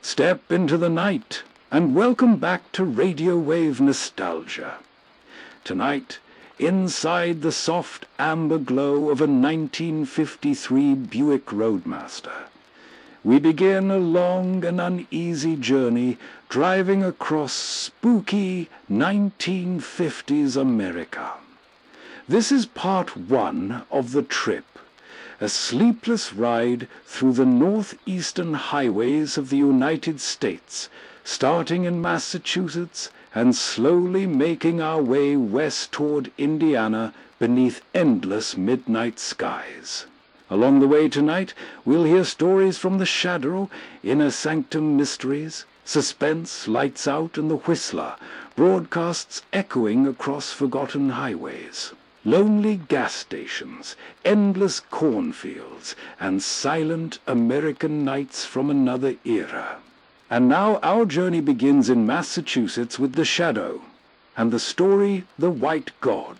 Step into the night and welcome back to Radio Wave Nostalgia. Tonight, inside the soft amber glow of a 1953 Buick Roadmaster, we begin a long and uneasy journey driving across spooky 1950s America. This is part one of the TRIP, a sleepless ride through the northeastern highways of the United States, starting in Massachusetts and slowly making our way west toward Indiana beneath endless midnight skies. Along the way tonight, we'll hear stories from The Shadow, Inner Sanctum Mysteries, Suspense, Lights Out, and The Whistler, broadcasts echoing across forgotten highways. Lonely gas stations, endless cornfields, and silent American nights from another era. And now our journey begins in Massachusetts with The Shadow, and the story The White God.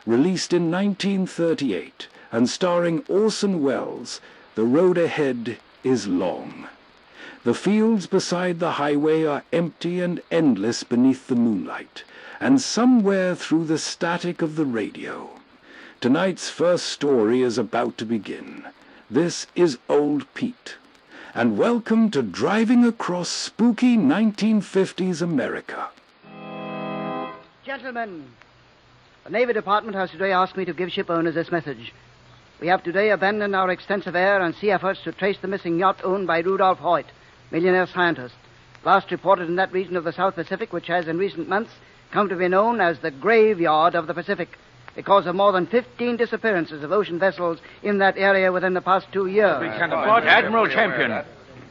Released in 1938, and starring Orson Welles, the road ahead is long. The fields beside the highway are empty and endless beneath the moonlight, and somewhere through the static of the radio. Tonight's first story is about to begin. This is Old Pete, and welcome to driving across spooky 1950s America. Gentlemen, the Navy Department has today asked me to give ship owners this message. We have today abandoned our extensive air and sea efforts to trace the missing yacht owned by Rudolph Hoyt, millionaire scientist, last reported in that region of the South Pacific which has in recent months come to be known as the graveyard of the Pacific, because of more than 15 disappearances of ocean vessels in that area within the past 2 years. Admiral Champion,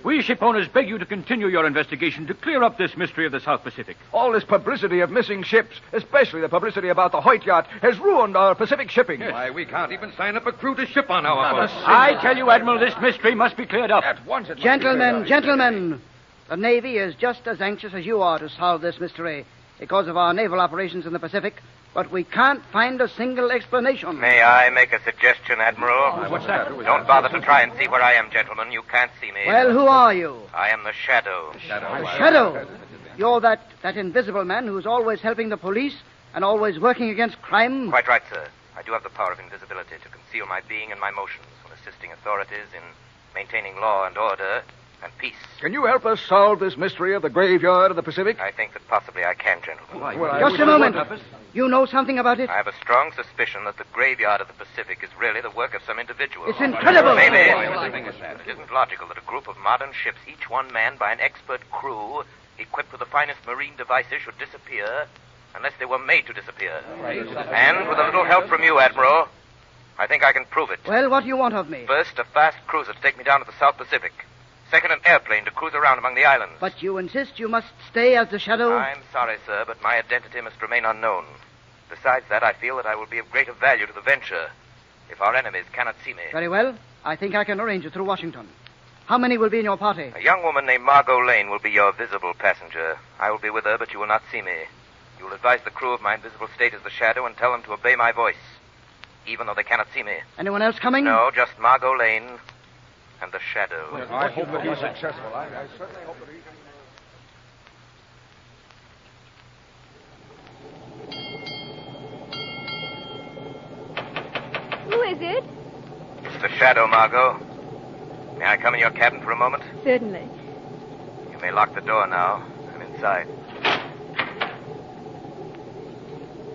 we ship owners beg you to continue your investigation to clear up this mystery of the South Pacific. All this publicity of missing ships, especially the publicity about the Hoyt yacht, has ruined our Pacific shipping. Yes. Why, we can't even sign up a crew to ship on our boat. I tell you, Admiral, this mystery must be cleared up. At once it must be Gentlemen, cleared up. gentlemen, the Navy is just as anxious as you are to solve this mystery because of our naval operations in the Pacific, but we can't find a single explanation. May I make a suggestion, Admiral? What's that? Don't bother to try and see where I am, gentlemen. You can't see me. Well, who are you? I am the Shadow. The Shadow. You're that invisible man who's always helping the police and always working against crime? Quite right, sir. I do have the power of invisibility to conceal my being and my motions when assisting authorities in maintaining law and order and peace. Can you help us solve this mystery of the graveyard of the Pacific? I think that possibly I can, gentlemen. Just a moment. You know something about it? I have a strong suspicion that the graveyard of the Pacific is really the work of some individual. It's incredible. Maybe. It isn't logical that a group of modern ships, each one manned by an expert crew, equipped with the finest marine devices, should disappear unless they were made to disappear. And with a little help from you, Admiral, I think I can prove it. Well, what do you want of me? First, a fast cruiser to take me down to the South Pacific. Second, an airplane to cruise around among the islands. But you insist you must stay as the Shadow? I'm sorry, sir, but my identity must remain unknown. Besides that, I feel that I will be of greater value to the venture if our enemies cannot see me. Very well. I think I can arrange it through Washington. How many will be in your party? A young woman named Margot Lane will be your visible passenger. I will be with her, but you will not see me. You will advise the crew of my invisible state as the Shadow and tell them to obey my voice, even though they cannot see me. Anyone else coming? No, just Margot Lane and the Shadow. Well, I hope that he's successful. I certainly hope that he's... Who is it? It's the Shadow, Margot. May I come in your cabin for a moment? Certainly. You may lock the door now. I'm inside.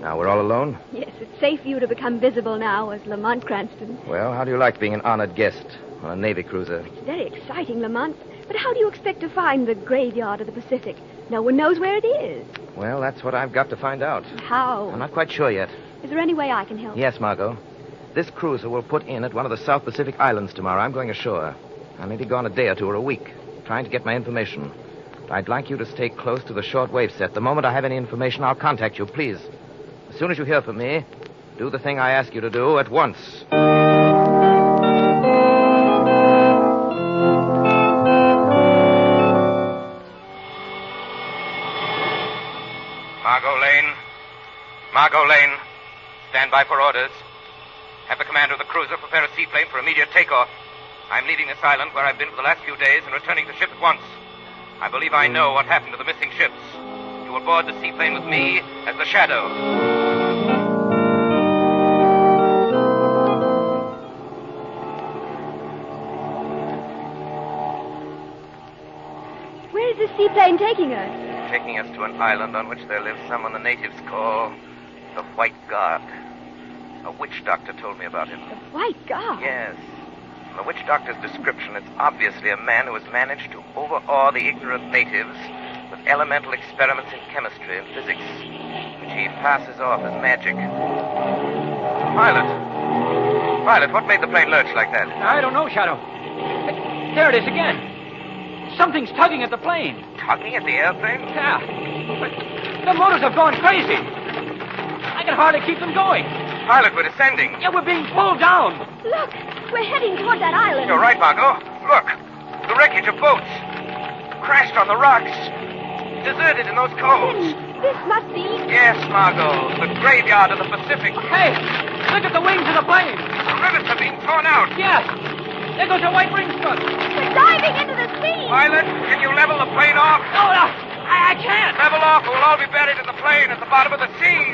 Now, we're all alone? Yes, it's safe for you to become visible now as Lamont Cranston. Well, how do you like being an honored guest on a Navy cruiser? It's very exciting, Lamont. But how do you expect to find the graveyard of the Pacific? No one knows where it is. Well, that's what I've got to find out. How? I'm not quite sure yet. Is there any way I can help? Yes, Margot. This cruiser will put in at one of the South Pacific islands tomorrow. I'm going ashore. I may be gone a day or two or a week, trying to get my information. I'd like you to stay close to the shortwave set. The moment I have any information, I'll contact you, please. As soon as you hear from me, do the thing I ask you to do at once. Margot Lane, stand by for orders. Have the commander of the cruiser prepare a seaplane for immediate takeoff. I'm leaving this island where I've been for the last few days and returning to the ship at once. I believe I know what happened to the missing ships. You will board the seaplane with me as the Shadow. Where is this seaplane taking us? Taking us to an island on which there lives someone the natives call the White God. A witch doctor told me about him. The White God? Yes. From the witch doctor's description, it's obviously a man who has managed to overawe the ignorant natives with elemental experiments in chemistry and physics, which he passes off as magic. Pilot, what made the plane lurch like that? I don't know, Shadow. There it is again. Something's tugging at the plane. Tugging at the airplane? Yeah. But the motors have gone crazy. I can hardly keep them going. Pilot, we're descending. Yeah, we're being pulled down. Look, we're heading toward that island. You're right, Margot. Look, the wreckage of boats. Crashed on the rocks. Deserted in those coves. This must be... Yes, Margot, the graveyard of the Pacific. Hey, look at the wings of the plane. The rivets are being torn out. Yeah, there goes a white ring strut. We're diving into the sea. Pilot, can you level the plane off? No, I can't. Level off or we'll all be buried in the plane at the bottom of the sea.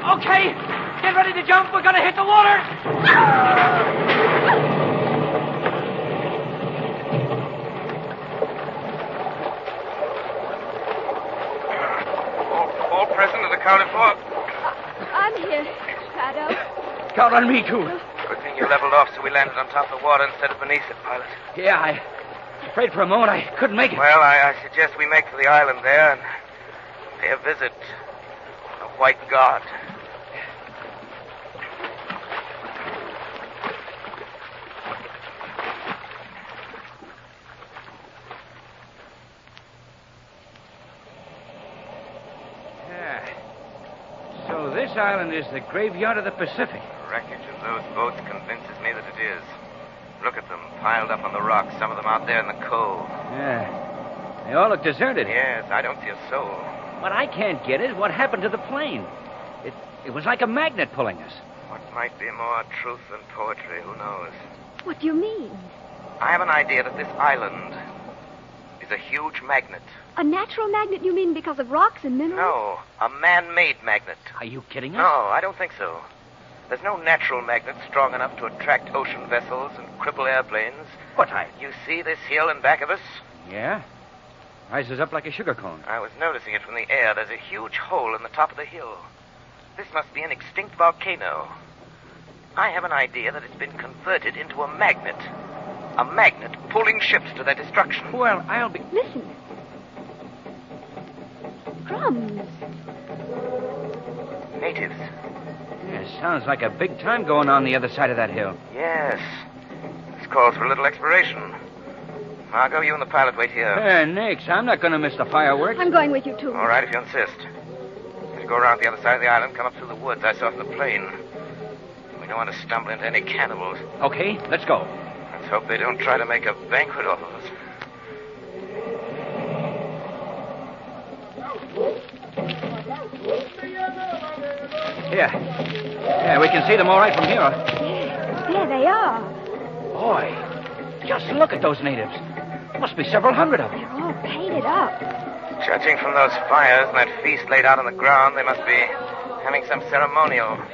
Okay, get ready to jump. We're going to hit the water. All present and accounted for. I'm here, Shadow. Count on me, too. Good thing you leveled off so we landed on top of the water instead of beneath it, Pilot. Yeah, I afraid for a moment I couldn't make it. Well, I suggest we make for the island there and pay a visit to the White God. So this island is the graveyard of the Pacific. The wreckage of those boats convinces me that it is. Look at them, piled up on the rocks, some of them out there in the cove. Yeah. They all look deserted. Yes, I don't see a soul. What I can't get is what happened to the plane. It was like a magnet pulling us. What might be more truth than poetry, who knows? What do you mean? I have an idea that this island is a huge magnet. A natural magnet, you mean, because of rocks and minerals? No, a man-made magnet. Are you kidding us? No, I don't think so. There's no natural magnet strong enough to attract ocean vessels and cripple airplanes. What, You see this hill in back of us? Yeah. Rises up like a sugar cone. I was noticing it from the air. There's a huge hole in the top of the hill. This must be an extinct volcano. I have an idea that it's been converted into a magnet. A magnet pulling ships to their destruction. Well, I'll be... Listen. Drums. Natives. Yeah, sounds like a big time going on the other side of that hill. Yes. This calls for a little exploration. Margot, you and the pilot wait here. Nix, I'm not going to miss the fireworks. I'm going with you, too. All right, if you insist. As you go around the other side of the island, come up through the woods I saw from the plane. We don't want to stumble into any cannibals. Okay, let's go. Let's hope they don't try to make a banquet off of us. Here. Yeah, we can see them all right from here. Yeah, there they are. Boy, just look at those natives. Must be several hundred of them. They're all painted up. Judging from those fires and that feast laid out on the ground, they must be having some ceremonial. Look,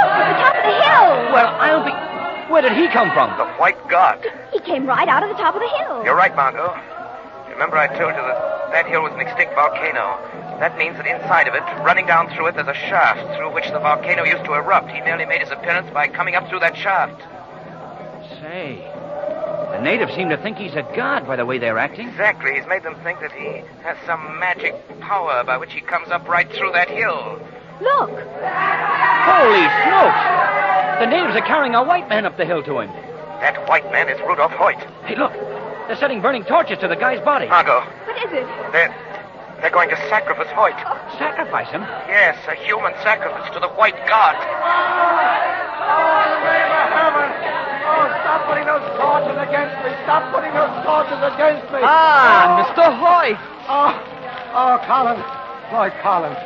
at the top of the hill. Well, I'll be... Where did he come from? The White God. He came right out of the top of the hill. You're right, Margot. Remember I told you that hill was an extinct volcano. That means that inside of it, running down through it, there's a shaft through which the volcano used to erupt. He merely made his appearance by coming up through that shaft. Say, the natives seem to think he's a god by the way they're acting. Exactly. He's made them think that he has some magic power by which he comes up right through that hill. Look. Holy smokes! The natives are carrying a white man up the hill to him. That white man is Rudolph Hoyt. Hey, look. They're setting burning torches to the guy's body. Margot. What is it? They're going to sacrifice Hoyt. Sacrifice him? Yes, a human sacrifice to the White God. Stop putting those torches against me. Stop putting those torches against me. Mr. Hoyt. Colin. Lloyd Collins.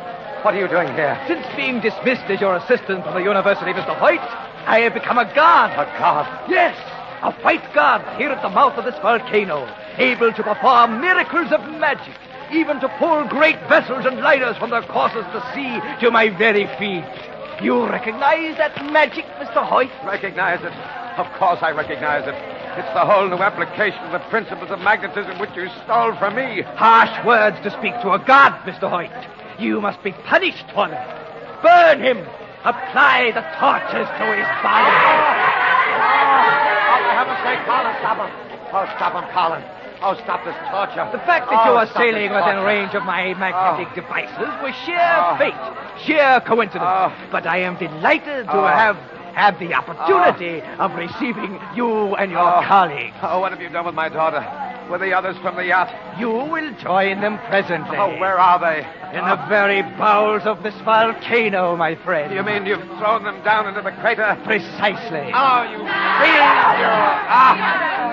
What are you doing here? Since being dismissed as your assistant from the university, Mr. Hoyt, I have become a god. A god? Yes. A white god here at the mouth of this volcano, able to perform miracles of magic, even to pull great vessels and liners from their courses to sea to my very feet. You recognize that magic, Mr. Hoyt? Recognize it? Of course I recognize it. It's the whole new application of the principles of magnetism which you stole from me. Harsh words to speak to a god, Mr. Hoyt. You must be punished for them. Burn him. Apply the torches to his body. Oh, for heaven's sake, Colin, stop him. Oh, stop him, Colin. Oh, stop this torture. The fact that you are sailing within range of my magnetic devices was sheer fate, sheer coincidence. But I am delighted to have the opportunity of receiving you and your colleagues. Oh, what have you done with my daughter? With the others from the yacht? You will join them presently. Oh, where are they? In the very bowels of this volcano, my friend. You mean you've thrown them down into the crater? Precisely. Oh, you fiend!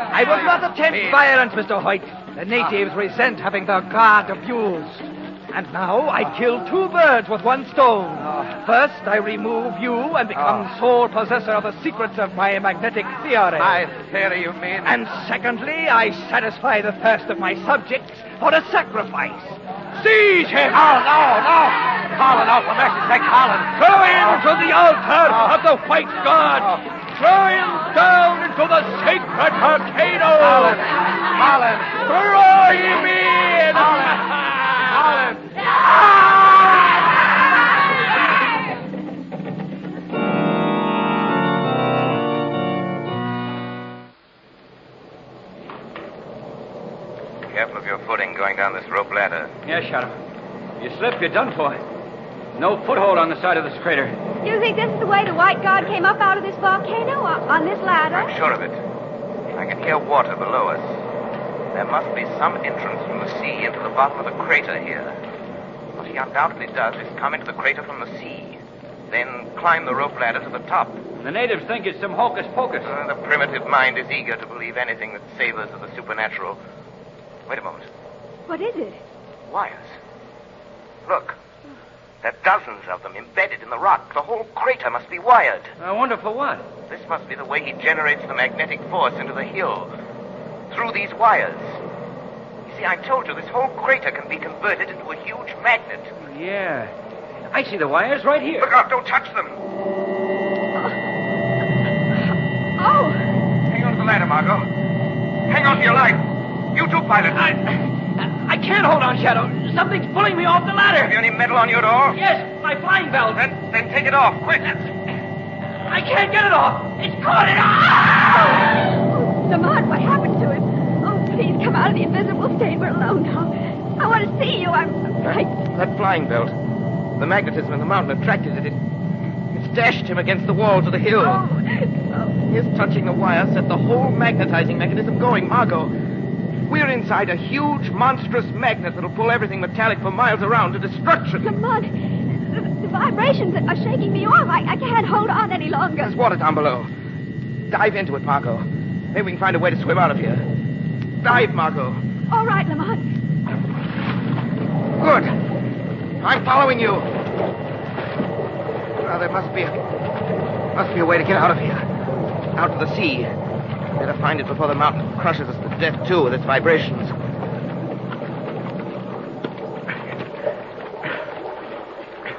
I will not attempt violence, Mr. Hoyt. The natives resent having their god abused. And now I kill two birds with one stone. First, I remove you and become sole possessor of the secrets of my magnetic theory. My theory, you mean? And secondly, I satisfy the thirst of my subjects for a sacrifice. Seize him! Oh, no! Colin, oh, for mercy's sake, Colin! Throw him to the altar of the white god! Throw him down into the sacred volcano! Colin! Throw him in! Colin! Careful of your footing going down this rope ladder. Yes, Shadow. You slip, you're done for. No foothold on the side of this crater. You think this is the way the white god came up out of this volcano on this ladder? I'm sure of it. I can hear water below us. There must be some entrance from the sea into the bottom of the crater here. What he undoubtedly does is come into the crater from the sea, then climb the rope ladder to the top. The natives think it's some hocus pocus. The primitive mind is eager to believe anything that savors of the supernatural. Wait a moment. What is it? Wires. Look. There are dozens of them embedded in the rock. The whole crater must be wired. I wonder for what? This must be the way he generates the magnetic force into the hill. Through these wires. You see, I told you this whole crater can be converted into a huge magnet. Yeah. I see the wires right here. Look out, don't touch them. Oh! Hang on to the ladder, Margot. Hang on to your life. You too, pilot. I can't hold on, Shadow. Something's pulling me off the ladder. Have you any metal on your door? Yes, my flying belt. Then take it off, quick. I can't get it off. It's caught it off. Lamont, what happened to him? Oh, please come out of the invisible state. We're alone now. I want to see you. I'm frightened. That flying belt. The magnetism in the mountain attracted it. It's dashed him against the walls of the hill. Oh. His touching the wire set the whole magnetizing mechanism going, Margot. We're inside a huge, monstrous magnet that'll pull everything metallic for miles around to destruction. Lamont, the vibrations are shaking me off. I can't hold on any longer. There's water down below. Dive into it, Margot. Maybe we can find a way to swim out of here. Dive, Margot. All right, Lamont. Good. I'm following you. Well, there must be a way to get out of here. Out to the sea. Better find it before the mountain crushes us to death, too, with its vibrations.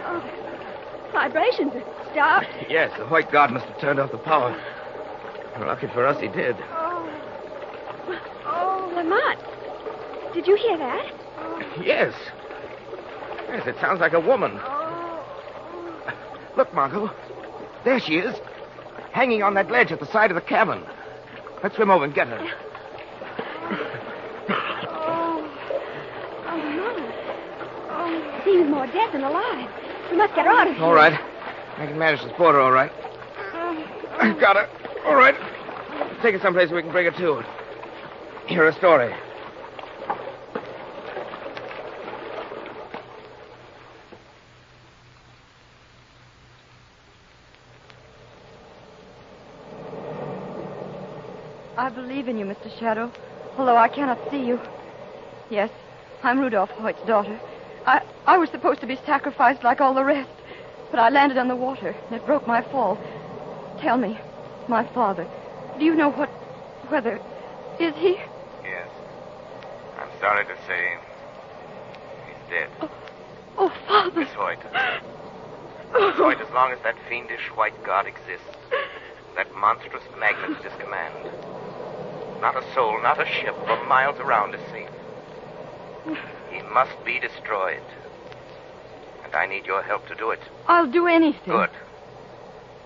Oh, vibrations have stopped. Yes, the white god must have turned off the power. Lucky for us, he did. Oh, Lamont. Did you hear that? Yes. Yes, it sounds like a woman. Look, Margot. There she is. Hanging on that ledge at the side of the cabin. Let's swim over and get her. Oh, Lamont. Oh, seems more dead than alive. We must get her out of here. All right. I can manage this border all right. I've got her. All right. Take her someplace where we can bring her to. Hear her story. I believe in you, Mr. Shadow, although I cannot see you. Yes, I'm Rudolph Hoyt's daughter. I was supposed to be sacrificed like all the rest, but I landed on the water, and it broke my fall. Tell me, my father, do you know what whether... Is he? Yes. I'm sorry to say he's dead. Oh, Father. Miss Hoyt. Miss Hoyt, as long as that fiendish white god exists, that monstrous magnet at his command, not a soul, not a ship for miles around is safe. He must be destroyed. And I need your help to do it. I'll do anything. Good.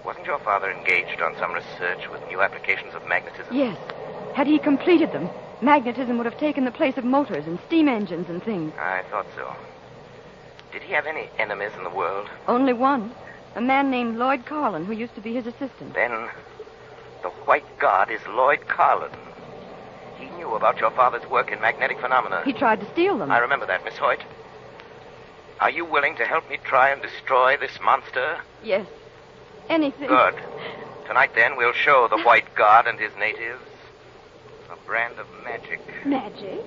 Wasn't your father engaged on some research with new applications of magnetism? Yes. Had he completed them, magnetism would have taken the place of motors and steam engines and things. I thought so. Did he have any enemies in the world? Only one. A man named Lloyd Carlin, who used to be his assistant. Then the white god is Lloyd Carlin. He knew about your father's work in magnetic phenomena. He tried to steal them. I remember that, Miss Hoyt. Are you willing to help me try and destroy this monster? Yes. Anything. Good. Tonight, then, we'll show the white god and his natives a brand of magic. Magic?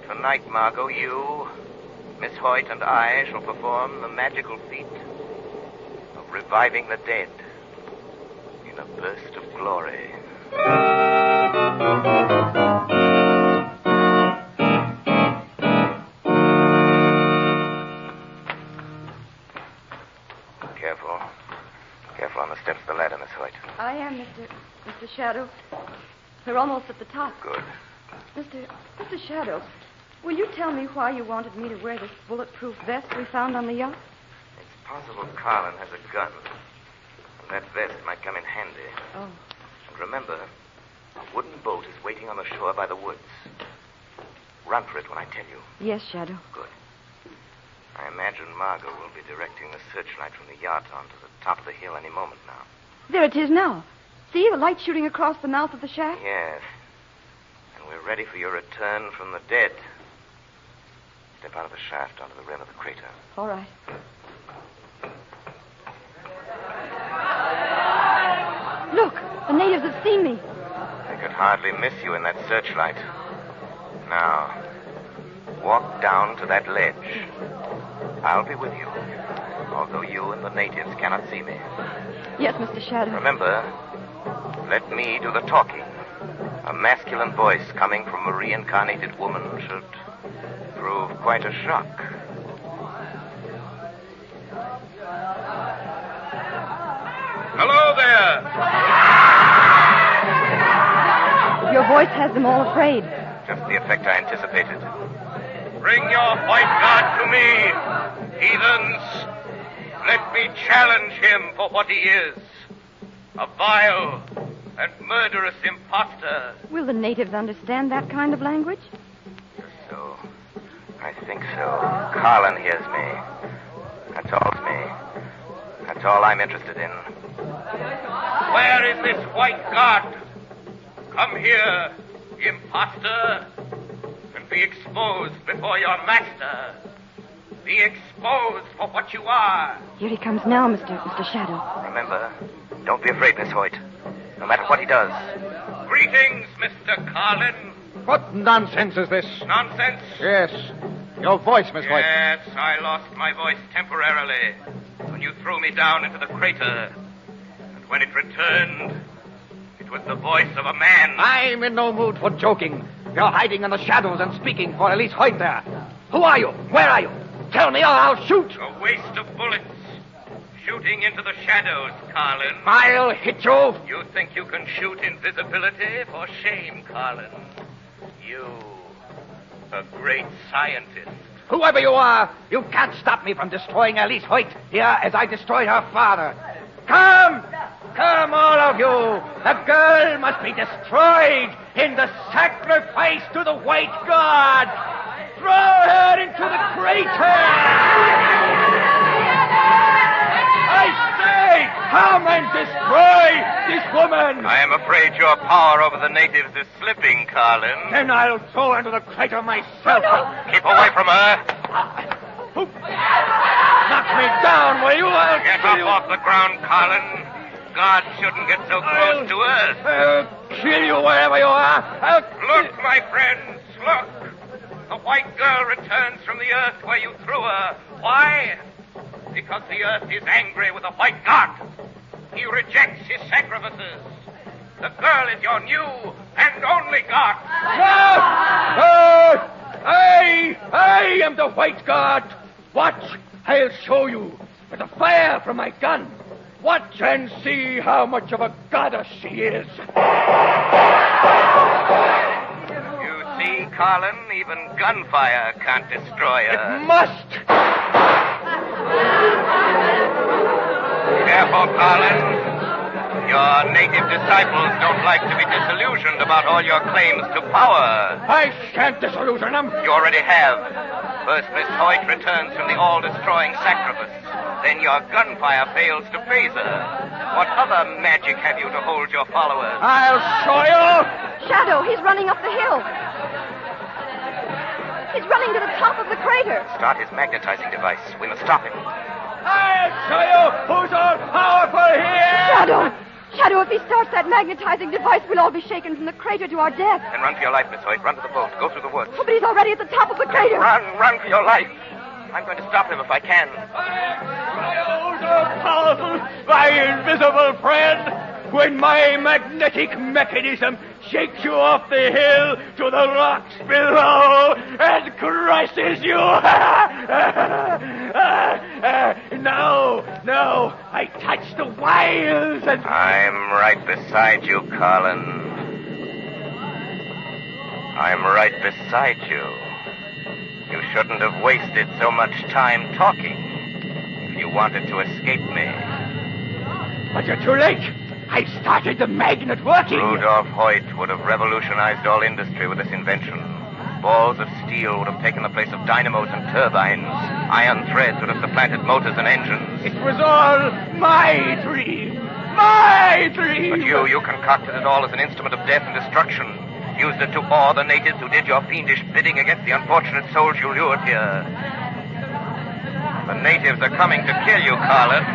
Tonight, Margot, you, Miss Hoyt, and I shall perform the magical feat of reviving the dead in a burst of glory. Careful on the steps of the ladder, Miss Hoyt. I am, Mr. Shadow. We're almost at the top. Good. Mr. Shadow, will you tell me why you wanted me to wear this bulletproof vest we found on the yacht? It's possible Carlin has a gun, and that vest might come in handy. Oh. And remember, a wooden boat is waiting on the shore by the woods. Run for it when I tell you. Yes, Shadow. Good. I imagine Margot will be directing the searchlight from the yacht onto the top of the hill any moment now. There it is now. See, the light shooting across the mouth of the shack? Yes. And we're ready for your return from the dead. Step out of the shaft onto the rim of the crater. All right. Look, the natives have seen me. They could hardly miss you in that searchlight. Now, walk down to that ledge. I'll be with you, although you and the natives cannot see me. Yes, Mr. Shadow. Remember, let me do the talking. A masculine voice coming from a reincarnated woman should prove quite a shock. Hello there! Your voice has them all afraid. Just the effect I anticipated. Bring your white god to me, heathens. Let me challenge him for what he is. A vile and murderous imposter. Will the natives understand that kind of language? So, I think so. Carlin hears me. That's all I'm interested in. Where is this white god? Come here, imposter, and be exposed before your master. Be exposed for what you are. Here he comes now, Mr. Shadow. Remember, don't be afraid, Miss Hoyt. No matter what he does. Greetings, Mr. Carlin. What nonsense is this? Nonsense? Yes. Your voice, Miss Hoyt. Yes, I lost my voice temporarily when you threw me down into the crater. And when it returned, it was the voice of a man. I'm in no mood for joking. You're hiding in the shadows and speaking for Elise Hoyt there. Who are you? Where are you? Tell me or I'll shoot. A waste of bullets. Shooting into the shadows, Carlin. I'll hit you. You think you can shoot invisibility? For shame, Carlin. You, a great scientist. Whoever you are, you can't stop me from destroying Elise Hoyt here as I destroyed her father. Come! Come, all of you! The girl must be destroyed in the sacrifice to the white god! Throw her into the crater! I say, come and destroy this woman! I am afraid your power over the natives is slipping, Carlin. Then I'll throw her into the crater myself. Keep away from her. Knock me down, will you? I'll Get up off the ground, Carlin. God shouldn't get so close to us. I'll kill you wherever you are. Look, my friends, look. The white girl returns from the earth where you threw her. Why? Because the earth is angry with the white god. He rejects his sacrifices. The girl is your new and only God. I am the White God. Watch, I'll show you with the fire from my gun. Watch and see how much of a goddess she is. You see, Colin, even gunfire can't destroy her. It must. Careful, Colin. Your native disciples don't like to be disillusioned about all your claims to power. I shan't disillusion them. You already have. First, Miss Hoyt returns from the all-destroying sacrifice. Then your gunfire fails to phase her. What other magic have you to hold your followers? I'll show you. Shadow, he's running up the hill. He's running to the top of the crater. Start his magnetizing device. We must stop him. I'll show you who's all powerful here. Shadow, if he starts that magnetizing device, we'll all be shaken from the crater to our death. Then run for your life, Miss Hoyt. Run to the boat. Go through the woods. Oh, but he's already at the top of the crater. Run for your life. I'm going to stop him if I can. Who's all powerful, my invisible friend? When my magnetic mechanism shakes you off the hill to the rocks below and crushes you. No, I touch the wiles and... I'm right beside you, Colin. I'm right beside you. You shouldn't have wasted so much time talking if you wanted to escape me. But you're too late. I started the magnet working. Rudolph Hoyt would have revolutionized all industry with this invention. Balls of steel would have taken the place of dynamos and turbines. Iron threads would have supplanted motors and engines. It was all my dream. My dream. But you concocted it all as an instrument of death and destruction. Used it to awe the natives who did your fiendish bidding against the unfortunate souls you lured here. The natives are coming to kill you, Colin.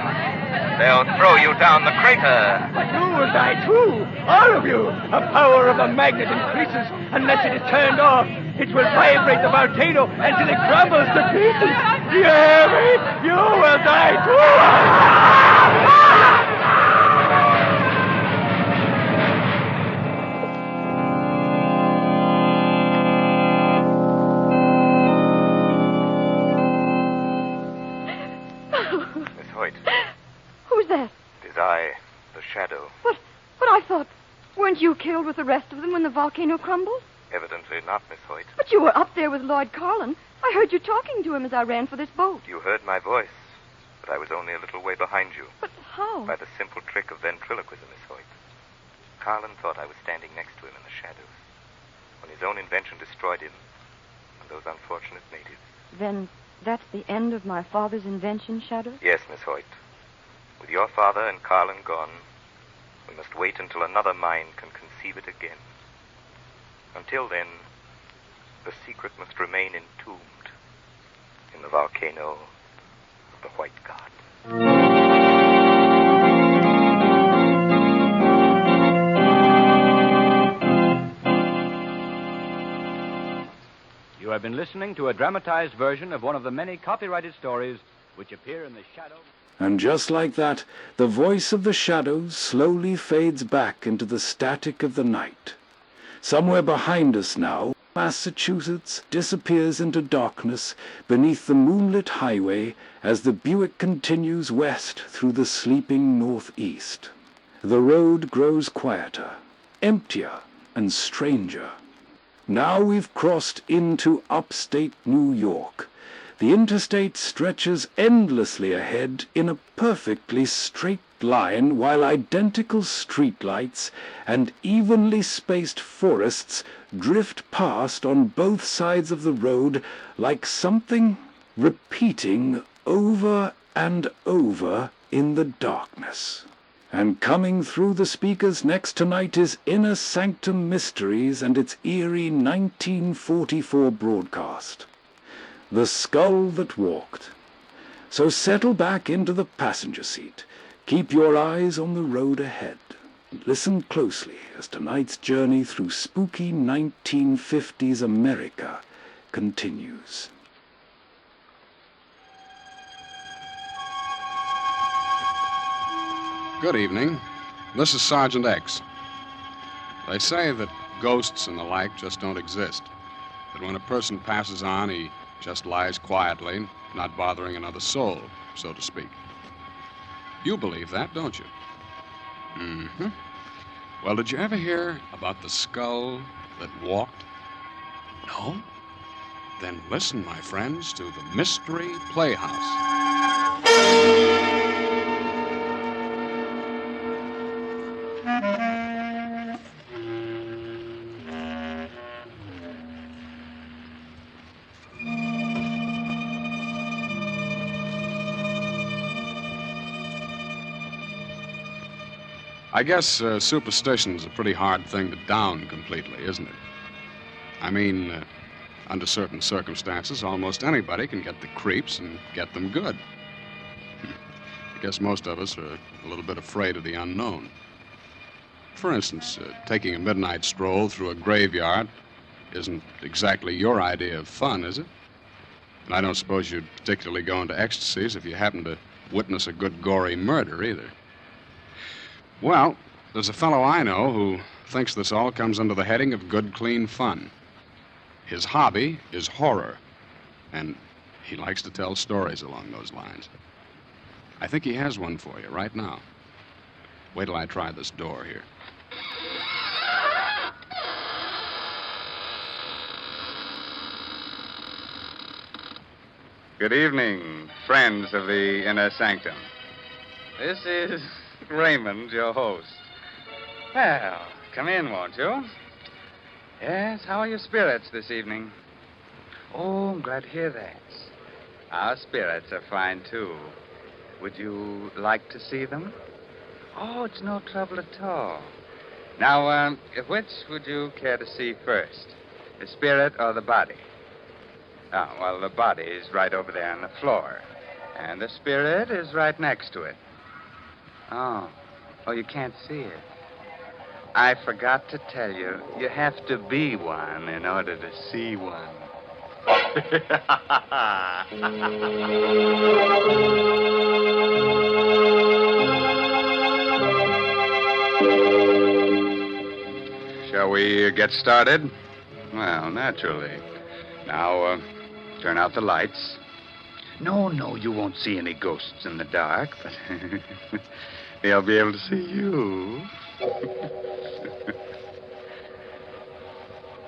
They'll throw you down the crater. But you and I, too. All of you. The power of the magnet increases unless it is turned off. It will vibrate the volcano until it crumbles to pieces. Do you hear me? You will die, too. Miss Hoyt. Who's that? It is I, the Shadow. But I thought, weren't you killed with the rest of them when the volcano crumbled? Evidently not, Miss Hoyt. But you were up there with Lloyd Carlin. I heard you talking to him as I ran for this boat. You heard my voice, but I was only a little way behind you. But how? By the simple trick of ventriloquism, Miss Hoyt. Carlin thought I was standing next to him in the shadows when his own invention destroyed him and those unfortunate natives. Then that's the end of my father's invention, Shadow? Yes, Miss Hoyt. With your father and Carlin gone, we must wait until another mind can conceive it again. Until then, the secret must remain entombed in the volcano of the White God. You have been listening to a dramatized version of one of the many copyrighted stories which appear in the Shadow. And just like that, the voice of the shadows slowly fades back into the static of the night. Somewhere behind us now, Massachusetts disappears into darkness beneath the moonlit highway as the Buick continues west through the sleeping northeast. The road grows quieter, emptier, and stranger. Now we've crossed into upstate New York. The interstate stretches endlessly ahead in a perfectly straight line, while identical streetlights and evenly spaced forests drift past on both sides of the road like something repeating over and over in the darkness. And coming through the speakers next tonight is Inner Sanctum Mysteries and its eerie 1944 broadcast. The Skull That Walked. So settle back into the passenger seat. Keep your eyes on the road ahead. Listen closely as tonight's journey through spooky 1950s America continues. Good evening. This is Sergeant X. They say that ghosts and the like just don't exist. That when a person passes on, he just lies quietly, not bothering another soul, so to speak. You believe that, don't you? Mm-hmm. Well, did you ever hear about the skull that walked? No? Then listen, my friends, to the Mystery Playhouse. I guess superstition's a pretty hard thing to down completely, isn't it? I mean, under certain circumstances, almost anybody can get the creeps and get them good. I guess most of us are a little bit afraid of the unknown. For instance, taking a midnight stroll through a graveyard isn't exactly your idea of fun, is it? And I don't suppose you'd particularly go into ecstasies if you happened to witness a good gory murder, either. Well, there's a fellow I know who thinks this all comes under the heading of good, clean fun. His hobby is horror, and he likes to tell stories along those lines. I think he has one for you right now. Wait till I try this door here. Good evening, friends of the Inner Sanctum. This is Raymond, your host. Well, come in, won't you? Yes, how are your spirits this evening? Oh, I'm glad to hear that. Our spirits are fine, too. Would you like to see them? Oh, it's no trouble at all. Now, which would you care to see first? The spirit or the body? Oh, well, the body is right over there on the floor. And the spirit is right next to it. Oh, you can't see it. I forgot to tell you, you have to be one in order to see one. Shall we get started? Well, naturally. Now, turn out the lights. No, you won't see any ghosts in the dark, but they'll be able to see you.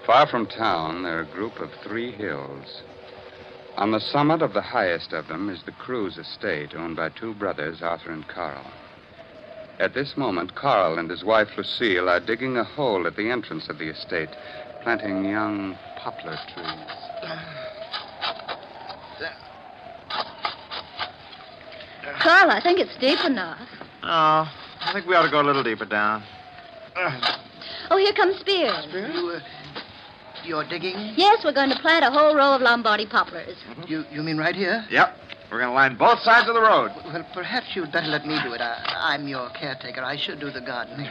Far from town, there are a group of 3 hills. On the summit of the highest of them is the Cruz estate, owned by 2 brothers, Arthur and Carl. At this moment, Carl and his wife, Lucille, are digging a hole at the entrance of the estate, planting young poplar trees. Carl, I think it's deep enough. Oh, I think we ought to go a little deeper down. Oh, here comes Spears. You're digging? Yes, we're going to plant a whole row of Lombardy poplars. You mean right here? Yep. We're going to line both sides of the road. Well, perhaps you'd better let me do it. I'm your caretaker. I should do the gardening.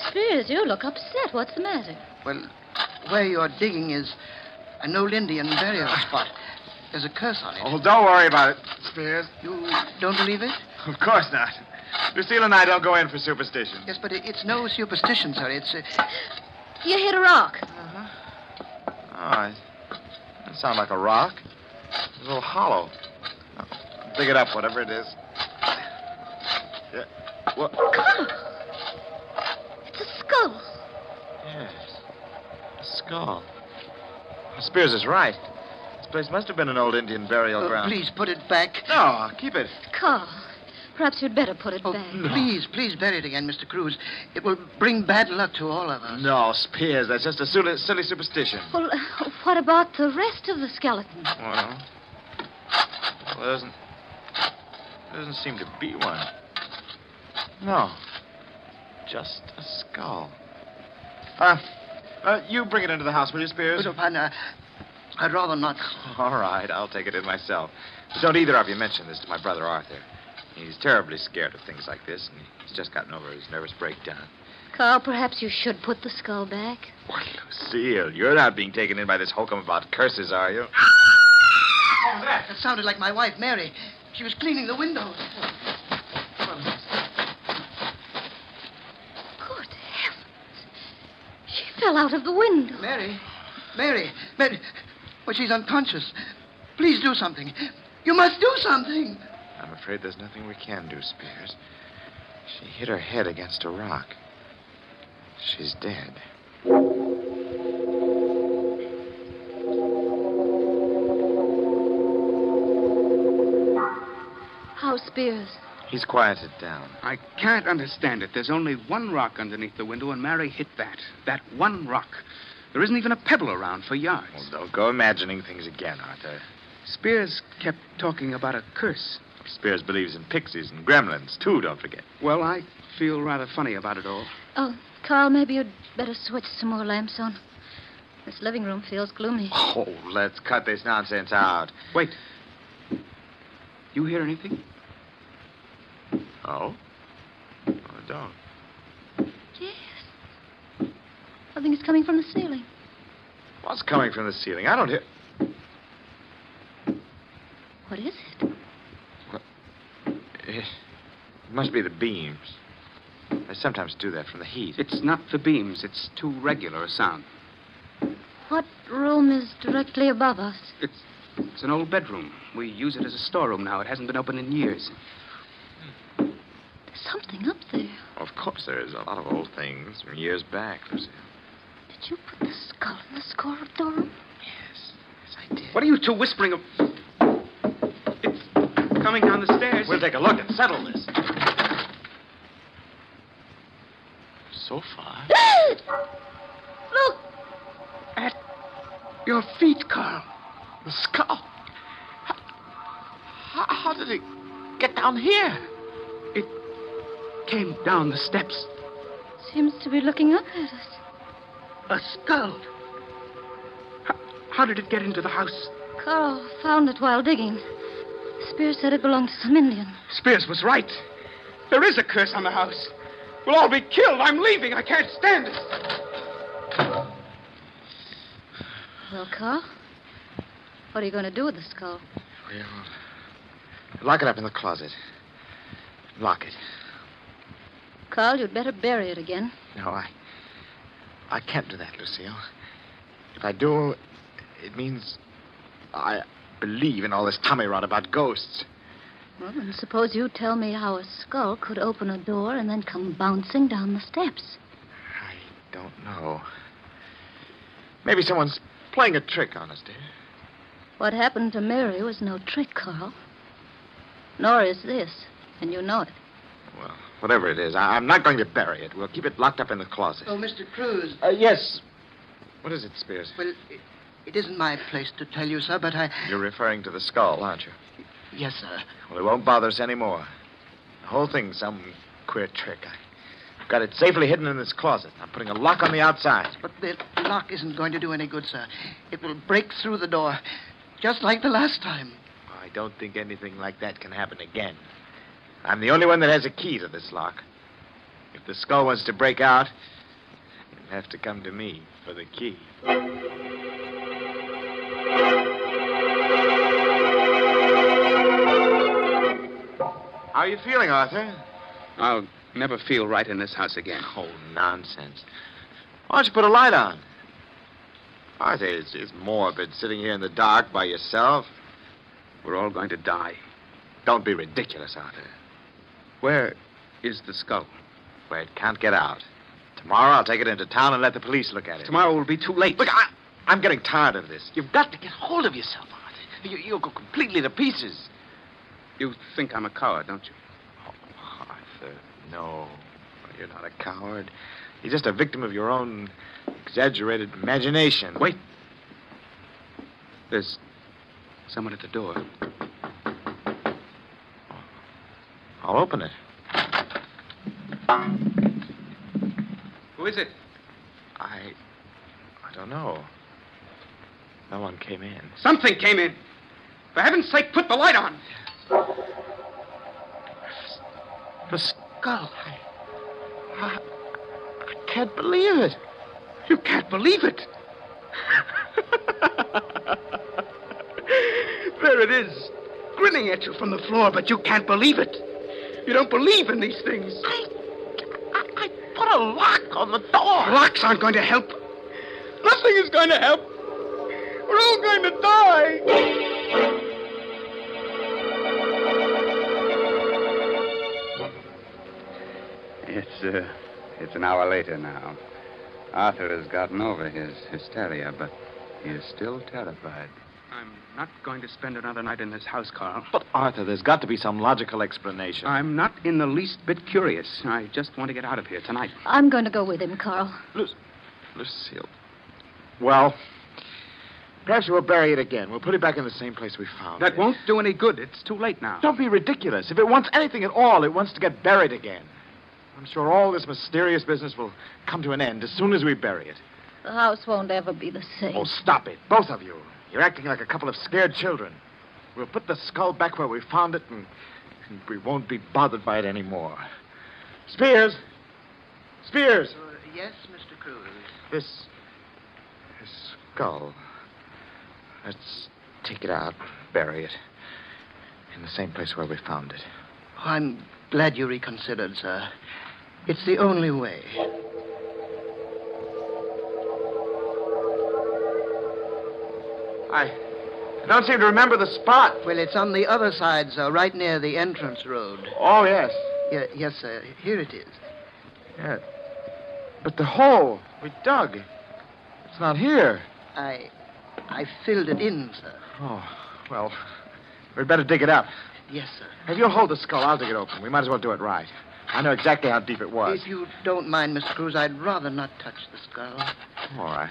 Spears, you look upset. What's the matter? Well, where you're digging is an old Indian burial spot. There's a curse on it. Oh, don't worry about it, Spears. You don't believe it? Of course not. Lucille and I don't go in for superstition. Yes, but it's no superstition, sir. It's... You hit a rock. Oh, that sounds like a rock. It's a little hollow. Oh, dig it up, whatever it is. Yeah. What? Carl! It's a skull. Yes. A skull. Spears is right. This place must have been an old Indian burial ground. Please put it back. No, keep it. Carl, perhaps you'd better put it back. No. Please bury it again, Mr. Cruz. It will bring bad luck to all of us. No, Spears, that's just a silly superstition. Well, what about the rest of the skeleton? Well, there doesn't seem to be one. No, just a skull. You bring it into the house, will you, Spears? No, partner, I'd rather not. All right, I'll take it in myself. But don't either of you mention this to my brother Arthur. He's terribly scared of things like this, and he's just gotten over his nervous breakdown. Carl, perhaps you should put the skull back. Why, Lucille, you're not being taken in by this hokum about curses, are you? Oh, that sounded like my wife, Mary. She was cleaning the windows. Good heavens. fell out of the window. Mary. Well, she's unconscious. Please do something. You must do something. I'm afraid there's nothing we can do, Spears. She hit her head against a rock. She's dead. How's Spears? He's quieted down. I can't understand it. There's only one rock underneath the window, and Mary hit that. That one rock. There isn't even a pebble around for yards. Well, don't go imagining things again, Arthur. Spears kept talking about a curse. Spears believes in pixies and gremlins, too, don't forget. Well, I feel rather funny about it all. Oh, Carl, maybe you'd better switch some more lamps on. This living room feels gloomy. Oh, let's cut this nonsense out. Wait. You hear anything? Oh? I don't. Yes. Something is coming from the ceiling. What's coming from the ceiling? I don't hear... What is it? It must be the beams. They sometimes do that from the heat. It's not the beams. It's too regular a sound. What room is directly above us? It's an old bedroom. We use it as a storeroom now. It hasn't been open in years. There's something up there. Of course there is. A lot of old things from years back, Lucille. Did you put the skull in the storeroom? Yes, I did. What are you two whispering of? It's coming down the stairs. We'll take a look and settle this. So far. Look! At your feet, Carl. The skull. How did it get down here? It came down the steps. Seems to be looking up at us. A skull. How did it get into the house? Carl found it while digging. Spears said it belonged to some Indian. Spears was right. There is a curse on the house. We'll all be killed. I'm leaving. I can't stand it. Well, Carl, what are you going to do with the skull? Well, lock it up in the closet. Lock it. Carl, you'd better bury it again. No, I can't do that, Lucille. If I do, it means I believe in all this tommy rot about ghosts. Well, then suppose you tell me how a skull could open a door and then come bouncing down the steps. I don't know. Maybe someone's playing a trick on us, dear. What happened to Mary was no trick, Carl. Nor is this, and you know it. Well, whatever it is, I'm not going to bury it. We'll keep it locked up in the closet. Oh, Mr. Cruz. Yes. What is it, Spears? Well, it isn't my place to tell you, sir, but You're referring to the skull, aren't you? Yes, sir. Well, it won't bother us anymore. The whole thing's some queer trick. I've got it safely hidden in this closet. I'm putting a lock on the outside. But the lock isn't going to do any good, sir. It will break through the door, just like the last time. I don't think anything like that can happen again. I'm the only one that has a key to this lock. If the skull wants to break out, you'll have to come to me for the key. How are you feeling, Arthur? I'll never feel right in this house again. Oh, nonsense. Why don't you put a light on? Arthur, it's morbid sitting here in the dark by yourself. We're all going to die. Don't be ridiculous, Arthur. Where is the skull? Where it can't get out. Tomorrow I'll take it into town and let the police look at it. Tomorrow will be too late. Look, I'm getting tired of this. You've got to get hold of yourself, Arthur. You'll go completely to pieces. You think I'm a coward, don't you? Oh, Arthur, no. You're not a coward. You're just a victim of your own exaggerated imagination. Wait. There's someone at the door. I'll open it. Who is it? I don't know. No one came in. Something came in. For heaven's sake, put the light on. The skull. I can't believe it. You can't believe it. There it is, grinning at you from the floor, but you can't believe it. You don't believe in these things. I put a lock on the door. Locks aren't going to help. Nothing is going to help. We're all going to die. It's an hour later now. Arthur has gotten over his hysteria, but he is still terrified. I'm not going to spend another night in this house, Carl. But, Arthur, there's got to be some logical explanation. I'm not in the least bit curious. I just want to get out of here tonight. I'm going to go with him, Carl. Lucille. Well, perhaps we'll bury it again. We'll put it back in the same place we found it. That won't do any good. It's too late now. Don't be ridiculous. If it wants anything at all, it wants to get buried again. I'm sure all this mysterious business will come to an end as soon as we bury it. The house won't ever be the same. Oh, stop it. Both of you. You're acting like a couple of scared children. We'll put the skull back where we found it, and we won't be bothered by it anymore. Spears! Spears! Yes, Mr. Cruz. This skull. Let's take it out, bury it in the same place where we found it. Oh, I'm glad you reconsidered, sir. It's the only way. I don't seem to remember the spot. Well, it's on the other side, sir, right near the entrance road. Oh, yes. Yes, sir. Here it is. Yeah. But the hole we dug, it's not here. I filled it in, sir. Oh, well, we'd better dig it up. Yes, sir. If you'll hold the skull, I'll dig it open. We might as well do it right. I know exactly how deep it was. If you don't mind, Mr. Cruz, I'd rather not touch the skull. All right.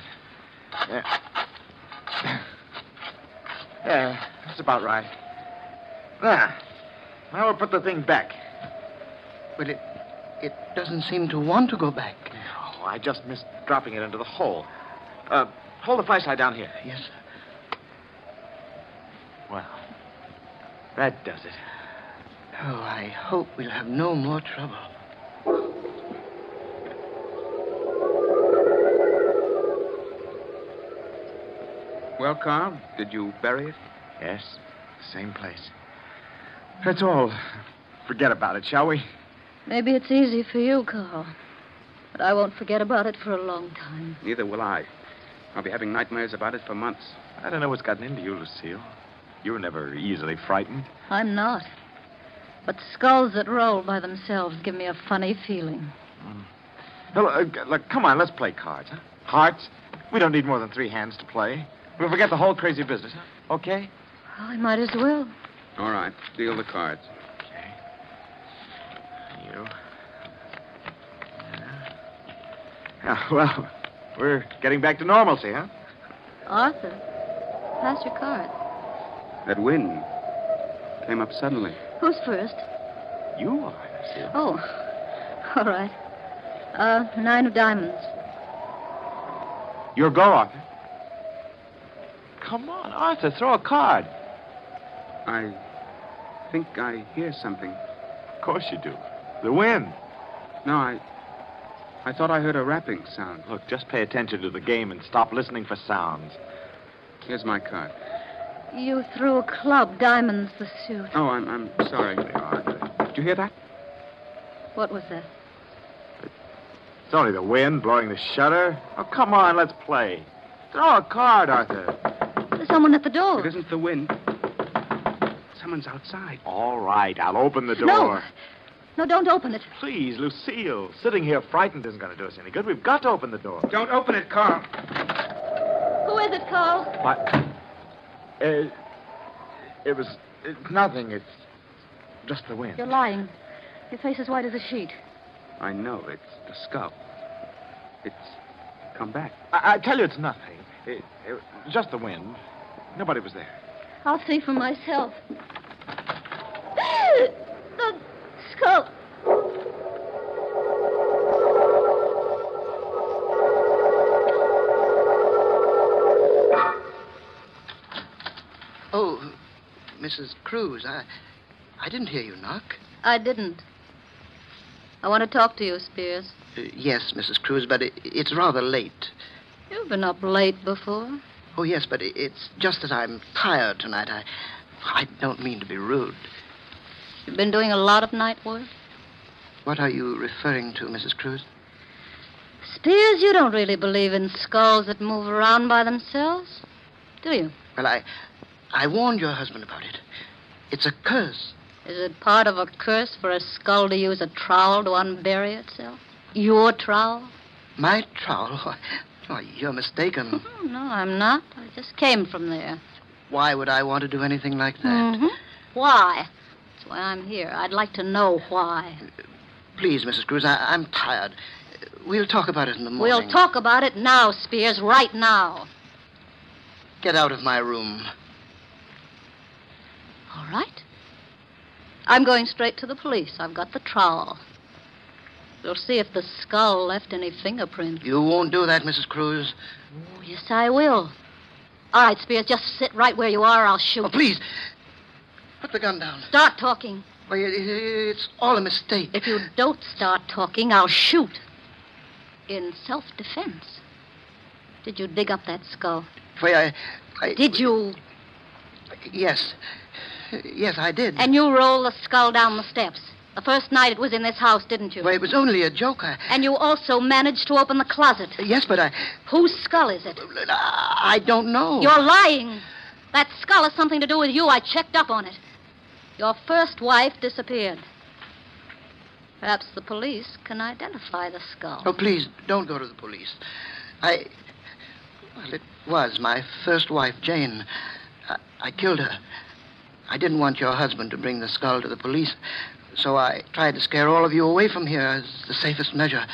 Yeah, that's about right. There. Now we'll put the thing back. Well, it doesn't seem to want to go back. Oh, I just missed dropping it into the hole. Hold the flashlight down here. Yes, sir. Well, that does it. Oh, I hope we'll have no more trouble. Well, Carl, did you bury it? Yes, same place. That's all. Forget about it, shall we? Maybe it's easy for you, Carl. But I won't forget about it for a long time. Neither will I. I'll be having nightmares about it for months. I don't know what's gotten into you, Lucille. You were never easily frightened. I'm not. But skulls that roll by themselves give me a funny feeling. Now, look, come on, let's play cards, huh? Hearts? We don't need more than 3 hands to play. We'll forget the whole crazy business, huh? Okay? Well, I might as well. All right. Deal the cards. Okay. You. Yeah, well, we're getting back to normalcy, huh? Arthur, pass your cards. That wind came up suddenly. Who's first? You are, Lucille. Oh, all right. 9 of diamonds. Your go, Arthur. Come on, Arthur, throw a card. I think I hear something. Of course you do. The wind. No, I thought I heard a rapping sound. Look, just pay attention to the game and stop listening for sounds. Here's my card. You threw a club, diamonds, the suit. Oh, I'm sorry. Did you hear that? What was that? It's only the wind blowing the shutter. Oh, come on, let's play. Throw a card, Arthur. There's someone at the door. It isn't the wind. Someone's outside. All right, I'll open the door. No. No, don't open it. Please, Lucille. Sitting here frightened isn't going to do us any good. We've got to open the door. Don't open it, Carl. Who is it, Carl? What? It's nothing. It's just the wind. You're lying. Your face is white as a sheet. I know. It's the skull. It's come back. I tell you it's nothing. It was just the wind. Nobody was there. I'll see for myself. The skull. Oh, Mrs. Cruz, I didn't hear you knock. I didn't. I want to talk to you, Spears. Yes, Mrs. Cruz, but it's rather late. You've been up late before. Oh, yes, but it's just that I'm tired tonight. I don't mean to be rude. You've been doing a lot of night work? What are you referring to, Mrs. Cruz? Spears, you don't really believe in skulls that move around by themselves, do you? Well, I warned your husband about it. It's a curse. Is it part of a curse for a skull to use a trowel to unbury itself? Your trowel? My trowel? Why, you're mistaken. Oh, no, I'm not. I just came from there. Why would I want to do anything like that? Mm-hmm. Why? That's why I'm here. I'd like to know why. Please, Mrs. Cruz, I'm tired. We'll talk about it in the morning. We'll talk about it now, Spears, right now. Get out of my room. All right. I'm going straight to the police. I've got the trowel. We'll see if the skull left any fingerprints. You won't do that, Mrs. Cruz. Oh, yes, I will. All right, Spears, just sit right where you are. I'll shoot. Oh, please. Put the gun down. Start talking. Why, it's all a mistake. If you don't start talking, I'll shoot. In self-defense. Did you dig up that skull? Why, I... Did you? Yes. Yes, I did. And you rolled the skull down the steps. The first night it was in this house, didn't you? Well, it was only a joke. And you also managed to open the closet. Yes, but I... Whose skull is it? I don't know. You're lying. That skull has something to do with you. I checked up on it. Your first wife disappeared. Perhaps the police can identify the skull. Oh, please, don't go to the police. Well, it was my first wife, Jane. I killed her. I didn't want your husband to bring the skull to the police, so I tried to scare all of you away from here as the safest measure.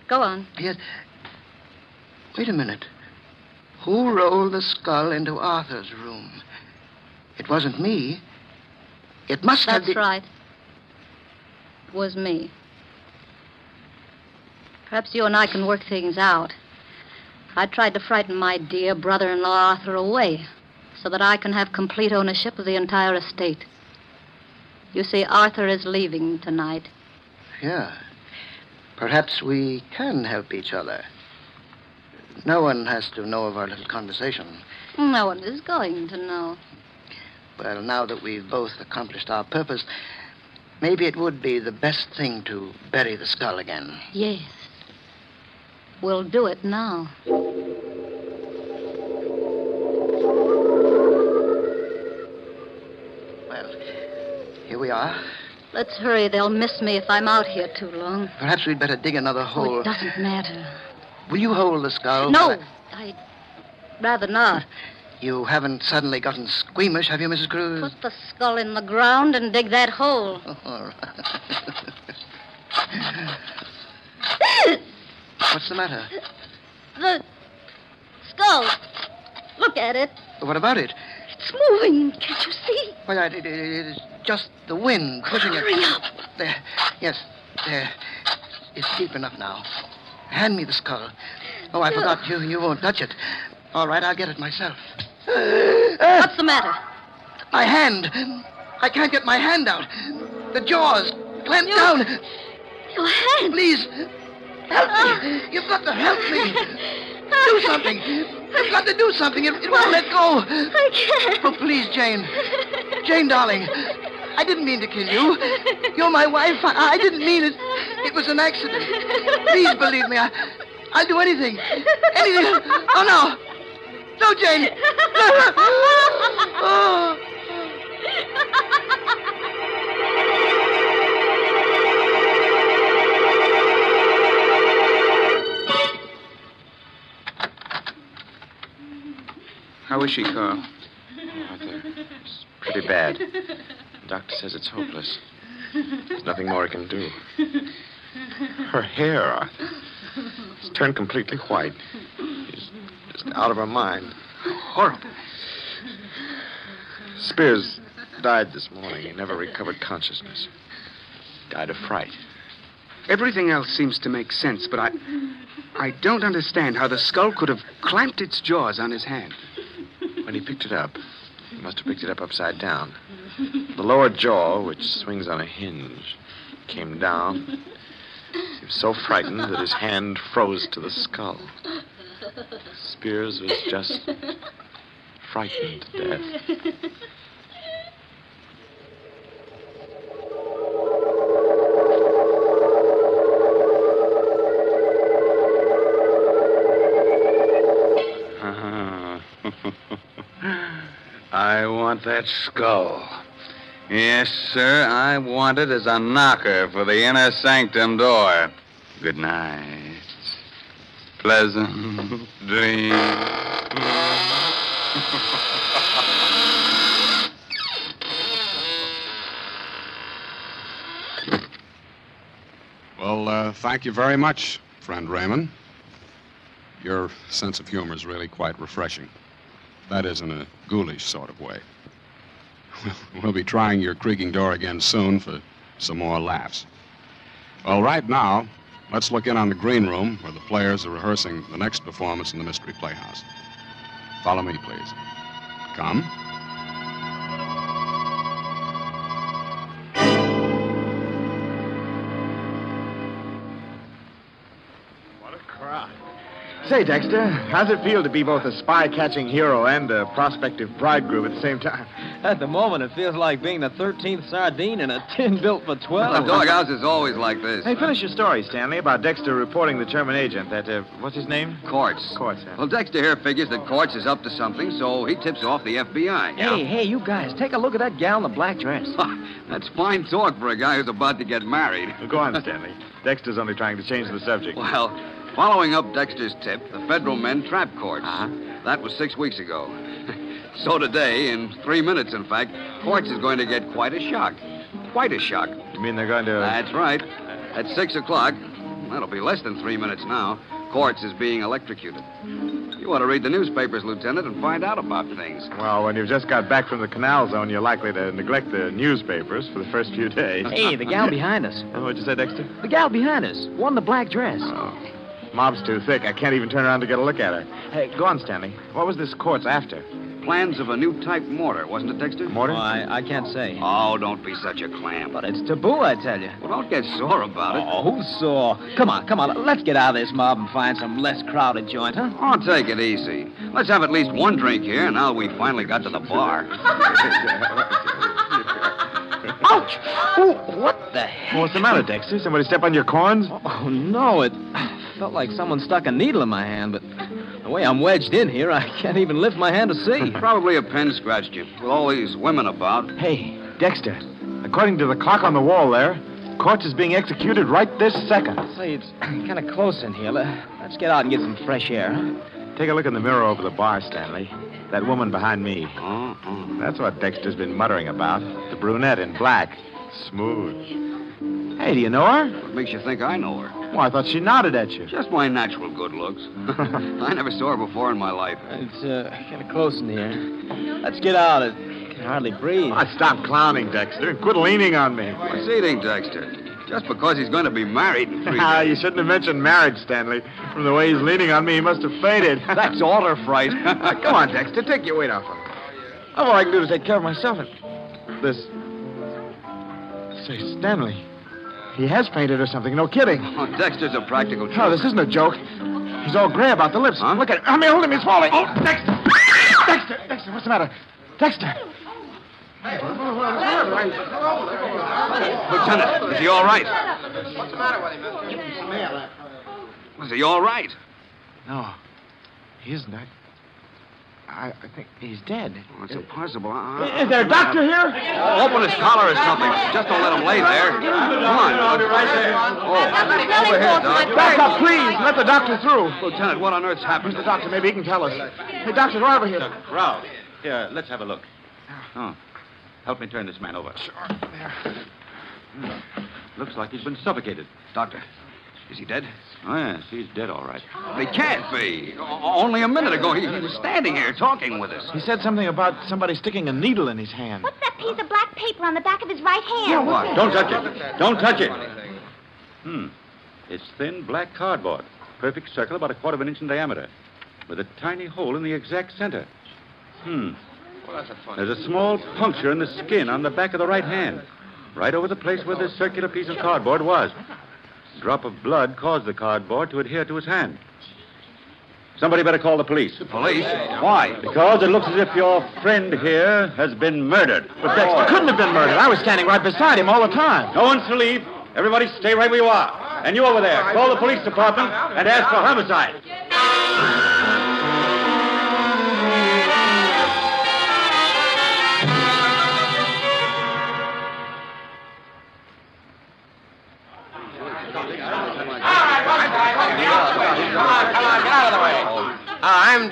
Go on. Yes. Wait a minute. Who rolled the skull into Arthur's room? It wasn't me. It must have been... That's right. It was me. Perhaps you and I can work things out. I tried to frighten my dear brother-in-law Arthur away so that I can have complete ownership of the entire estate. You see, Arthur is leaving tonight. Yeah. Perhaps we can help each other. No one has to know of our little conversation. No one is going to know. Well, now that we've both accomplished our purpose, maybe it would be the best thing to bury the skull again. Yes. We'll do it now. Well, here we are. Let's hurry. They'll miss me if I'm out here too long. Perhaps we'd better dig another hole. Oh, it doesn't matter. Will you hold the skull? No, I'd rather not. You haven't suddenly gotten squeamish, have you, Mrs. Cruz? Put the skull in the ground and dig that hole. Oh, all right. What's the matter? The skull. Look at it. What about it? It's moving. Can't you see? Well, it is just the wind pushing it. Hurry up. There. Yes, there. It's deep enough now. Hand me the skull. Oh, I forgot. You won't touch it. All right, I'll get it myself. What's the matter? My hand. I can't get my hand out. The jaws clamped down. Your hand. Please, help me. You've got to help me. Do something. You've got to do something. It won't let go. I can't. Oh, please, Jane. Jane, darling. I didn't mean to kill you. You're my wife. I didn't mean it. It was an accident. Please believe me. I'll do anything. Anything. Oh, no. No, Jane. Oh. How is she, Carl? Arthur, it's pretty bad. The doctor says it's hopeless. There's nothing more he can do. Her hair, Arthur, it's turned completely white. She's just out of her mind. Horrible. Spears died this morning. He never recovered consciousness. Died of fright. Everything else seems to make sense, but I don't understand how the skull could have clamped its jaws on his hand. When he picked it up, he must have picked it up upside down. The lower jaw, which swings on a hinge, came down. He was so frightened that his hand froze to the skull. Spears was just frightened to death. I want that skull. Yes, sir, I want it as a knocker for the inner sanctum door. Good night. Pleasant dreams. Well, thank you very much, friend Raymond. Your sense of humor is really quite refreshing. That is, in a ghoulish sort of way. We'll be trying your creaking door again soon for some more laughs. Well, right now, let's look in on the green room where the players are rehearsing the next performance in the Mystery Playhouse. Follow me, please. Come. What a crowd. Say, Dexter, how's it feel to be both a spy-catching hero and a prospective bridegroom at the same time? At the moment, it feels like being the 13th sardine in a tin built for 12. The doghouse is always like this. Hey, finish your story, Stanley, about Dexter reporting the German agent. That, what's his name? Quartz. Quartz, huh? Well, Dexter here figures that Quartz is up to something, so he tips off the FBI. Hey, you guys, take a look at that gal in the black dress. That's fine talk for a guy who's about to get married. Well, go on, Stanley. Dexter's only trying to change the subject. Well, following up Dexter's tip, the federal men trapped Quartz. That was 6 weeks ago. So today, in 3 minutes, in fact, Quartz is going to get quite a shock. Quite a shock. You mean they're going to... That's right. At 6 o'clock, that'll be less than 3 minutes now, Quartz is being electrocuted. You ought to read the newspapers, Lieutenant, and find out about things. Well, when you've just got back from the canal zone, you're likely to neglect the newspapers for the first few days. Hey, the gal behind us. What'd you say, Dexter? The gal behind us. One in the black dress. Oh. Mob's too thick. I can't even turn around to get a look at her. Hey, go on, Stanley. What was this Quartz after? Plans of a new type mortar, wasn't it, Dexter? Mortar? Oh, I can't say. Oh, don't be such a clam. But it's taboo, I tell you. Well, don't get sore about it. Oh, who's sore? Come on. Let's get out of this mob and find some less crowded joint, huh? Oh, take it easy. Let's have at least one drink here, now we finally got to the bar. Ouch! Oh, what the heck? What's the matter, Dexter? Somebody step on your corns? Oh, no, it felt like someone stuck a needle in my hand, but the way I'm wedged in here, I can't even lift my hand to see. Probably a pen scratched you, with all these women about. Hey, Dexter, according to the clock on the wall there, Quartz is being executed right this second. Say, it's kind of close in here. Let's get out and get some fresh air, huh? Take a look in the mirror over the bar, Stanley. That woman behind me. That's what Dexter's been muttering about. The brunette in black. Smooth. Hey, do you know her? What makes you think I know her? Well, I thought she nodded at you. Just my natural good looks. I never saw her before in my life. It's kind of close in here. Let's get out. I can hardly breathe. Oh, stop clowning, Dexter. Quit leaning on me. What's eating, Dexter? Just because he's going to be married in 3 days. You shouldn't have mentioned marriage, Stanley. From the way he's leaning on me, he must have fainted. That's alder fright. Come on, Dexter. Take your weight off him. All I can do is take care of myself. This... Say, Stanley, he has fainted or something. No kidding. Oh, Dexter's a practical joke. No, this isn't a joke. He's all gray about the lips. Huh? Look at him. I mean, hold him. He's falling. Oh, Dexter. Dexter, what's the matter? Dexter. Lieutenant, is he all right? What's the matter with him, mister? Is he all right? No, he isn't. I think he's dead. Oh, it's impossible. Is there a doctor here? Open his collar or something. Just don't let him lay there. Come on. I'll be right there. Over here, Doc. Back up, please. Let the doctor through. Lieutenant, what on earth's happened? Mr. Doctor, maybe he can tell us. Hey, Doctor, right over here. Ralph, here, let's have a look. Oh, help me turn this man over. Sure. There. Looks like he's been suffocated. Doctor, is he dead? Oh, yes, he's dead, all right. He can't be. Only a minute ago, he was standing here talking with us. He said something about somebody sticking a needle in his hand. What's that piece of black paper on the back of his right hand? Yeah, what? Don't touch it. Don't touch it. It's thin black cardboard. Perfect circle about 1/4 inch in diameter. With a tiny hole in the exact center. Well, that's a funny. There's a small puncture in the skin on the back of the right hand. Right over the place where this circular piece of cardboard was. A drop of blood caused the cardboard to adhere to his hand. Somebody better call the police. The police? Why? Because it looks as if your friend here has been murdered. But Dexter couldn't have been murdered. I was standing right beside him all the time. No one's to leave. Everybody stay right where you are. And you over there, call the police department and ask for homicide.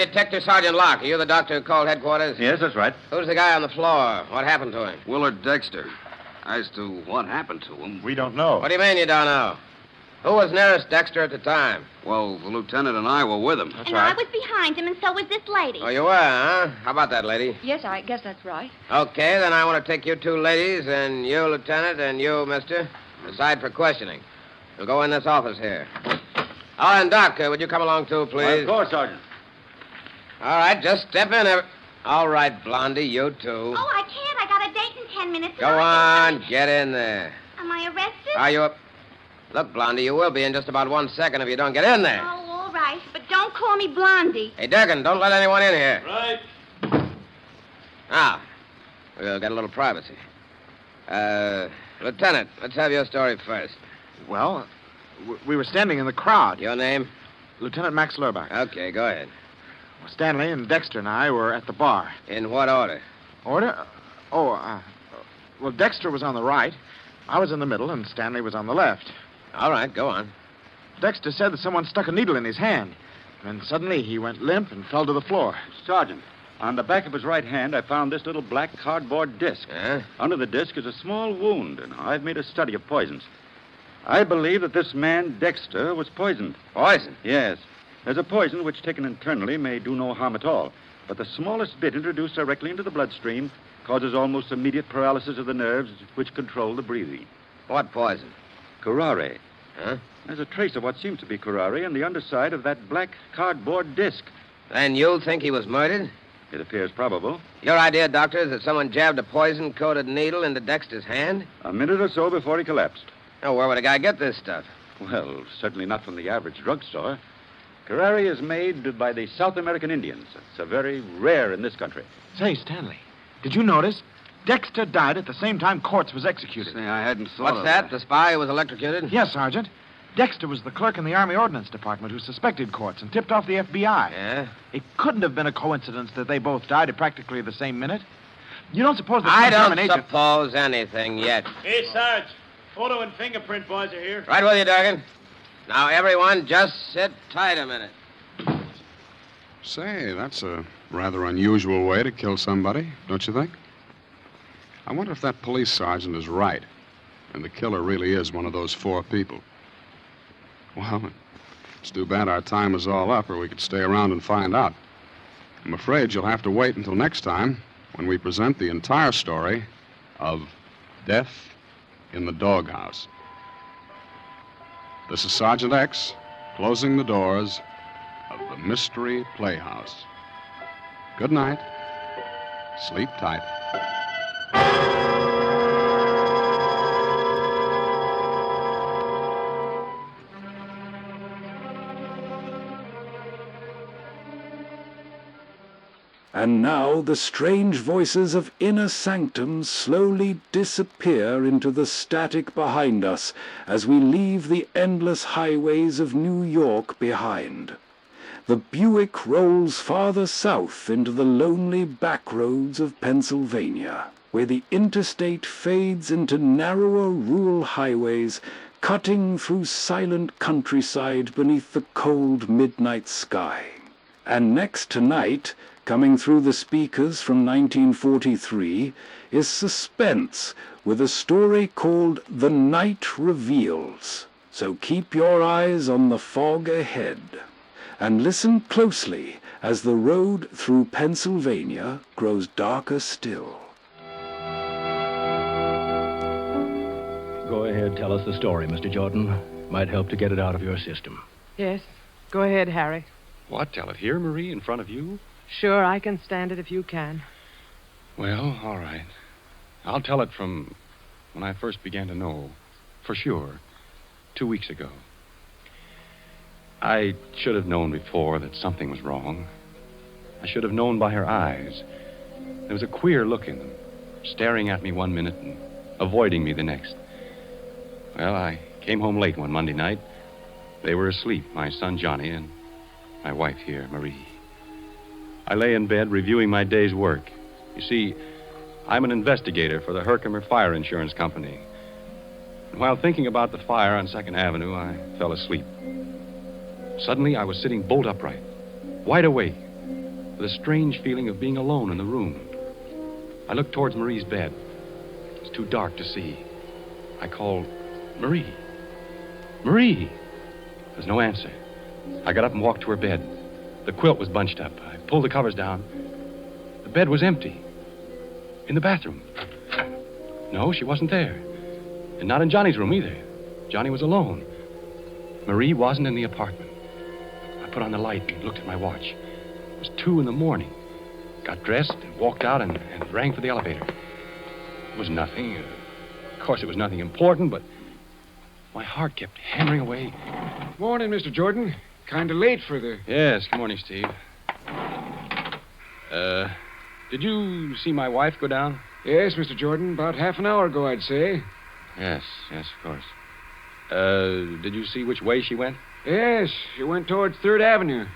Detective Sergeant Locke. Are you the doctor who called headquarters? Yes, that's right. Who's the guy on the floor? What happened to him? Willard Dexter. As to what happened to him... We don't know. What do you mean you don't know? Who was nearest Dexter at the time? Well, the lieutenant and I were with him. And I was behind him, and so was this lady. Oh, you were, huh? How about that, lady? Yes, I guess that's right. Okay, then I want to take you two ladies and you, Lieutenant, and you, mister, aside for questioning. We'll go in this office here. Oh, and Doc, would you come along too, please? Of course, Sergeant. All right, just step in. All right, Blondie, you too. Oh, I can't. I got a date in 10 minutes. Go on, get in there. Am I arrested? Are you up? Look, Blondie, you will be in just about 1 second if you don't get in there. Oh, all right. But don't call me Blondie. Hey, Durkin, don't let anyone in here. Right. Now, we'll get a little privacy. Lieutenant, let's have your story first. Well, we were standing in the crowd. Your name? Lieutenant Max Lurbach. Okay, go ahead. Stanley and Dexter and I were at the bar. In what order? Order? Well, Dexter was on the right. I was in the middle, and Stanley was on the left. All right, go on. Dexter said that someone stuck a needle in his hand. And suddenly he went limp and fell to the floor. Sergeant, on the back of his right hand, I found this little black cardboard disc. Huh? Under the disc is a small wound, and I've made a study of poisons. I believe that this man, Dexter, was poisoned. Poison? Yes. There's a poison which, taken internally, may do no harm at all. But the smallest bit introduced directly into the bloodstream causes almost immediate paralysis of the nerves which control the breathing. What poison? Curare. Huh? There's a trace of what seems to be curare on the underside of that black cardboard disc. Then you think he was murdered? It appears probable. Your idea, Doctor, is that someone jabbed a poison-coated needle into Dexter's hand? A minute or so before he collapsed. Now, where would a guy get this stuff? Well, certainly not from the average drugstore. Curare is made by the South American Indians. It's very rare in this country. Say, Stanley, did you notice? Dexter died at the same time Quartz was executed. Say, I hadn't thought What's that? The spy who was electrocuted? Yes, Sergeant. Dexter was the clerk in the Army Ordnance Department who suspected Quartz and tipped off the FBI. Yeah? It couldn't have been a coincidence that they both died at practically the same minute. You don't suppose that I some don't German agent... suppose anything yet. Hey, Sarge. Photo and fingerprint boys are here. Right with you, Durgan. Now, everyone, just sit tight a minute. Say, that's a rather unusual way to kill somebody, don't you think? I wonder if that police sergeant is right, and the killer really is one of those four people. Well, it's too bad our time is all up, or we could stay around and find out. I'm afraid you'll have to wait until next time when we present the entire story of Death in the Doghouse. This is Sergeant X closing the doors of the Mystery Playhouse. Good night. Sleep tight. And now the strange voices of inner sanctums slowly disappear into the static behind us as we leave the endless highways of New York behind. The Buick rolls farther south into the lonely backroads of Pennsylvania, where the interstate fades into narrower rural highways cutting through silent countryside beneath the cold midnight sky. And next tonight, coming through the speakers from 1943, is Suspense, with a story called The Night Reveals. So keep your eyes on the fog ahead, and listen closely as the road through Pennsylvania grows darker still. Go ahead, tell us the story, Mr. Jordan. Might help to get it out of your system. Yes. Go ahead, Harry. What? Tell it here, Marie, in front of you? Sure, I can stand it if you can. Well, all right. I'll tell it from when I first began to know, for sure, 2 weeks ago. I should have known before that something was wrong. I should have known by her eyes. There was a queer look in them, staring at me one minute and avoiding me the next. Well, I came home late one Monday night. They were asleep, my son Johnny and my wife here, Marie. I lay in bed reviewing my day's work. You see, I'm an investigator for the Herkimer Fire Insurance Company. And while thinking about the fire on 2nd Avenue, I fell asleep. Suddenly, I was sitting bolt upright, wide awake, with a strange feeling of being alone in the room. I looked towards Marie's bed. It was too dark to see. I called, Marie. Marie! There was no answer. I got up and walked to her bed. The quilt was bunched up. I pulled the covers down. The bed was empty. In the bathroom. No, she wasn't there. And not in Johnny's room either. Johnny was alone. Marie wasn't in the apartment. I put on the light and looked at my watch. It was 2 a.m. Got dressed and walked out and rang for the elevator. It was nothing. Of course, it was nothing important, but my heart kept hammering away. Morning, Mr. Jordan. Kind of late for the... Yes, good morning, Steve. Did you see my wife go down? Yes, Mr. Jordan. About half an hour ago, I'd say. Yes, of course. Did you see which way she went? Yes, she went towards 3rd Avenue.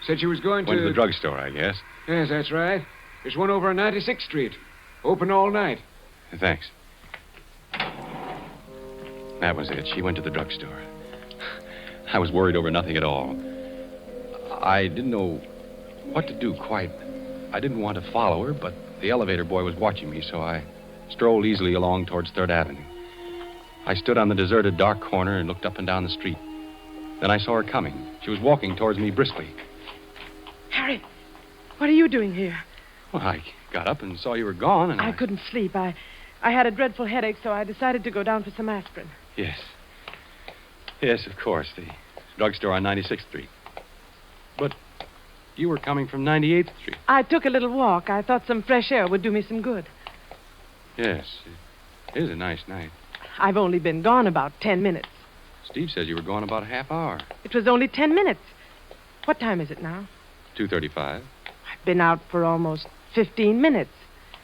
Said she was going Went to the drugstore, I guess. Yes, that's right. There's one over on 96th Street. Open all night. Thanks. That was it. She went to the drugstore. I was worried over nothing at all. I didn't know what to do quite. I didn't want to follow her, but the elevator boy was watching me, so I strolled easily along towards 3rd Avenue. I stood on the deserted dark corner and looked up and down the street. Then I saw her coming. She was walking towards me briskly. Harry, what are you doing here? Well, I got up and saw you were gone, and I couldn't sleep. I had a dreadful headache, so I decided to go down for some aspirin. Yes. Yes, of course. The drugstore on 96th Street. But you were coming from 98th Street. I took a little walk. I thought some fresh air would do me some good. Yes. It is a nice night. I've only been gone about 10 minutes. Steve says you were gone about a half hour. It was only 10 minutes. What time is it now? 2:35. I've been out for almost 15 minutes.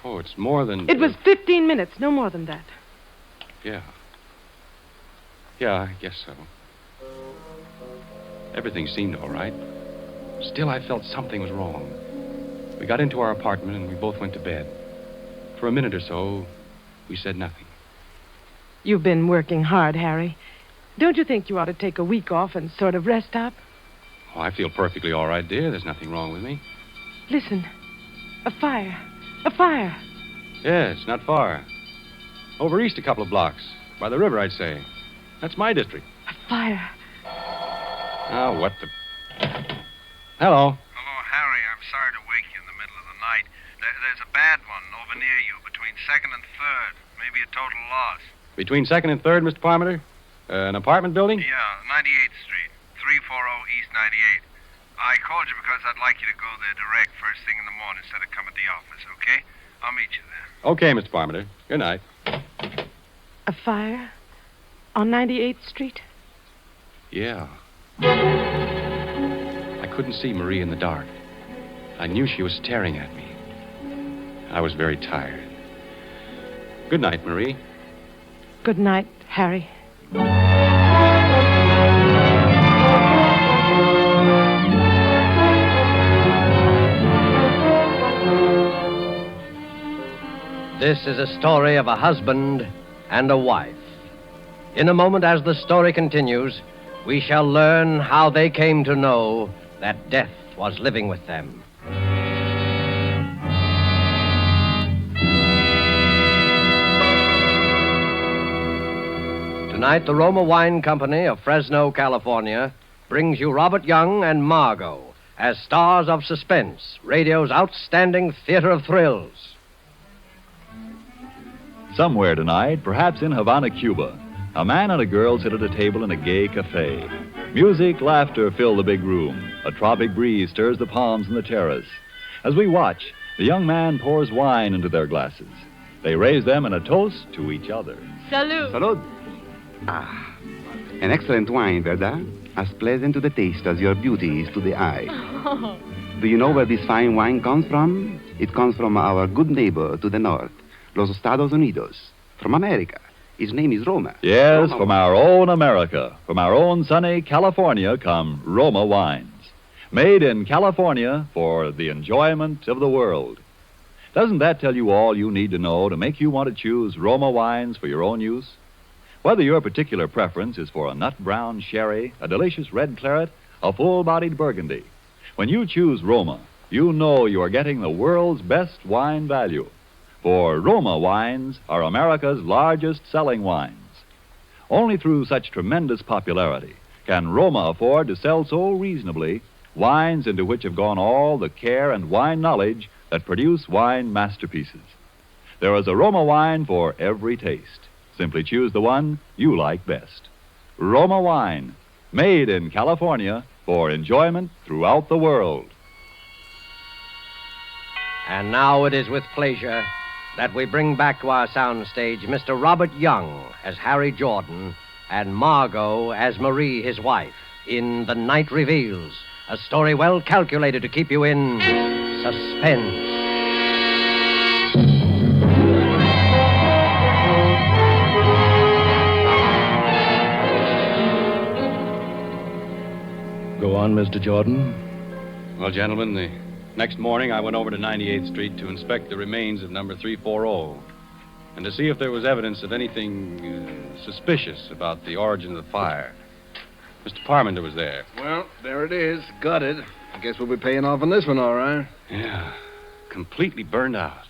Oh, it's more than... It was 15 minutes, no more than that. Yeah. Yeah, I guess so. Everything seemed all right. Still, I felt something was wrong. We got into our apartment and we both went to bed. For a minute or so, we said nothing. You've been working hard, Harry. Don't you think you ought to take a week off and sort of rest up? Oh, I feel perfectly all right, dear. There's nothing wrong with me. Listen. A fire. A fire. Yes, not far. Over east a couple of blocks. By the river, I'd say. That's my district. A fire. Oh, what the... Hello. Hello, Harry. I'm sorry to wake you in the middle of the night. There's a bad one over near you between 2nd and 3rd. Maybe a total loss. Between 2nd and 3rd, Mr. Parmenter? An apartment building? Yeah, 98th Street, 340 East 98. I called you because I'd like you to go there direct first thing in the morning instead of coming to the office, okay? I'll meet you there. Okay, Mr. Parmenter. Good night. A fire? On 98th Street? Yeah. I couldn't see Marie in the dark. I knew she was staring at me. I was very tired. Good night, Marie. Good night, Harry. This is a story of a husband and a wife. In a moment, as the story continues, we shall learn how they came to know that death was living with them. Tonight, the Roma Wine Company of Fresno, California, brings you Robert Young and Margot as stars of Suspense, radio's outstanding theater of thrills. Somewhere tonight, perhaps in Havana, Cuba, a man and a girl sit at a table in a gay cafe. Music, laughter fill the big room. A tropic breeze stirs the palms on the terrace. As we watch, the young man pours wine into their glasses. They raise them in a toast to each other. Salud. Salud. Ah, an excellent wine, verdad? As pleasant to the taste as your beauty is to the eye. Oh. Do you know where this fine wine comes from? It comes from our good neighbor to the north, Los Estados Unidos, from America. His name is Roma. Yes, Roma. from our own America, from our own sunny California come Roma wines. Made in California for the enjoyment of the world. Doesn't that tell you all you need to know to make you want to choose Roma wines for your own use? Whether your particular preference is for a nut brown sherry, a delicious red claret, a full-bodied burgundy, when you choose Roma, you know you are getting the world's best wine value. For Roma wines are America's largest selling wines. Only through such tremendous popularity can Roma afford to sell so reasonably wines into which have gone all the care and wine knowledge that produce wine masterpieces. There is a Roma wine for every taste. Simply choose the one you like best. Roma wine, made in California for enjoyment throughout the world. And now it is with pleasure that we bring back to our soundstage Mr. Robert Young as Harry Jordan and Margot as Marie, his wife, in The Night Reveals, a story well calculated to keep you in suspense. Go on, Mr. Jordan. Well, gentlemen, the next morning I went over to 98th Street to inspect the remains of number 340 and to see if there was evidence of anything suspicious about the origin of the fire. Mr. Parmenter was there. Well, there it is. Gutted. I guess we'll be paying off on this one, all right. Yeah, completely burned out.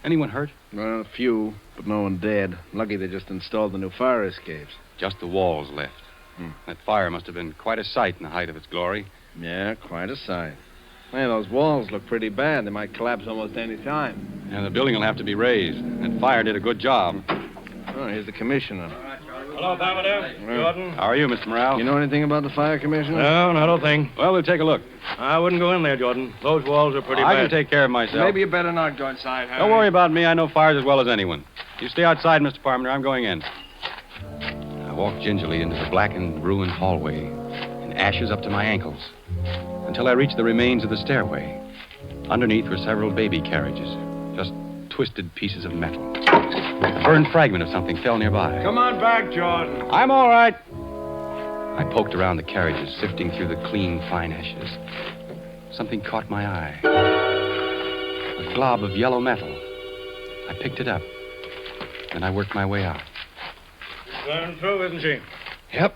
Anyone hurt? Well, a few, but no one dead. Lucky they just installed the new fire escapes. Just the walls left. That fire must have been quite a sight in the height of its glory. Yeah, quite a sight. Man, those walls look pretty bad. They might collapse almost any time. And the building will have to be raised. That fire did a good job. Oh, here's the commissioner. Hello, Parmenter. Jordan. How are you, Mr. Morale? You know anything about the fire, Commissioner? No, not a thing. Well, we'll take a look. I wouldn't go in there, Jordan. Those walls are pretty I bad. can take care of myself. Maybe you better not go inside, Harry. Don't worry about me. I know fires as well as anyone. You stay outside, Mr. Parmenter. I'm going in. I walked gingerly into the blackened, ruined hallway, in ashes up to my ankles, until I reached the remains of the stairway. Underneath were several baby carriages, just twisted pieces of metal. A burned fragment of something fell nearby. Come on back, Jordan. I'm all right. I poked around the carriages, sifting through the clean, fine ashes. Something caught my eye. A glob of yellow metal. I picked it up. Then I worked my way out. Going through, isn't she? Yep.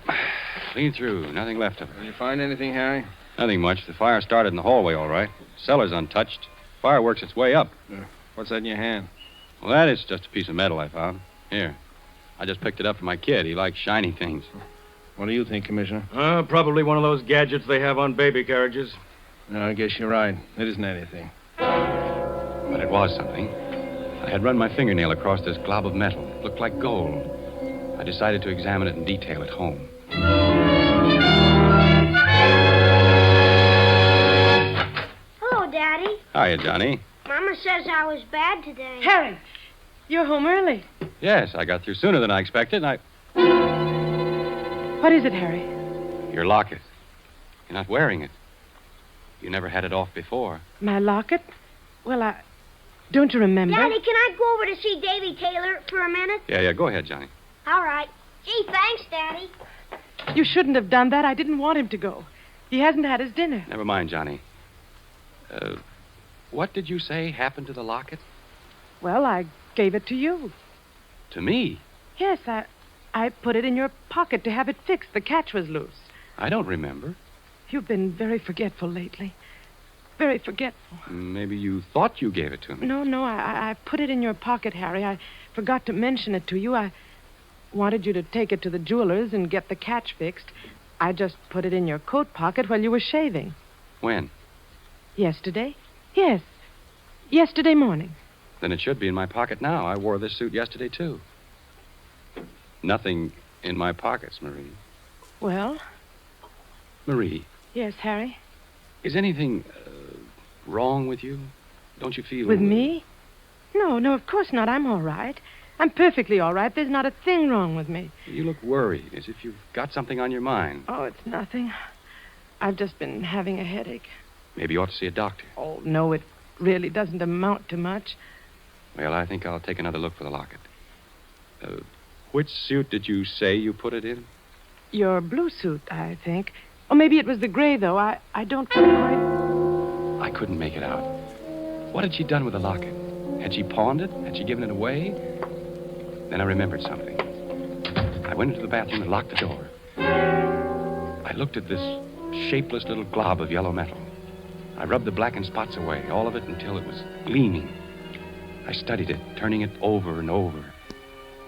Clean through. Nothing left of her. Did you find anything, Harry? Nothing much. The fire started in the hallway, all right. Cellar's untouched. Fire works its way up. What's that in your hand? Well, that is just a piece of metal I found. Here. I just picked it up for my kid. He likes shiny things. What do you think, Commissioner? Probably one of those gadgets they have on baby carriages. No, I guess you're right. It isn't anything. But it was something. I had run my fingernail across this glob of metal. It looked like gold. I decided to examine it in detail at home. Hello, Daddy. Hiya, Johnny. Mama says I was bad today. Harry, you're home early. Yes, I got through sooner than I expected, and What is it, Harry? Your locket. You're not wearing it. You never had it off before. My locket? Well, don't you remember? Daddy, can I go over to see Davy Taylor for a minute? Yeah, go ahead, Johnny. All right. Gee, thanks, Daddy. You shouldn't have done that. I didn't want him to go. He hasn't had his dinner. Never mind, Johnny. What did you say happened to the locket? Well, I gave it to you. To me? Yes, I put it in your pocket to have it fixed. The catch was loose. I don't remember. You've been very forgetful lately. Very forgetful. Maybe you thought you gave it to me. No, I put it in your pocket, Harry. I forgot to mention it to you. I wanted you to take it to the jeweler's and get the catch fixed. I just put it in your coat pocket while you were shaving. When? Yesterday? Yes. Yesterday morning. Then it should be in my pocket now. I wore this suit yesterday, too. Nothing in my pockets, Marie. Well? Marie. Yes, Harry? Is anything wrong with you? Don't you feel... With me? No, of course not. I'm all right. I'm perfectly all right. There's not a thing wrong with me. You look worried, as if you've got something on your mind. Oh, it's nothing. I've just been having a headache. Maybe you ought to see a doctor. Oh, no, it really doesn't amount to much. Well, I think I'll take another look for the locket. Which suit did you say you put it in? Your blue suit, I think. Or maybe it was the gray, though. I don't quite... I couldn't make it out. What had she done with the locket? Had she pawned it? Had she given it away? Then I remembered something. I went into the bathroom and locked the door. I looked at this shapeless little glob of yellow metal. I rubbed the blackened spots away, all of it until it was gleaming. I studied it, turning it over and over.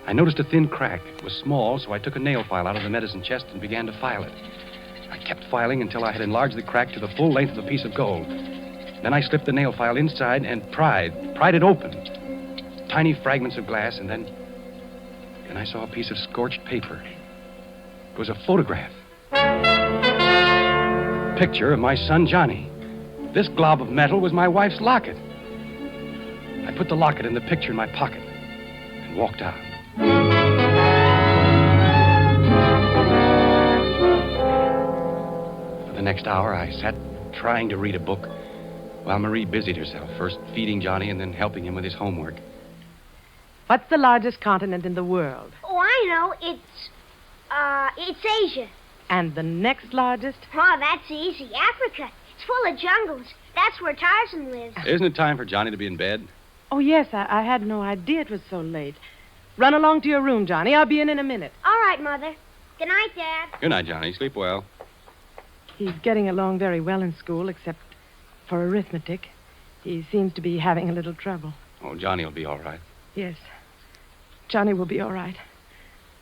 I noticed a thin crack. It was small, so I took a nail file out of the medicine chest and began to file it. I kept filing until I had enlarged the crack to the full length of the piece of gold. Then I slipped the nail file inside and pried it open. Tiny fragments of glass, and then I saw a piece of scorched paper. It was a photograph. Picture of my son, Johnny. This glob of metal was my wife's locket. I put the locket and the picture in my pocket and walked out. For the next hour, I sat trying to read a book while Marie busied herself, first feeding Johnny and then helping him with his homework. What's the largest continent in the world? Oh, I know. It's Asia. And the next largest? Oh, that's easy. Africa. It's full of jungles. That's where Tarzan lives. Isn't it time for Johnny to be in bed? Oh, yes, I had no idea it was so late. Run along to your room, Johnny. I'll be in a minute. All right, Mother. Good night, Dad. Good night, Johnny. Sleep well. He's getting along very well in school, except for arithmetic. He seems to be having a little trouble. Oh, Johnny will be all right. Yes. Johnny will be all right.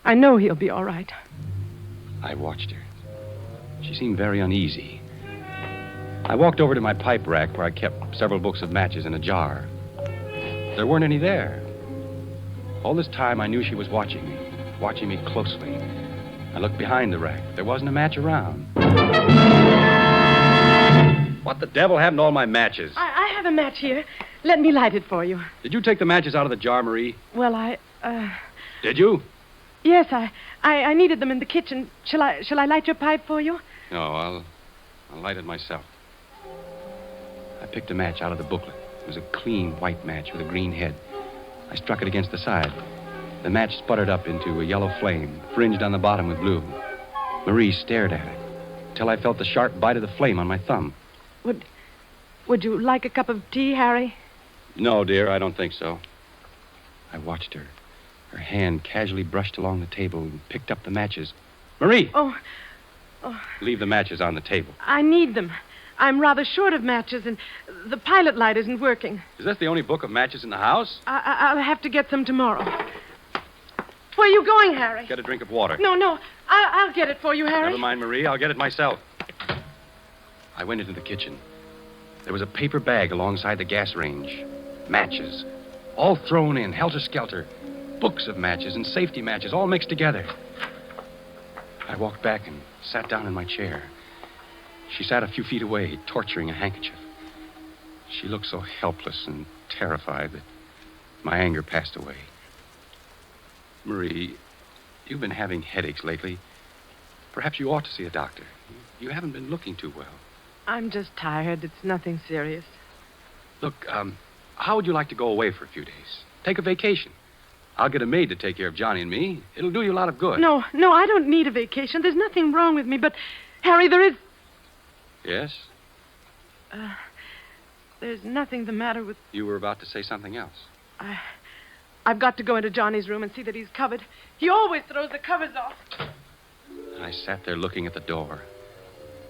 I know he'll be all right. I watched her. She seemed very uneasy. I walked over to my pipe rack where I kept several books of matches in a jar. There weren't any there. All this time, I knew she was watching me closely. I looked behind the rack. There wasn't a match around. What the devil happened to all my matches? I have a match here. Let me light it for you. Did you take the matches out of the jar, Marie? Well, Did you? Yes, I needed them in the kitchen. Shall I light your pipe for you? No, I'll light it myself. I picked a match out of the booklet. It was a clean white match with a green head. I struck it against the side. The match sputtered up into a yellow flame, fringed on the bottom with blue. Marie stared at it till I felt the sharp bite of the flame on my thumb. Would you like a cup of tea, Harry? No, dear, I don't think so. I watched her. Her hand casually brushed along the table and picked up the matches. Marie! Oh. Leave the matches on the table. I need them. I'm rather short of matches, and the pilot light isn't working. Is this the only book of matches in the house? I'll have to get some tomorrow. Where are you going, Harry? Get a drink of water. No. I'll get it for you, Harry. Never mind, Marie. I'll get it myself. I went into the kitchen. There was a paper bag alongside the gas range. Matches. All thrown in, helter-skelter. Books of matches and safety matches, all mixed together. I walked back and sat down in my chair. She sat a few feet away, torturing a handkerchief. She looked so helpless and terrified that my anger passed away. Marie, you've been having headaches lately. Perhaps you ought to see a doctor. You haven't been looking too well. I'm just tired. It's nothing serious. Look, how would you like to go away for a few days? Take a vacation. I'll get a maid to take care of Johnny and me. It'll do you a lot of good. No, I don't need a vacation. There's nothing wrong with me, but, Harry, there is... Yes? There's nothing the matter with... You were about to say something else. I've got to go into Johnny's room and see that he's covered. He always throws the covers off. I sat there looking at the door.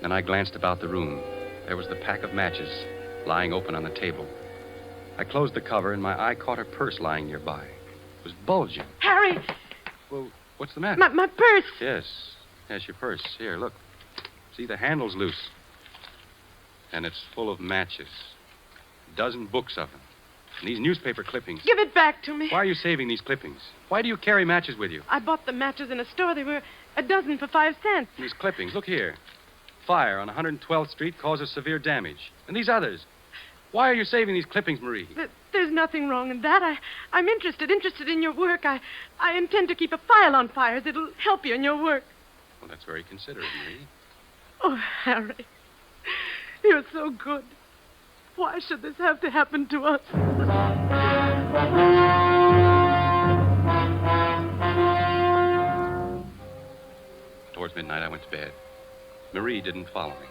Then I glanced about the room. There was the pack of matches lying open on the table. I closed the cover, and my eye caught her purse lying nearby. It was bulging. Harry! Well, what's the matter? My purse! Yes, your purse. Here, look. See, the handle's loose. And it's full of matches. A dozen books of them. And these newspaper clippings. Give it back to me. Why are you saving these clippings? Why do you carry matches with you? I bought the matches in a store. They were a dozen for 5 cents. These clippings, look here. Fire on 112th Street causes severe damage. And these others. Why are you saving these clippings, Marie? There's nothing wrong in that. I'm interested in your work. I intend to keep a file on fires. It'll help you in your work. Well, that's very considerate, Marie. Oh, Harry. You're so good. Why should this have to happen to us? Towards midnight, I went to bed. Marie didn't follow me.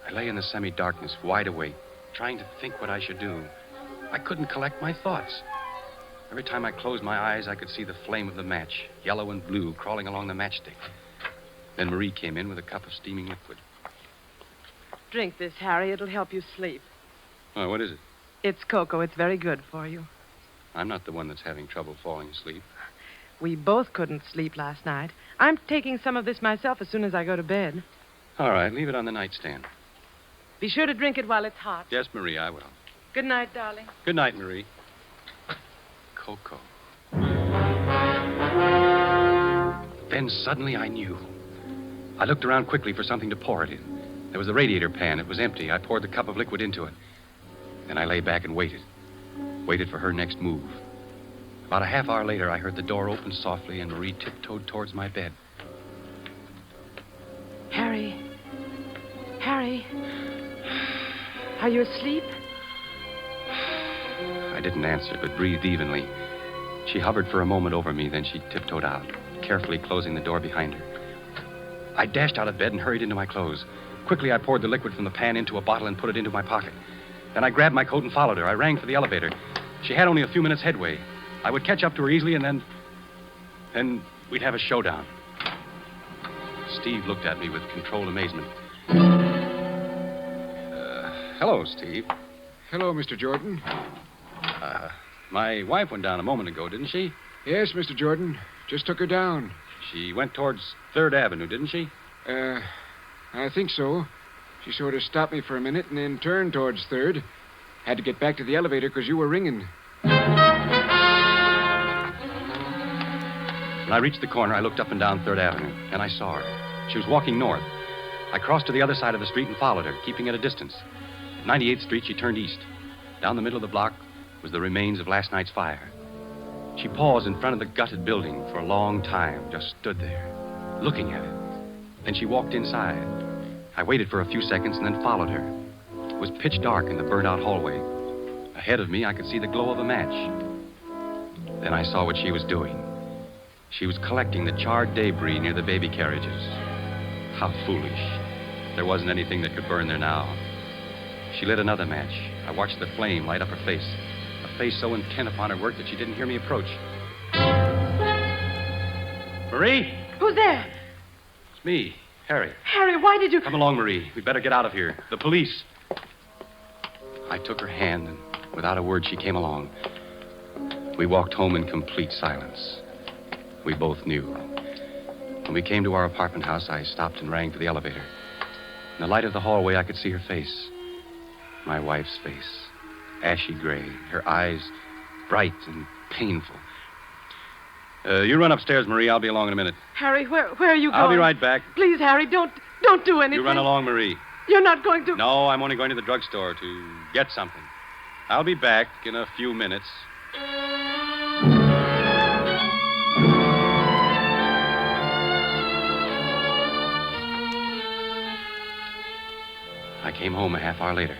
I lay in the semi-darkness, wide awake, trying to think what I should do. I couldn't collect my thoughts. Every time I closed my eyes, I could see the flame of the match, yellow and blue, crawling along the matchstick. Then Marie came in with a cup of steaming liquid. drink this, Harry. It'll help you sleep. Oh, what is it? It's cocoa. It's very good for you. I'm not the one that's having trouble falling asleep. We both couldn't sleep last night. I'm taking some of this myself as soon as I go to bed. All right, leave it on the nightstand. Be sure to drink it while it's hot. Yes, Marie, I will. Good night, darling. Good night, Marie. Cocoa. Then suddenly I knew. I looked around quickly for something to pour it in. There was the radiator pan. It was empty. I poured the cup of liquid into it. Then I lay back and waited. Waited for her next move. About a half hour later, I heard the door open softly and Marie tiptoed towards my bed. Harry. Harry. Are you asleep? I didn't answer, but breathed evenly. She hovered for a moment over me, then she tiptoed out, carefully closing the door behind her. I dashed out of bed and hurried into my clothes. Quickly, I poured the liquid from the pan into a bottle and put it into my pocket. Then I grabbed my coat and followed her. I rang for the elevator. She had only a few minutes headway. I would catch up to her easily, and then we'd have a showdown. Steve looked at me with controlled amazement. Hello, Steve. Hello, Mr. Jordan. My wife went down a moment ago, didn't she? Yes, Mr. Jordan. Just took her down. She went towards 3rd Avenue, didn't she? I think so. She sort of stopped me for a minute and then turned towards 3rd. Had to get back to the elevator because you were ringing. When I reached the corner, I looked up and down 3rd Avenue, and I saw her. She was walking north. I crossed to the other side of the street and followed her, keeping at a distance. At 98th Street, she turned east. Down the middle of the block was the remains of last night's fire. She paused in front of the gutted building for a long time, just stood there, looking at it. Then she walked inside. I waited for a few seconds and then followed her. It was pitch dark in the burnt-out hallway. Ahead of me, I could see the glow of a match. Then I saw what she was doing. She was collecting the charred debris near the baby carriages. How foolish. There wasn't anything that could burn there now. She lit another match. I watched the flame light up her face. A face so intent upon her work that she didn't hear me approach. Marie? Who's there? It's me, Harry. Harry, why did you... Come along, Marie. We'd better get out of here. The police. I took her hand, and without a word, she came along. We walked home in complete silence. We both knew. When we came to our apartment house, I stopped and rang for the elevator. In the light of the hallway, I could see her face. My wife's face. Ashy gray. Her eyes bright and painful. You run upstairs, Marie. I'll be along in a minute. Harry, where are you going? I'll be right back. Please, Harry, don't do anything. You run along, Marie. You're not going to... No, I'm only going to the drugstore to get something. I'll be back in a few minutes. I came home a half hour later.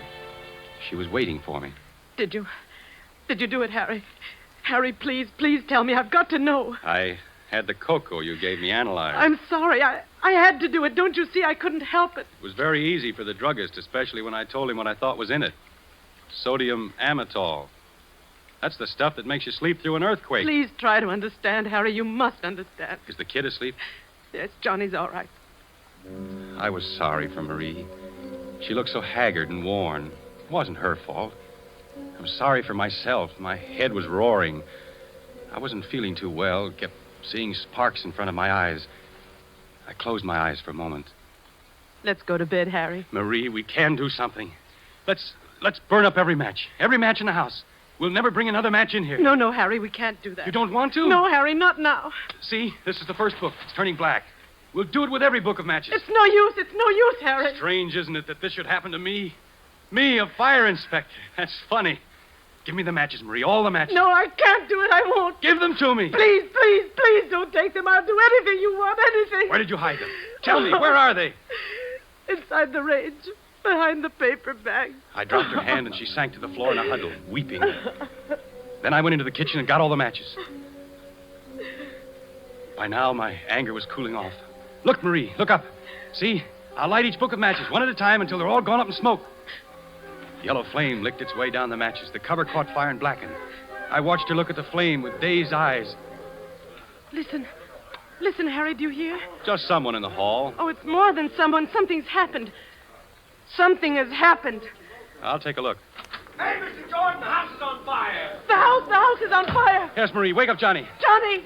She was waiting for me. Did you do it, Harry? Harry, please tell me. I've got to know. I had the cocoa you gave me analyzed. I'm sorry. I had to do it. Don't you see? I couldn't help it. It was very easy for the druggist, especially when I told him what I thought was in it. Sodium amytal. That's the stuff that makes you sleep through an earthquake. Please try to understand, Harry. You must understand. Is the kid asleep? Yes, Johnny's all right. I was sorry for Marie. She looked so haggard and worn. It wasn't her fault. I was sorry for myself. My head was roaring. I wasn't feeling too well. Kept seeing sparks in front of my eyes. I closed my eyes for a moment. Let's go to bed, Harry. Marie, we can do something. Let's burn up every match. Every match in the house. We'll never bring another match in here. No, Harry, we can't do that. You don't want to? No, Harry, not now. See, this is the first book. It's turning black. We'll do it with every book of matches. It's no use, Harry. Strange, isn't it, that this should happen to me? Me, a fire inspector. That's funny. Give me the matches, Marie, all the matches. No, I can't do it. I won't. Give them to me. Please don't take them. I'll do anything you want, anything. Where did you hide them? Tell me, where are they? Inside the range, behind the paper bag. I dropped her hand and she sank to the floor in a huddle, weeping. Then I went into the kitchen and got all the matches. By now, my anger was cooling off. Look, Marie, look up. See? I'll light each book of matches, one at a time, until they're all gone up in smoke. The yellow flame licked its way down the matches. The cover caught fire and blackened. I watched her look at the flame with dazed eyes. Listen, Harry, do you hear? Just someone in the hall. Oh, it's more than someone. Something's happened. Something has happened. I'll take a look. Hey, Mr. Jordan, the house is on fire. The house is on fire. Yes, Marie, wake up Johnny. Johnny!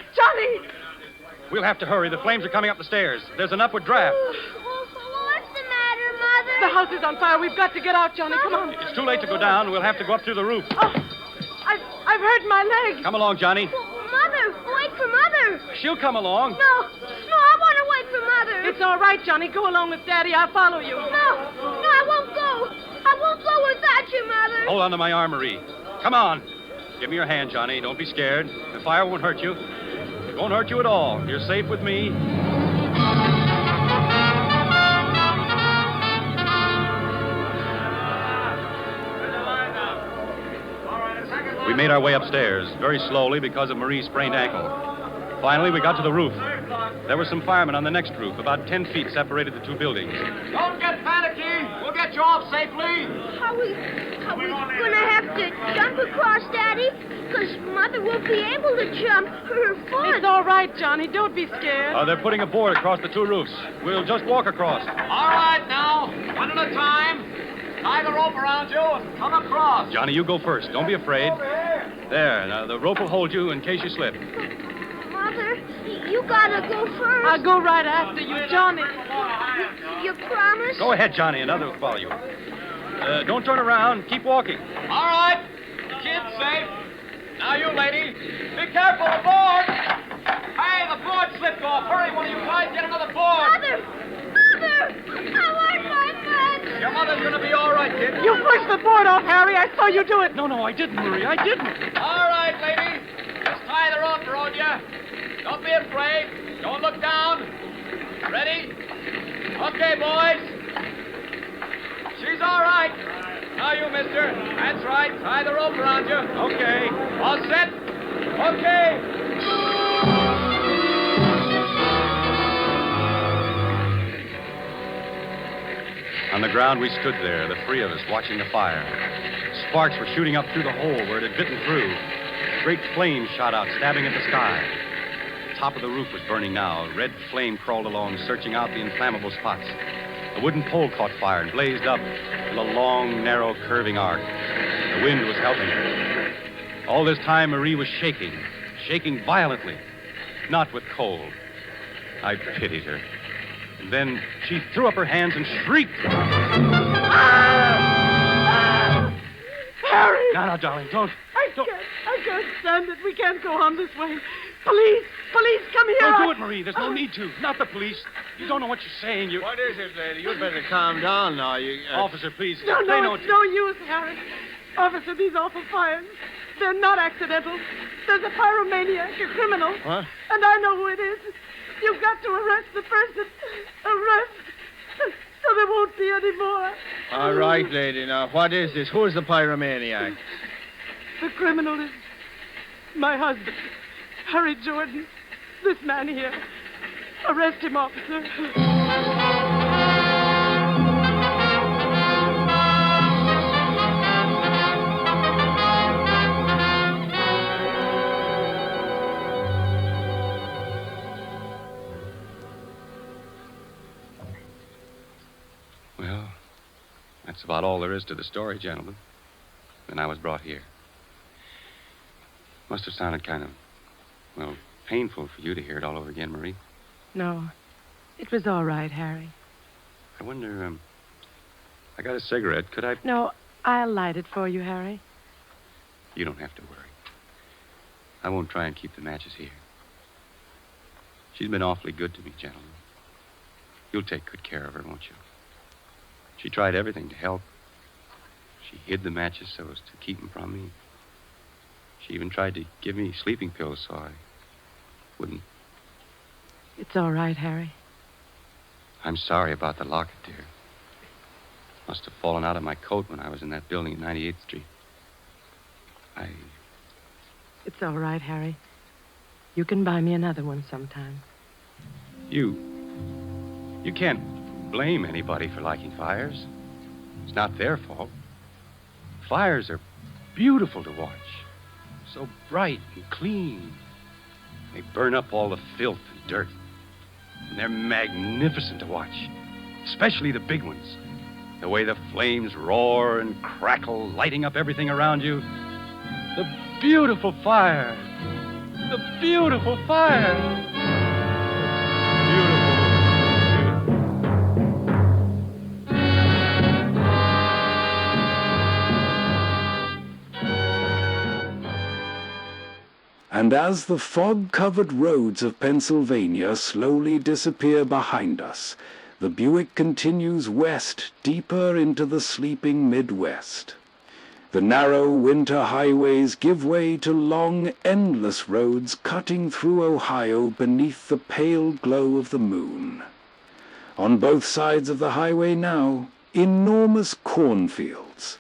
We'll have to hurry. The flames are coming up the stairs. There's an upward draft. What's the matter, Mother? The house is on fire. We've got to get out, Johnny. Come on. It's too late to go down. We'll have to go up through the roof. I've hurt my leg. Come along, Johnny. Mother, wait for Mother. She'll come along. No, I want to wait for Mother. It's all right, Johnny. Go along with Daddy. I'll follow you. No, I won't go. I won't go without you, Mother. Hold on to my arm, Marie. Come on. Give me your hand, Johnny. Don't be scared. The fire won't hurt you. It won't hurt you at all. You're safe with me. We made our way upstairs, very slowly because of Marie's sprained ankle. Finally, we got to the roof. There were some firemen on the next roof. About 10 feet separated the two buildings. Don't get panicky. We'll get you off safely. Are we going to have to jump across, Daddy? Because Mother won't be able to jump. Her foot. It's all right, Johnny. Don't be scared. They're putting a board across the two roofs. We'll just walk across. All right, now. One at a time. Tie the rope around you and come across. Johnny, you go first. Don't be afraid. There. Now, the rope will hold you in case you slip. Mother, you gotta go first. I'll go right after you, Johnny. You promise? Go ahead, Johnny, and others will follow you. Don't turn around. Keep walking. All right. Kid's safe. Now you, lady. Be careful, the board. Hey, the board slipped off. Hurry, one of you guys, get another board. Mother! I want my mother. Your mother's gonna be all right, kid. You pushed the board off, Harry. I saw you do it. No, I didn't, Marie. I didn't. All right, lady. Just tie the rope around you. Don't be afraid. Don't look down. Ready? Okay, boys. She's all right. Now you, mister. That's right. Tie the rope around you. Okay. All set? Okay. On the ground, we stood there, the three of us, watching the fire. Sparks were shooting up through the hole where it had bitten through. Great flames shot out, stabbing at the sky. The top of the roof was burning now. Red flame crawled along, searching out the inflammable spots. The wooden pole caught fire and blazed up in a long, narrow, curving arc. The wind was helping her. All this time, Marie was shaking violently, not with cold. I pitied her. And then she threw up her hands and shrieked. Harry! No, darling, don't. I can't stand it. We can't go on this way. Police, come here. Don't do it, Marie. There's no need to. Not the police. You don't know what you're saying. What is it, lady? You'd better calm down now. Officer, please. No, it's no use, Harry. Officer, these awful fires, they're not accidental. There's a pyromaniac, a criminal. What? And I know who it is. You've got to arrest the person. Arrest. So there won't be any more. All right, lady. Now, what is this? Who's the pyromaniac? The criminal is my husband, Harry Jordan. This man here. Arrest him, officer. Well, that's about all there is to the story, gentlemen. Then I was brought here. Must have sounded kind of, painful for you to hear it all over again, Marie. No, it was all right, Harry. I wonder, I got a cigarette. Could I? No, I'll light it for you, Harry. You don't have to worry. I won't try and keep the matches here. She's been awfully good to me, gentlemen. You'll take good care of her, won't you? She tried everything to help. She hid the matches so as to keep them from me. She even tried to give me sleeping pills so I wouldn't. It's all right, Harry. I'm sorry about the locket, dear. Must have fallen out of my coat when I was in that building at 98th Street. It's all right, Harry. You can buy me another one sometime. You can't blame anybody for liking fires. It's not their fault. Fires are beautiful to watch. So bright and clean. They burn up all the filth and dirt. And they're magnificent to watch. Especially the big ones. The way the flames roar and crackle, lighting up everything around you. The beautiful fire. The beautiful fire. And as the fog-covered roads of Pennsylvania slowly disappear behind us, the Buick continues west, deeper into the sleeping Midwest. The narrow winter highways give way to long, endless roads cutting through Ohio beneath the pale glow of the moon. On both sides of the highway now, enormous cornfields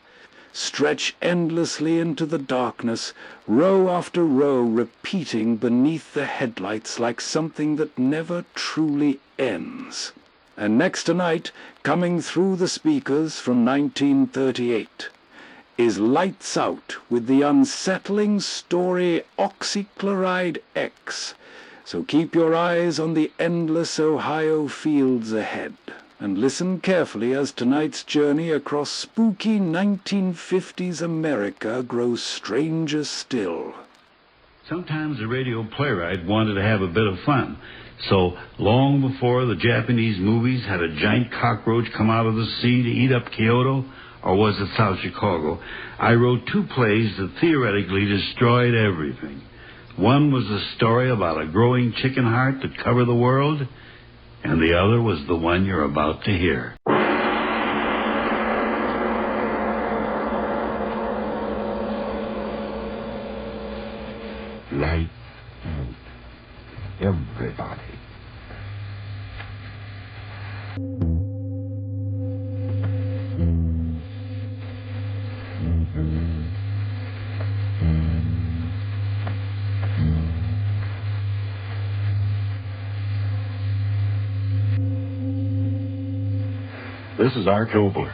stretch endlessly into the darkness, row after row repeating beneath the headlights like something that never truly ends. And next tonight, coming through the speakers from 1938, is Lights Out with the unsettling story Oxychloride X. So keep your eyes on the endless Ohio fields ahead, and listen carefully as tonight's journey across spooky 1950s America grows stranger still. Sometimes the radio playwright wanted to have a bit of fun. So, long before the Japanese movies had a giant cockroach come out of the sea to eat up Kyoto, or was it South Chicago, I wrote 2 plays that theoretically destroyed everything. One was a story about a growing chicken heart that covered the world, and the other was the one you're about to hear. Light out. Everybody. This is Art Obler.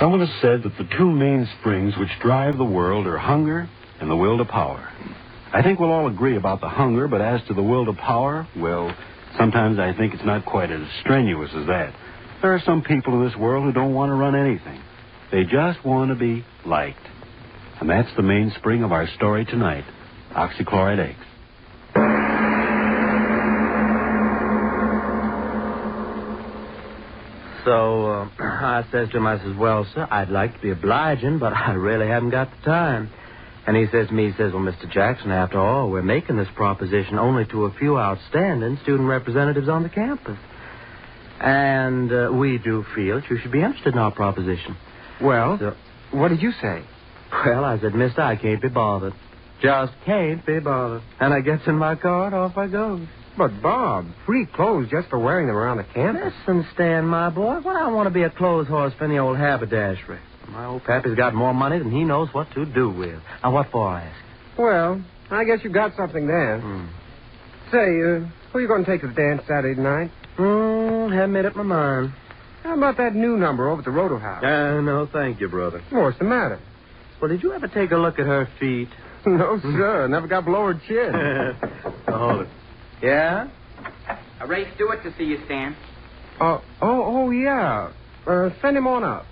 Someone has said that the 2 main springs which drive the world are hunger and the will to power. I think we'll all agree about the hunger, but as to the will to power, well, sometimes I think it's not quite as strenuous as that. There are some people in this world who don't want to run anything. They just want to be liked. And that's the mainspring of our story tonight, Oxychloride X. So, I says to him, I says, well, sir, I'd like to be obliging, but I really haven't got the time. And he says to me, he says, well, Mr. Jackson, after all, we're making this proposition only to a few outstanding student representatives on the campus. And we do feel that you should be interested in our proposition. Well, So, what did you say? well, I said, mister, I can't be bothered. Just can't be bothered. And I gets in my car and off I goes. But, Bob, free clothes just for wearing them around the campus. Listen, Stan, my boy, what I want to be a clothes horse for any old haberdashery. My old pappy's got more money than he knows what to do with. Now, what for, I ask? Well, I guess you got something there. Say, who are you going to take to the dance Saturday night? Haven't made up my mind. How about that new number over at the Roto House? No, thank you, brother. What's the matter? Well, did you ever take a look at her feet? No, sir. Never got below her chin. Hold it. Yeah? Ray Stewart to see you, Stan. Yeah. Send him on up.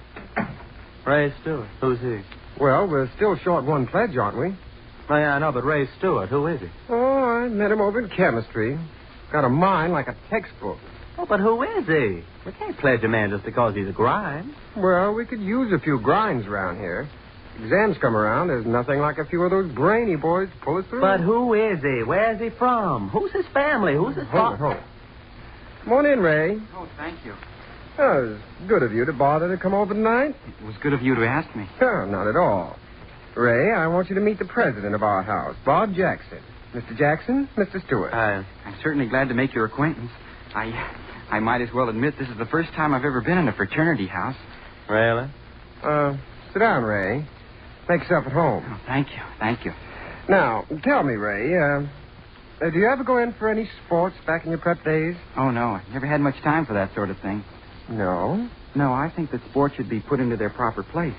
Ray Stewart. Who's he? Well, we're still short one pledge, aren't we? Oh, yeah, I know, but Ray Stewart, who is he? Oh, I met him over in chemistry. Got a mind like a textbook. Oh, but who is he? We can't pledge a man just because he's a grind. Well, we could use a few grinds around here. Exams come around, there's nothing like a few of those brainy boys to pull us through. But who is he? Where's he from? Who's his family? Who's his Hold it. Come on in, Ray. Oh, thank you. Oh, it was good of you to bother to come over tonight. It was good of you to ask me. Oh, not at all. Ray, I want you to meet the president of our house, Bob Jackson. Mr. Jackson, Mr. Stewart. I'm certainly glad to make your acquaintance. I might as well admit this is the first time I've ever been in a fraternity house. Really? Sit down, Ray. Make yourself at home. Oh, thank you. Now, tell me, Ray, do you ever go in for any sports back in your prep days? Oh, no, I never had much time for that sort of thing. No? No, I think that sports should be put into their proper place.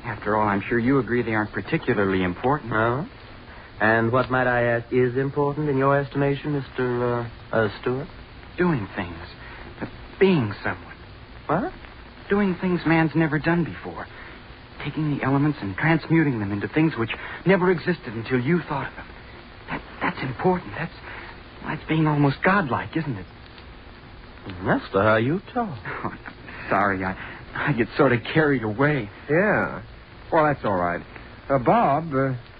After all, I'm sure you agree they aren't particularly important. Oh? And what, might I ask, is important in your estimation, Mr. Stewart? Doing things. Being someone. What? doing things man's never done before. Taking the elements and transmuting them into things which never existed until you thought of them. That's important. That's being almost godlike, isn't it? Mister, how you talk? Oh, sorry, I get sort of carried away. Yeah. Well, that's all right. Bob,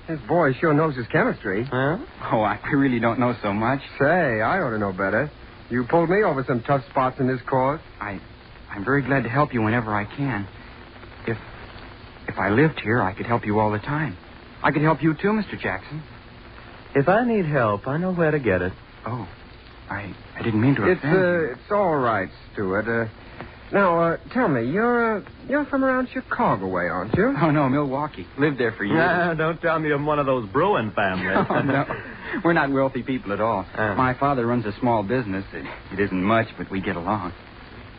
his boy sure knows his chemistry. Huh? Oh, I really don't know so much. Say, I ought to know better. You pulled me over some tough spots in this course. I'm very glad to help you whenever I can. If I lived here, I could help you all the time. I could help you too, Mr. Jackson. If I need help, I know where to get it. Oh, I didn't mean to offend you. It's all right, Stuart. Now, tell me, you're from around Chicago way, aren't you? Oh, no, Milwaukee. Lived there for years. Nah, don't tell me I'm one of those brewing families. Oh, no. We're not wealthy people at all. My father runs a small business. It isn't much, but we get along.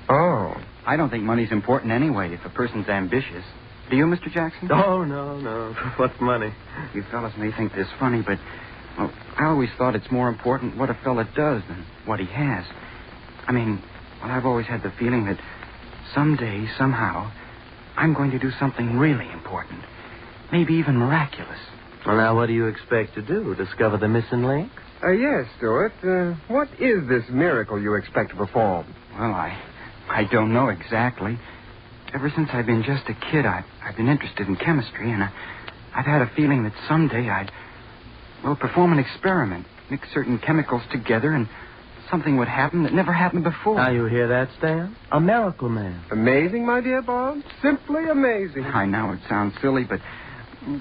Oh. I don't think money's important anyway if a person's ambitious. Do you, Mr. Jackson? Oh, no. What's money? You fellas may think this funny, but I always thought it's more important what a fella does than what he has. I've always had the feeling that someday, somehow, I'm going to do something really important. Maybe even miraculous. Well, now, what do you expect to do? Discover the missing link? Yes, Stuart. What is this miracle you expect to perform? Well, I don't know exactly. Ever since I've been just a kid, I've been interested in chemistry, and I've had a feeling that someday I'd perform an experiment, mix certain chemicals together, and something would happen that never happened before. Now, you hear that, Stan? A miracle man. Amazing, my dear Bob. Simply amazing. I know it sounds silly, but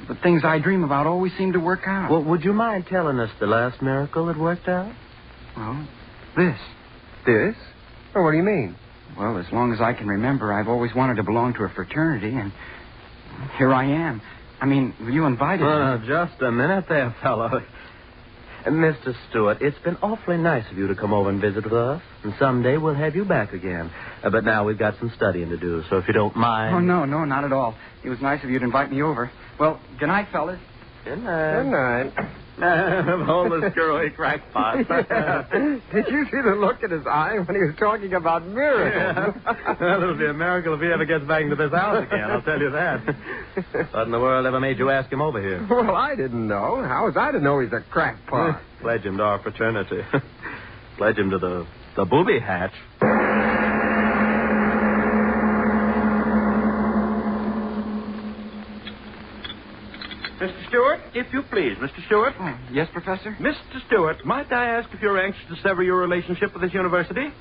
the things I dream about always seem to work out. Well, would you mind telling us the last miracle that worked out? Well, this. This? Oh, what do you mean? Well, as long as I can remember, I've always wanted to belong to a fraternity, and here I am. You invited me. Oh, just a minute there, fellow. Mr. Stewart, it's been awfully nice of you to come over and visit with us, and someday we'll have you back again. But now we've got some studying to do, so if you don't mind... Oh, no, not at all. It was nice of you to invite me over. Well, good night, fellas. Good night. Good night. Homeless girl, he crackpot. Did you see the look in his eye when he was talking about miracles? Yeah. Well, it'll be a miracle if he ever gets back into this house again, I'll tell you that. What in the world ever made you ask him over here? Well, I didn't know. How was I to know he's a crackpot? Pledge him to our fraternity. Pledge him to the booby hatch. Mr. Stewart, if you please, Mr. Stewart. Yes, Professor? Mr. Stewart, might I ask if you're anxious to sever your relationship with this university?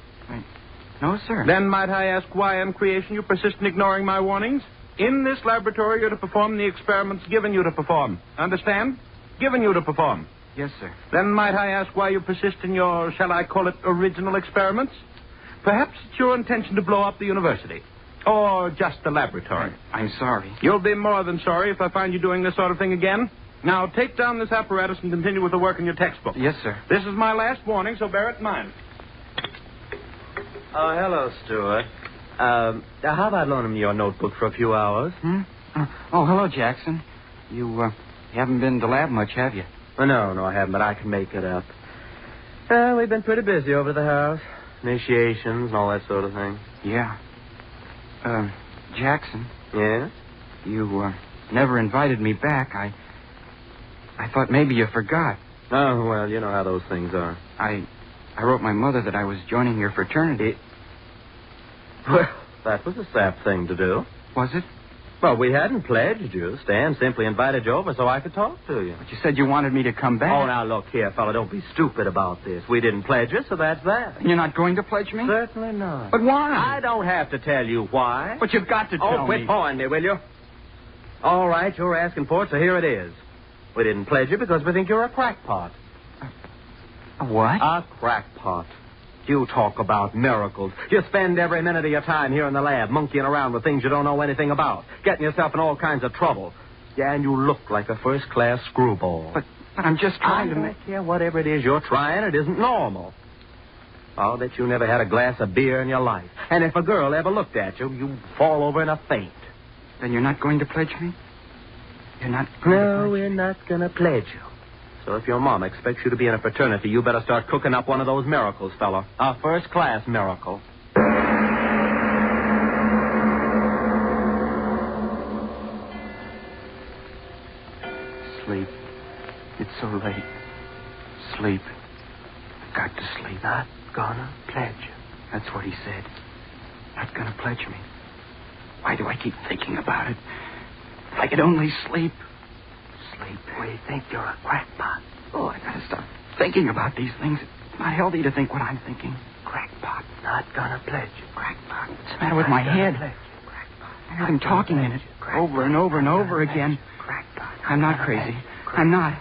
No, sir. Then might I ask why in creation you persist in ignoring my warnings? In this laboratory, you're to perform the experiments given you to perform. Understand? Given you to perform. Yes, sir. Then might I ask why you persist in your, shall I call it, original experiments? Perhaps it's your intention to blow up the university. Or just the laboratory. I'm sorry. You'll be more than sorry if I find you doing this sort of thing again. Now, take down this apparatus and continue with the work in your textbook. Yes, sir. This is my last warning, so bear it in mind. Oh, hello, Stuart. How about loaning me your notebook for a few hours? Oh, hello, Jackson. You haven't been to lab much, have you? Oh, no, I haven't, but I can make it up. We've been pretty busy over at the house. Initiations and all that sort of thing. Yeah. Jackson. Yeah? You, never invited me back. I thought maybe you forgot. Oh, well, you know how those things are. I wrote my mother that I was joining your fraternity. Well, that was a sap thing to do. Was it? Well, we hadn't pledged you. Stan simply invited you over so I could talk to you. But you said you wanted me to come back. Oh, now, look here, fella. Don't be stupid about this. We didn't pledge you, so that's that. You're not going to pledge me? Certainly not. But why? I don't have to tell you why. But you've got to tell me. Oh, quit pawing me, will you? All right, you're asking for it, so here it is. We didn't pledge you because we think you're a crackpot. A what? A crackpot. You talk about miracles. You spend every minute of your time here in the lab monkeying around with things you don't know anything about, getting yourself in all kinds of trouble. Yeah, and you look like a first-class screwball. But I'm just trying to make... Yeah, whatever it is you're trying, it isn't normal. I'll bet you never had a glass of beer in your life. And if a girl ever looked at you, you'd fall over in a faint. Then you're not going to pledge me? You're not going to pledge No, we're not going to pledge you. So if your mom expects you to be in a fraternity, you better start cooking up one of those miracles, fella. A first-class miracle. Sleep. It's so late. Sleep. I've got to sleep. Not gonna pledge. That's what he said. Not gonna pledge me. Why do I keep thinking about it? If I could only sleep. Sleep. We think you're a crackpot. Oh, I gotta stop thinking about these things. It's not healthy to think what I'm thinking. Crackpot. Not gonna pledge. Crackpot. What's the matter with my head? I heard him talking in it over and over and over again. I'm not crazy. I'm not.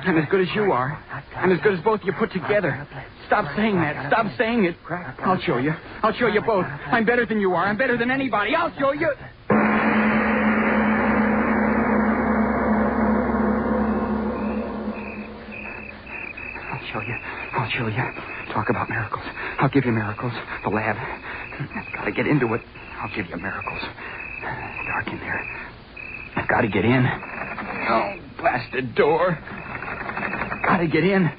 I'm as good as you are. I'm as good as both of you put together. Stop saying that. Stop saying it. I'll show you. I'll show you both. I'm better than you are. I'm better than anybody. I'll show you. I'll show you. I'll show you. Talk about miracles. I'll give you miracles. The lab. I've got to get into it. I'll give you miracles. Dark in there. I've got to get in. Oh, blasted door. Got to get in.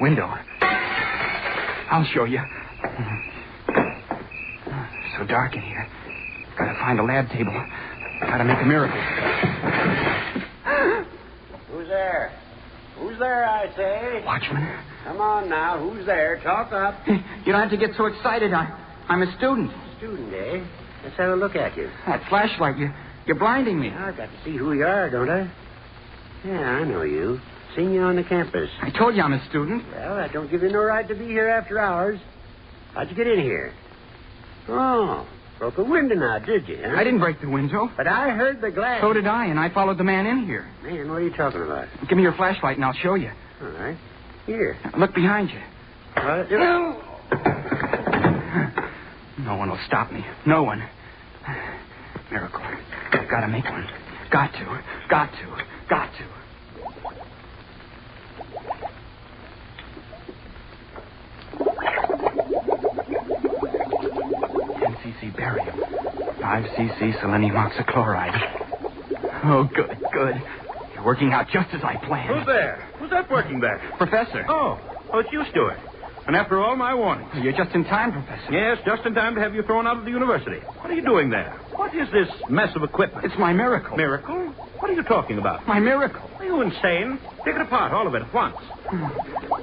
Window. I'll show you. So dark in here. Got to find a lab table. Got to make a miracle. Who's there? Who's there, I say? Watchman. Come on now. Who's there? Talk up. You don't have to get so excited. I'm a student. Student, eh? Let's have a look at you. That flashlight, you're blinding me. I've got to see who you are, don't I? Yeah, I know you. Seen you on the campus. I told you I'm a student. Well, that don't give you no right to be here after hours. How'd you get in here? Oh, broke a window now, did you? Huh? I didn't break the window. But I heard the glass. So did I, and I followed the man in here. Man, what are you talking about? Give me your flashlight, and I'll show you. All right. Here. Look behind you. No. No one will stop me. No one. Miracle. I've got to make one. Got to. Got to. Got to. cc barium. 5 cc selenium oxychloride. Oh, good, good. You're working out just as I planned. Who's there? Who's that working there? Professor. Oh, it's you, Stuart. And after all my warnings. You're just in time, Professor. Yes, just in time to have you thrown out of the university. What are you doing there? What is this mess of equipment? It's my miracle. Miracle? What are you talking about? My miracle. Are you insane? Take it apart, all of it at once.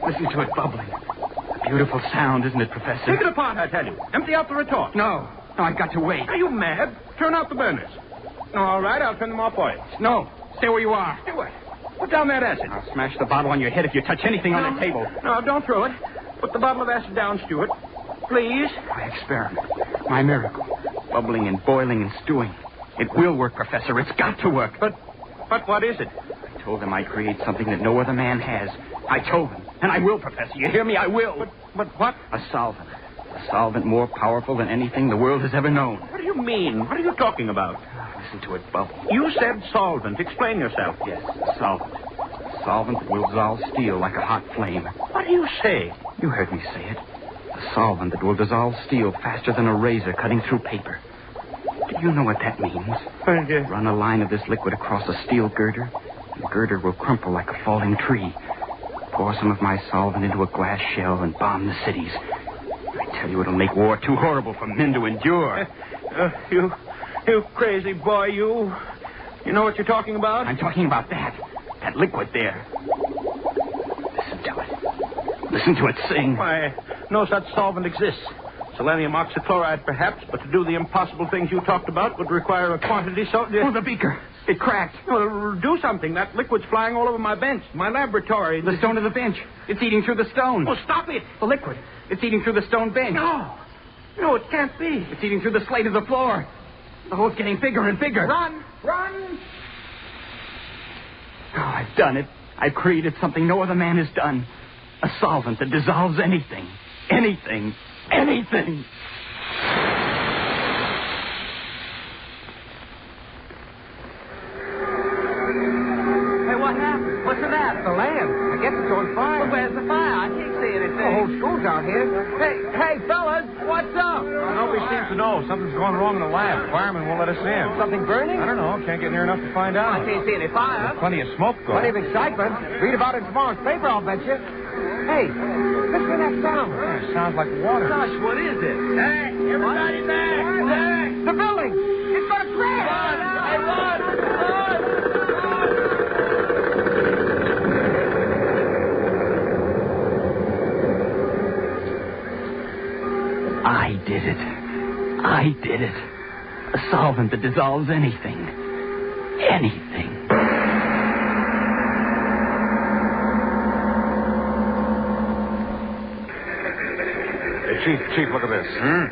Listen to it bubbling. A beautiful sound, isn't it, Professor? Take it apart, I tell you. Empty out the retort. No, I've got to wait. Are you mad? Turn out the burners. All right, I'll turn them off for you. No, stay where you are. Do it. Put down that acid. I'll smash the bottle on your head if you touch anything on the table. No, don't throw it. Put the bottle of acid down, Stuart. Please. My experiment. My miracle. Bubbling and boiling and stewing. It will work, Professor. It's got to work. But what is it? I told them I'd create something that no other man has. I told them. And I will, Professor. You hear me? I will. But what? A solvent. A solvent more powerful than anything the world has ever known. What do you mean? What are you talking about? Listen to it bubble. You said solvent. Explain yourself. Yes, a solvent. A solvent that will dissolve steel like a hot flame. What do you say? You heard me say it. A solvent that will dissolve steel faster than a razor cutting through paper. Do you know what that means? Run a line of this liquid across a steel girder, and the girder will crumple like a falling tree. Pour some of my solvent into a glass shell and bomb the cities. I tell you, it'll make war too horrible for men to endure. You crazy boy, you. You know what you're talking about? I'm talking about that. That liquid there. Listen to it. Listen to it sing. Why, no such solvent exists. Selenium oxychloride, perhaps, but to do the impossible things you talked about would require a quantity so... Oh, the beaker. It cracked. Well, do something. That liquid's flying all over my bench, my laboratory. The stone of the bench. It's eating through the stone. Oh, stop it. The liquid. It's eating through the stone bench. No, it can't be. It's eating through the slate of the floor. The hole's getting bigger and bigger. Run! Oh, I've done it. I've created something no other man has done. A solvent that dissolves anything. Anything. Anything. Hey, what happened? What's the matter? The lamp. I guess it's on fire. Well, where's the fire? I can't see anything. The whole school's out here. Hey, fellas, what's up? Nobody seems to know. Something's gone wrong in the lab. The fireman won't let us in. Something burning? I don't know. Can't get near enough to find out. I can't see any fire. There's plenty of smoke going. Plenty of excitement. Read about it in tomorrow's paper, I'll bet you. Hey, listen to that sound. Yeah, it sounds like water. Gosh, what is it? Hey, everybody back! Back! The building! It's going to crash! Run! Hey, run! I did it. A solvent that dissolves anything. Anything. Hey, Chief, look at this. Huh?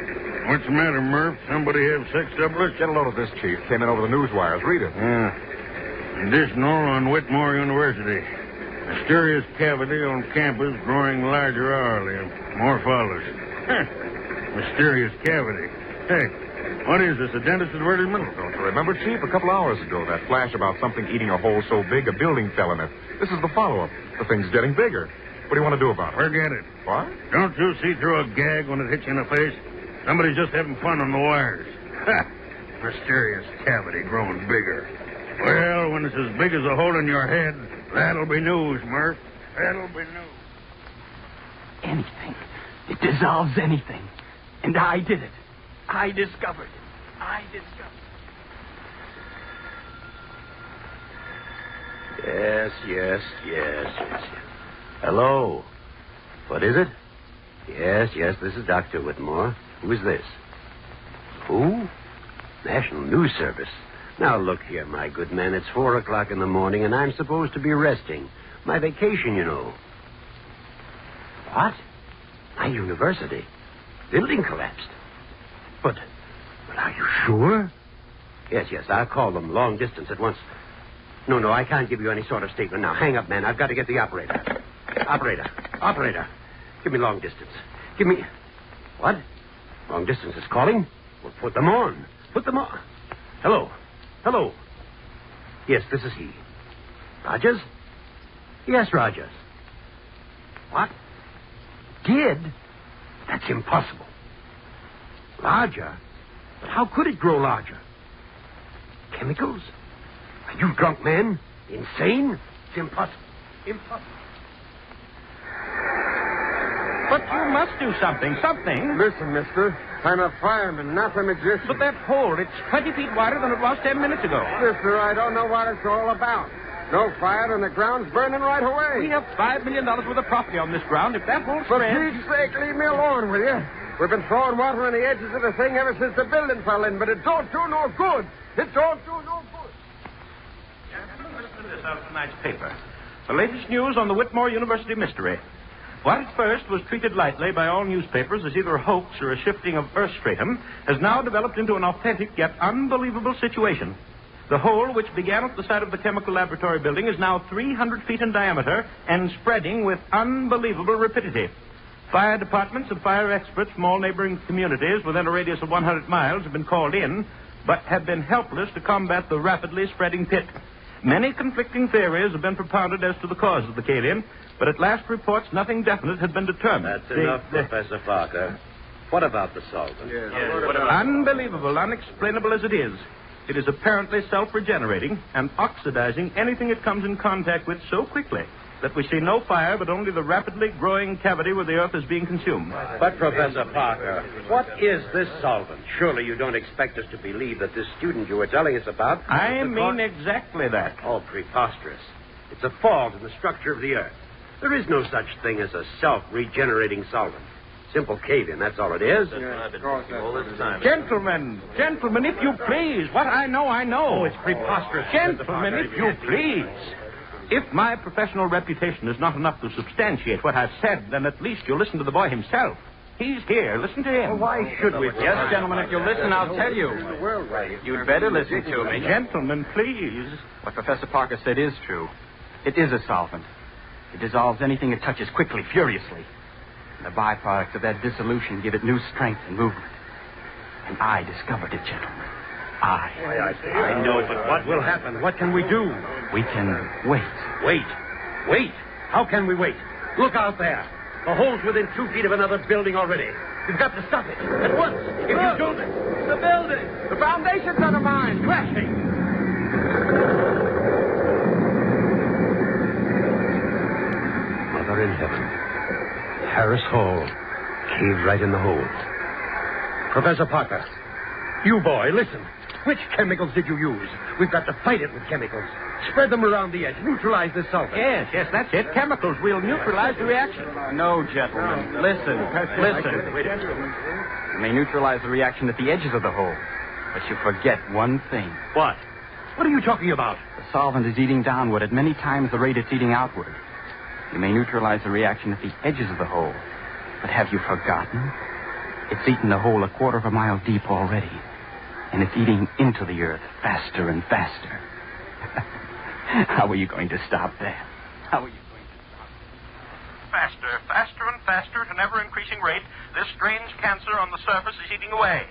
What's the matter, Murph? Somebody have sex doublets? Get a load of this, Chief. Came in over the news wires. Read it. Additional on Whitmore University. Mysterious cavity on campus growing larger hourly. More follows. Mysterious cavity. Hey, what is this, a dentist advertisement? Don't you remember, Chief? A couple hours ago, that flash about something eating a hole so big a building fell in it. This is the follow-up. The thing's getting bigger. What do you want to do about it? Forget it. What? Don't you see through a gag when it hits you in the face? Somebody's just having fun on the wires. Ha! Mysterious cavity growing bigger. Well, when it's as big as a hole in your head, that'll be news, Murph. That'll be news. Anything. It dissolves anything. And I did it. I discovered it. I discovered it. Yes. Hello. What is it? Yes, this is Dr. Whitmore. Who is this? Who? National News Service. Now, look here, my good man. It's 4 o'clock in the morning, and I'm supposed to be resting. My vacation, you know. What? My university. Building collapsed. But are you sure? Yes, I'll call them long distance at once. No, I can't give you any sort of statement now. Hang up, man. I've got to get the operator. Operator. Give me long distance. Give me... What? Long distance is calling? Well, put them on. Hello. Yes, this is he. Rogers? Yes, Rogers. What? Did? That's impossible. Larger? But how could it grow larger? Chemicals? Are you drunk, man? Insane? It's impossible. But you must do something. Listen, mister. I'm a fireman, not a magician. But that hole, it's 20 feet wider than it was 10 minutes ago. Mister, I don't know what it's all about. No fire and the ground's burning right away. We have $5 million worth of property on this ground. If that whole For spread... Pete's sake, leave me alone, will you? We've been throwing water on the edges of the thing ever since the building fell in, but it don't do no good. Listen to this out of tonight's paper. The latest news on the Whitmore University mystery. What at first was treated lightly by all newspapers as either a hoax or a shifting of earth stratum has now developed into an authentic yet unbelievable situation. The hole, which began at the site of the chemical laboratory building, is now 300 feet in diameter and spreading with unbelievable rapidity. Fire departments and fire experts from all neighboring communities within a radius of 100 miles have been called in, but have been helpless to combat the rapidly spreading pit. Many conflicting theories have been propounded as to the cause of the cave-in, but at last reports nothing definite had been determined. That's enough, Professor Parker. What about the solvent? Unbelievable, unexplainable as it is apparently self-regenerating and oxidizing anything it comes in contact with so quickly that we see no fire but only the rapidly growing cavity where the earth is being consumed. But, Professor Parker, what is this solvent? Surely you don't expect us to believe that this student you were telling us about... I mean exactly that. Oh, preposterous. It's a fault in the structure of the earth. There is no such thing as a self-regenerating solvent. Simple cave-in, that's all it is. Gentlemen, if you please. What I know, I know. Oh, it's preposterous. Gentlemen, if you please. If my professional reputation is not enough to substantiate what I've said, then at least you'll listen to the boy himself. He's here. Listen to him. Well, why should we? Yes, gentlemen, if you'll listen, I'll tell you. You'd better listen to me. Gentlemen, please. What Professor Parker said is true. It is a solvent. It dissolves anything it touches quickly, furiously. And the byproducts of that dissolution give it new strength and movement. And I discovered it, gentlemen. I know, but what will happen? What can we do? We can wait. Wait? How can we wait? Look out there. The hole's within 2 feet of another building already. We've got to stop it. At once. If you don't... The building! The foundation's undermined. Crashing. Mother in heaven. Harris Hall. Caved right in the hole. Professor Parker. You boy, listen. Which chemicals did you use? We've got to fight it with chemicals. Spread them around the edge. Neutralize the sulfur. Yes, that's it. Chemicals. We'll neutralize the reaction. No, gentlemen. Listen. You may neutralize the reaction at the edges of the hole. But you forget one thing. What? What are you talking about? The solvent is eating downward at many times the rate it's eating outward. You may neutralize the reaction at the edges of the hole. But have you forgotten? It's eaten the hole 1/4 mile deep already. And it's eating into the earth faster and faster. How are you going to stop that? How are you going to stop it? Faster and faster at an ever-increasing rate, this strange cancer on the surface is eating away.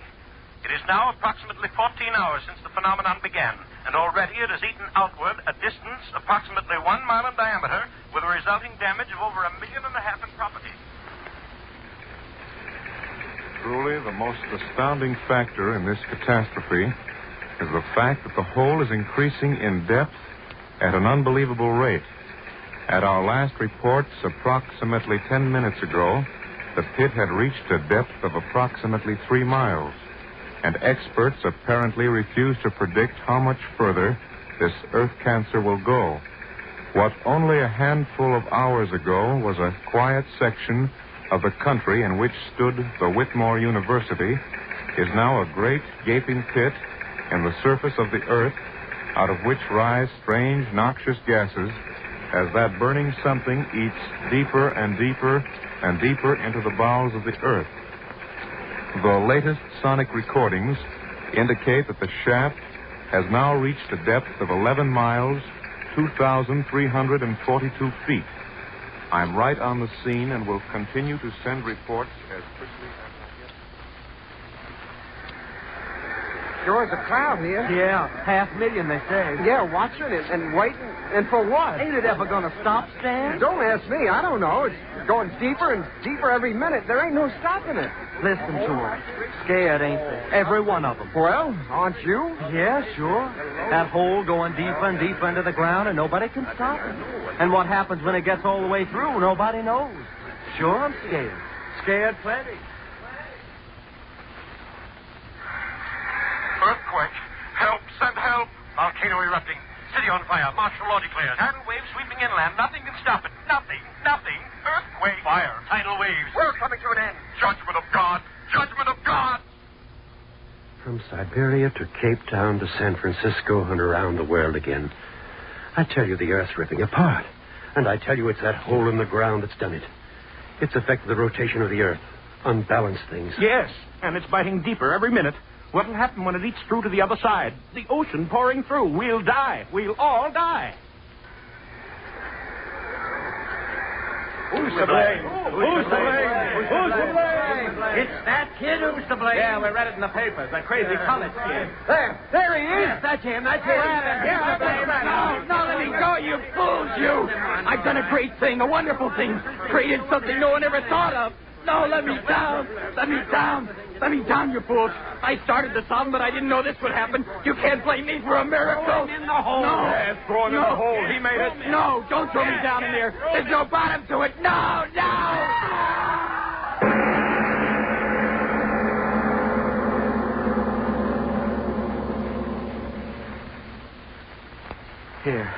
It is now approximately 14 hours since the phenomenon began, and already it has eaten outward a distance approximately 1 mile in diameter, with a resulting damage of over 1.5 million in property. Truly, the most astounding factor in this catastrophe is the fact that the hole is increasing in depth at an unbelievable rate. At our last reports, approximately 10 minutes ago, the pit had reached a depth of approximately 3 miles, and experts apparently refuse to predict how much further this earth cancer will go. What only a handful of hours ago was a quiet section of the country in which stood the Whitmore University is now a great gaping pit in the surface of the earth, out of which rise strange noxious gases as that burning something eats deeper and deeper and deeper into the bowels of the earth. The latest sonic recordings indicate that the shaft has now reached a depth of 11 miles, 2,342 feet. I'm right on the scene and will continue to send reports as quickly as I get. Sure is a crowd here. Yeah, 500,000, they say. Yeah, watching it and waiting. And for what? Ain't it ever going to stop, Stan? Don't ask me. I don't know. It's going deeper and deeper every minute. There ain't no stopping it. Listen to them. Scared, ain't they? Every one of them. Well, aren't you? Yeah, sure. That hole going deeper and deeper into the ground, and nobody can stop it. And what happens when it gets all the way through, nobody knows. Sure, I'm scared. Scared plenty. Earthquake. Help, send help. Volcano erupting. City on fire. Martial law declared. Tidal waves sweeping inland. Nothing can stop it. Nothing. Earthquake. Fire. Tidal waves. We're coming to an end. Judgment of God. Judgment of God. From Siberia to Cape Town to San Francisco and around the world again. I tell you, the Earth's ripping apart. And I tell you, it's that hole in the ground that's done it. It's affected the rotation of the Earth. Unbalanced things. Yes, and it's biting deeper every minute. What'll happen when it eats through to the other side? The ocean pouring through. We'll die. We'll all die. Who's to blame? Who's to blame? Who's to blame? It's that kid who's to blame. Yeah, we read it in the papers. That crazy college kid. There he is. Yes, that's him. That's him. No, let me go, you fools, you. I've done a great thing, a wonderful thing. Created something no one ever thought of. No, let me down. Let me down. Let me down, you fools. I started the solvent, but I didn't know this would happen. You can't blame me for a miracle. Throw him in the hole. No. Yes, throw him in the hole. He made it. No, don't throw me down in there. There's no bottom to it. No. Here,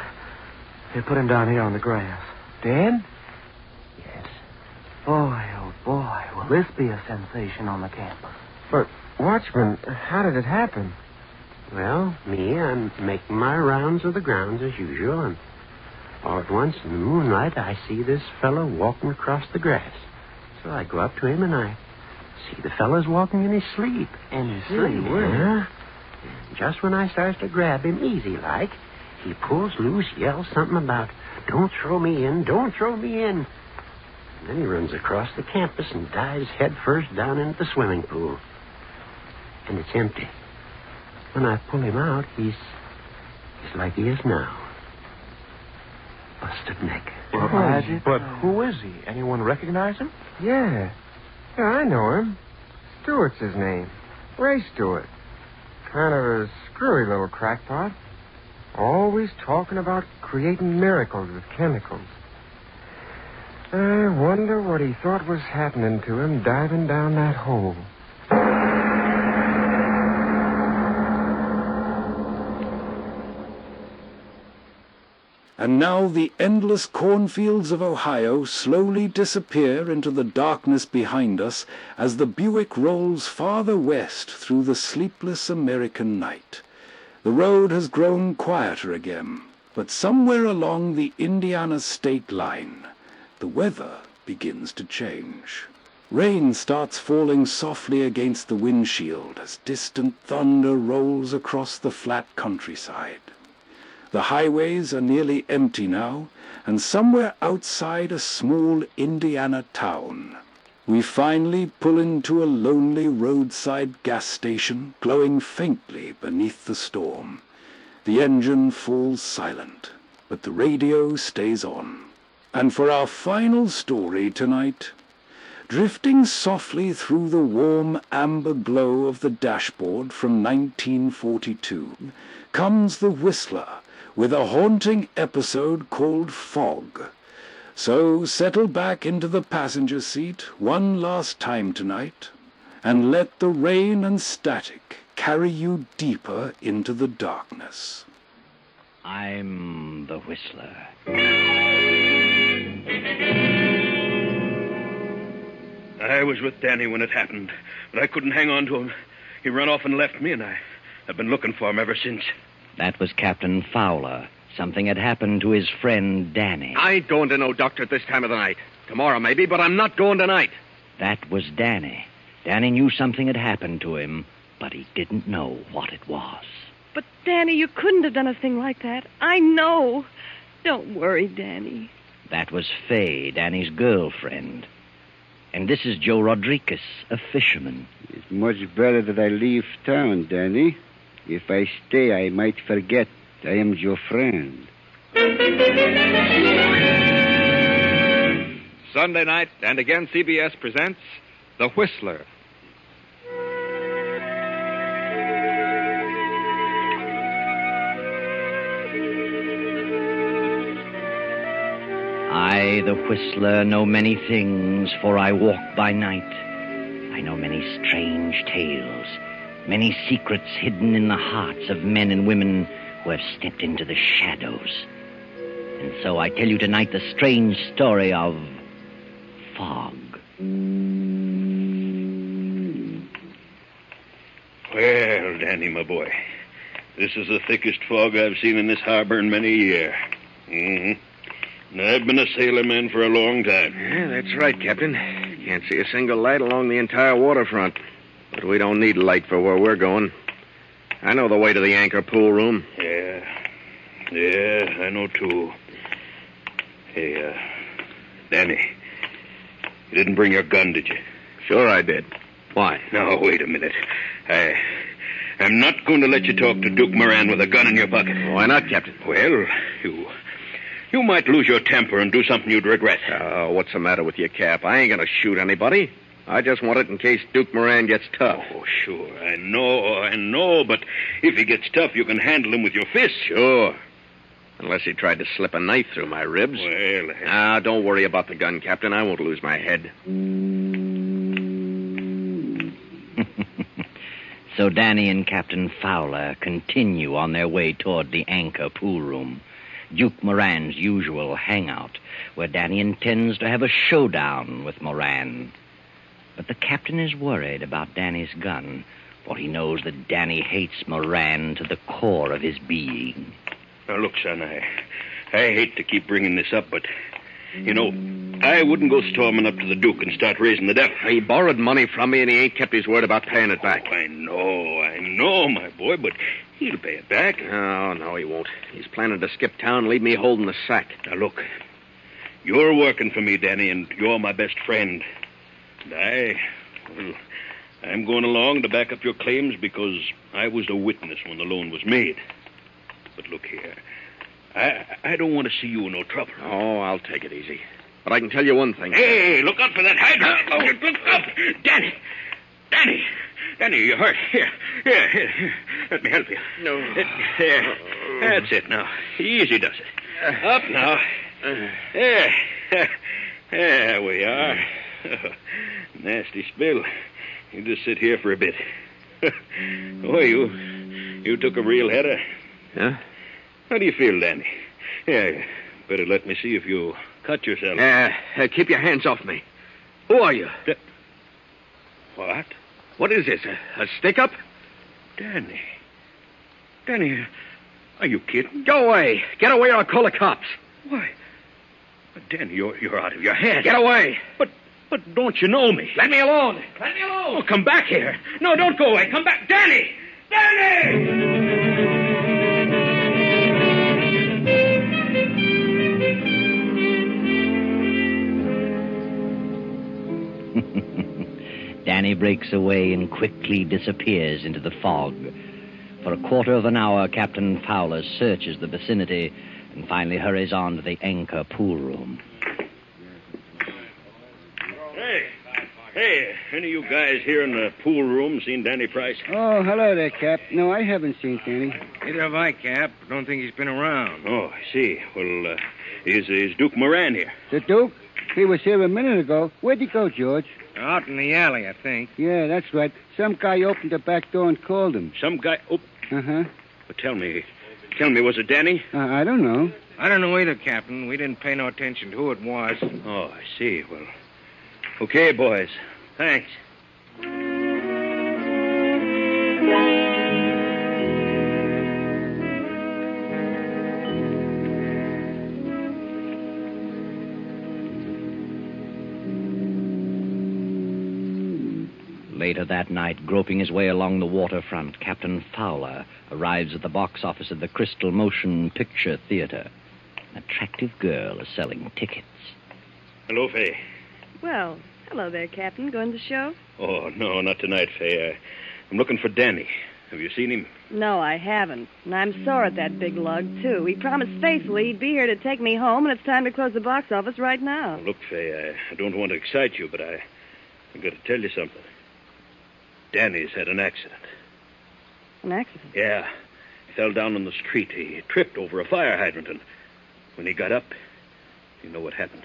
put him down here on the grass. Dan? Boy, oh boy, will this be a sensation on the campus. But, Watchman, how did it happen? Well, I'm making my rounds of the grounds as usual, and all at once in the moonlight I see this fellow walking across the grass. So I go up to him and I see the fellow's walking in his sleep. In his sleep? Yeah. And just when I starts to grab him easy like, he pulls loose, yells something about, "Don't throw me in, don't throw me in." And then he runs across the campus and dives head first down into the swimming pool. And it's empty. When I pull him out, he's like he is now. Busted neck. But who is he? Anyone recognize him? Yeah, I know him. Stewart's his name. Ray Stewart. Kind of a screwy little crackpot. Always talking about creating miracles with chemicals. I wonder what he thought was happening to him diving down that hole. And now the endless cornfields of Ohio slowly disappear into the darkness behind us as the Buick rolls farther west through the sleepless American night. The road has grown quieter again, but somewhere along the Indiana state line, the weather begins to change. Rain starts falling softly against the windshield as distant thunder rolls across the flat countryside. The highways are nearly empty now, and somewhere outside a small Indiana town, we finally pull into a lonely roadside gas station glowing faintly beneath the storm. The engine falls silent, but the radio stays on. And for our final story tonight, drifting softly through the warm amber glow of the dashboard from 1942, comes the Whistler, with a haunting episode called Fog. So settle back into the passenger seat one last time tonight, and let the rain and static carry you deeper into the darkness. I'm the Whistler. I was with Danny when it happened, but I couldn't hang on to him. He ran off and left me, and I've been looking for him ever since. That was Captain Fowler. Something had happened to his friend Danny. I ain't going to no doctor at this time of the night. Tomorrow, maybe, but I'm not going tonight. That was Danny. Danny knew something had happened to him, but he didn't know what it was. But, Danny, you couldn't have done a thing like that. I know. Don't worry, Danny. That was Faye, Danny's girlfriend. And this is Joe Rodriguez, a fisherman. It's much better that I leave town, Danny. If I stay, I might forget I am your friend. Sunday night, and again CBS presents The Whistler. I, the Whistler, know many things, for I walk by night. I know many strange tales, many secrets hidden in the hearts of men and women who have stepped into the shadows. And so I tell you tonight the strange story of Fog. Well, Danny, my boy, this is the thickest fog I've seen in this harbor in many a year. Mm-hmm. And I've been a sailorman for a long time. Yeah, that's right, Captain. Can't see a single light along the entire waterfront. But we don't need light for where we're going. I know the way to the anchor pool room. Yeah, I know, too. Hey, Danny, you didn't bring your gun, did you? Sure I did. Why? No, wait a minute. I'm not going to let you talk to Duke Moran with a gun in your pocket. Why not, Captain? Well, you might lose your temper and do something you'd regret. Oh, what's the matter with you, Cap? I ain't going to shoot anybody. I just want it in case Duke Moran gets tough. Oh, sure. I know. But if he gets tough, you can handle him with your fists. Sure. Unless he tried to slip a knife through my ribs. Well... don't worry about the gun, Captain. I won't lose my head. So Danny and Captain Fowler continue on their way toward the anchor pool room, Duke Moran's usual hangout, where Danny intends to have a showdown with Moran. But the captain is worried about Danny's gun, for he knows that Danny hates Moran to the core of his being. Now, look, son, I hate to keep bringing this up, but, I wouldn't go storming up to the Duke and start raising the devil. He borrowed money from me, and he ain't kept his word about paying it back. Oh, I know, my boy, but he'll pay it back. Oh, no, he won't. He's planning to skip town and leave me holding the sack. Now, look, you're working for me, Danny, and you're my best friend. And I'm going along to back up your claims because I was a witness when the loan was made. But look here, I don't want to see you in no trouble. Oh, I'll take it easy. But I can tell you one thing. Hey, look out for that hydrant. Look up. Danny, you're hurt. Here. Let me help you. No. There. That's it now. Easy does it. Up now. There we are. Nasty spill. You just sit here for a bit. Oh, you took a real header. Huh? How do you feel, Danny? Yeah, better let me see if you cut yourself. Keep your hands off me. Who are you? What? What is this, a stick-up? Danny. Danny, are you kidding? Go away. Get away or I'll call the cops. Why? Danny, you're out of your head. Get away. But don't you know me? Let me alone. Let me alone. Oh, come back here. No, don't go away. Come back. Danny! Danny! Danny breaks away and quickly disappears into the fog. For a quarter of an hour, Captain Fowler searches the vicinity and finally hurries on to the Anchor pool room. Hey, any of you guys here in the pool room seen Danny Price? Oh, hello there, Cap. No, I haven't seen Danny. Neither have I, Cap. Don't think he's been around. Oh, I see. Well, is Duke Moran here? The Duke? He was here a minute ago. Where'd he go, George? Out in the alley, I think. Yeah, that's right. Some guy opened the back door and called him. Some guy... Oh. Uh-huh. Well, tell me, was it Danny? I don't know. I don't know either, Captain. We didn't pay no attention to who it was. Oh, I see. Well, okay, boys. Thanks. Later that night, groping his way along the waterfront, Captain Fowler arrives at the box office of the Crystal Motion Picture Theater. An attractive girl is selling tickets. Hello, Fay. Well, hello there, Captain. Going to the show? Oh, no, not tonight, Fay. I'm looking for Danny. Have you seen him? No, I haven't. And I'm sore at that big lug, too. He promised faithfully he'd be here to take me home, and it's time to close the box office right now. Look, Fay, I don't want to excite you, but I got to tell you something. Danny's had an accident. An accident? Yeah. He fell down on the street. He tripped over a fire hydrant, and when he got up, you know what happened?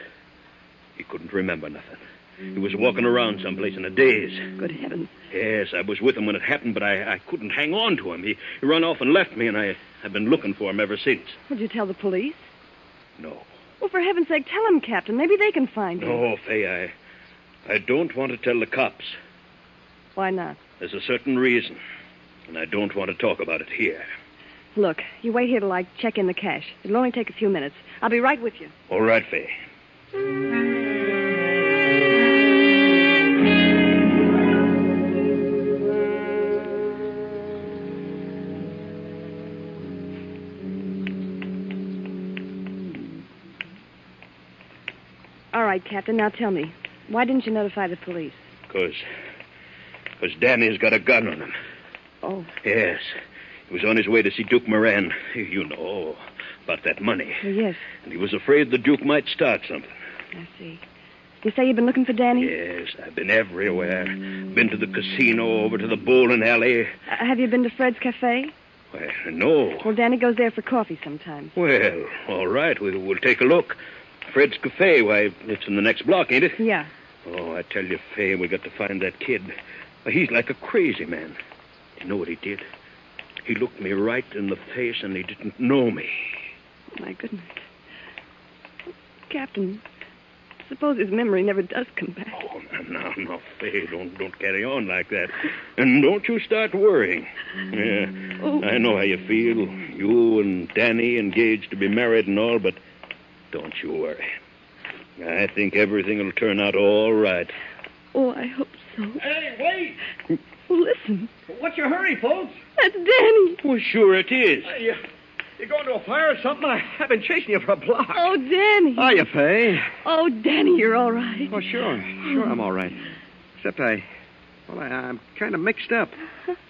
He couldn't remember nothing. He was walking around someplace in a daze. Good heavens. Yes, I was with him when it happened, but I couldn't hang on to him. He ran off and left me, and I've been looking for him ever since. Would you tell the police? No. Well, for heaven's sake, tell them, Captain. Maybe they can find him. No, Fay, I don't want to tell the cops. Why not? There's a certain reason, and I don't want to talk about it here. Look, you wait here till I check in the cash. It'll only take a few minutes. I'll be right with you. All right, Fay. All right, Captain, now tell me. Why didn't you notify the police? Because Danny's got a gun on him. Oh. Yes. He was on his way to see Duke Moran. You know, about that money. Oh, yes. And he was afraid the Duke might start something. I see. You say you've been looking for Danny? Yes, I've been everywhere. Been to the casino, over to the bowling alley. Have you been to Fred's Cafe? Well, no. Well, Danny goes there for coffee sometimes. Well, all right. We'll take a look. Fred's Cafe, why, it's in the next block, ain't it? Yeah. Oh, I tell you, Fay, we got to find that kid. He's like a crazy man. You know what he did? He looked me right in the face and he didn't know me. My goodness. Captain, suppose his memory never does come back. Oh, no, Fay, don't carry on like that. And don't you start worrying. Yeah, I know how you feel. You and Danny engaged to be married and all, but don't you worry. I think everything will turn out all right. Oh, I hope so. Hey, wait! Well, listen. What's your hurry, folks? That's Danny. Well, sure it is. You going to a fire or something? I've been chasing you for a block. Oh, Danny. Hiya, Fay. Oh, Danny, you're all right. Oh, sure. Sure, I'm all right. Except I'm kind of mixed up.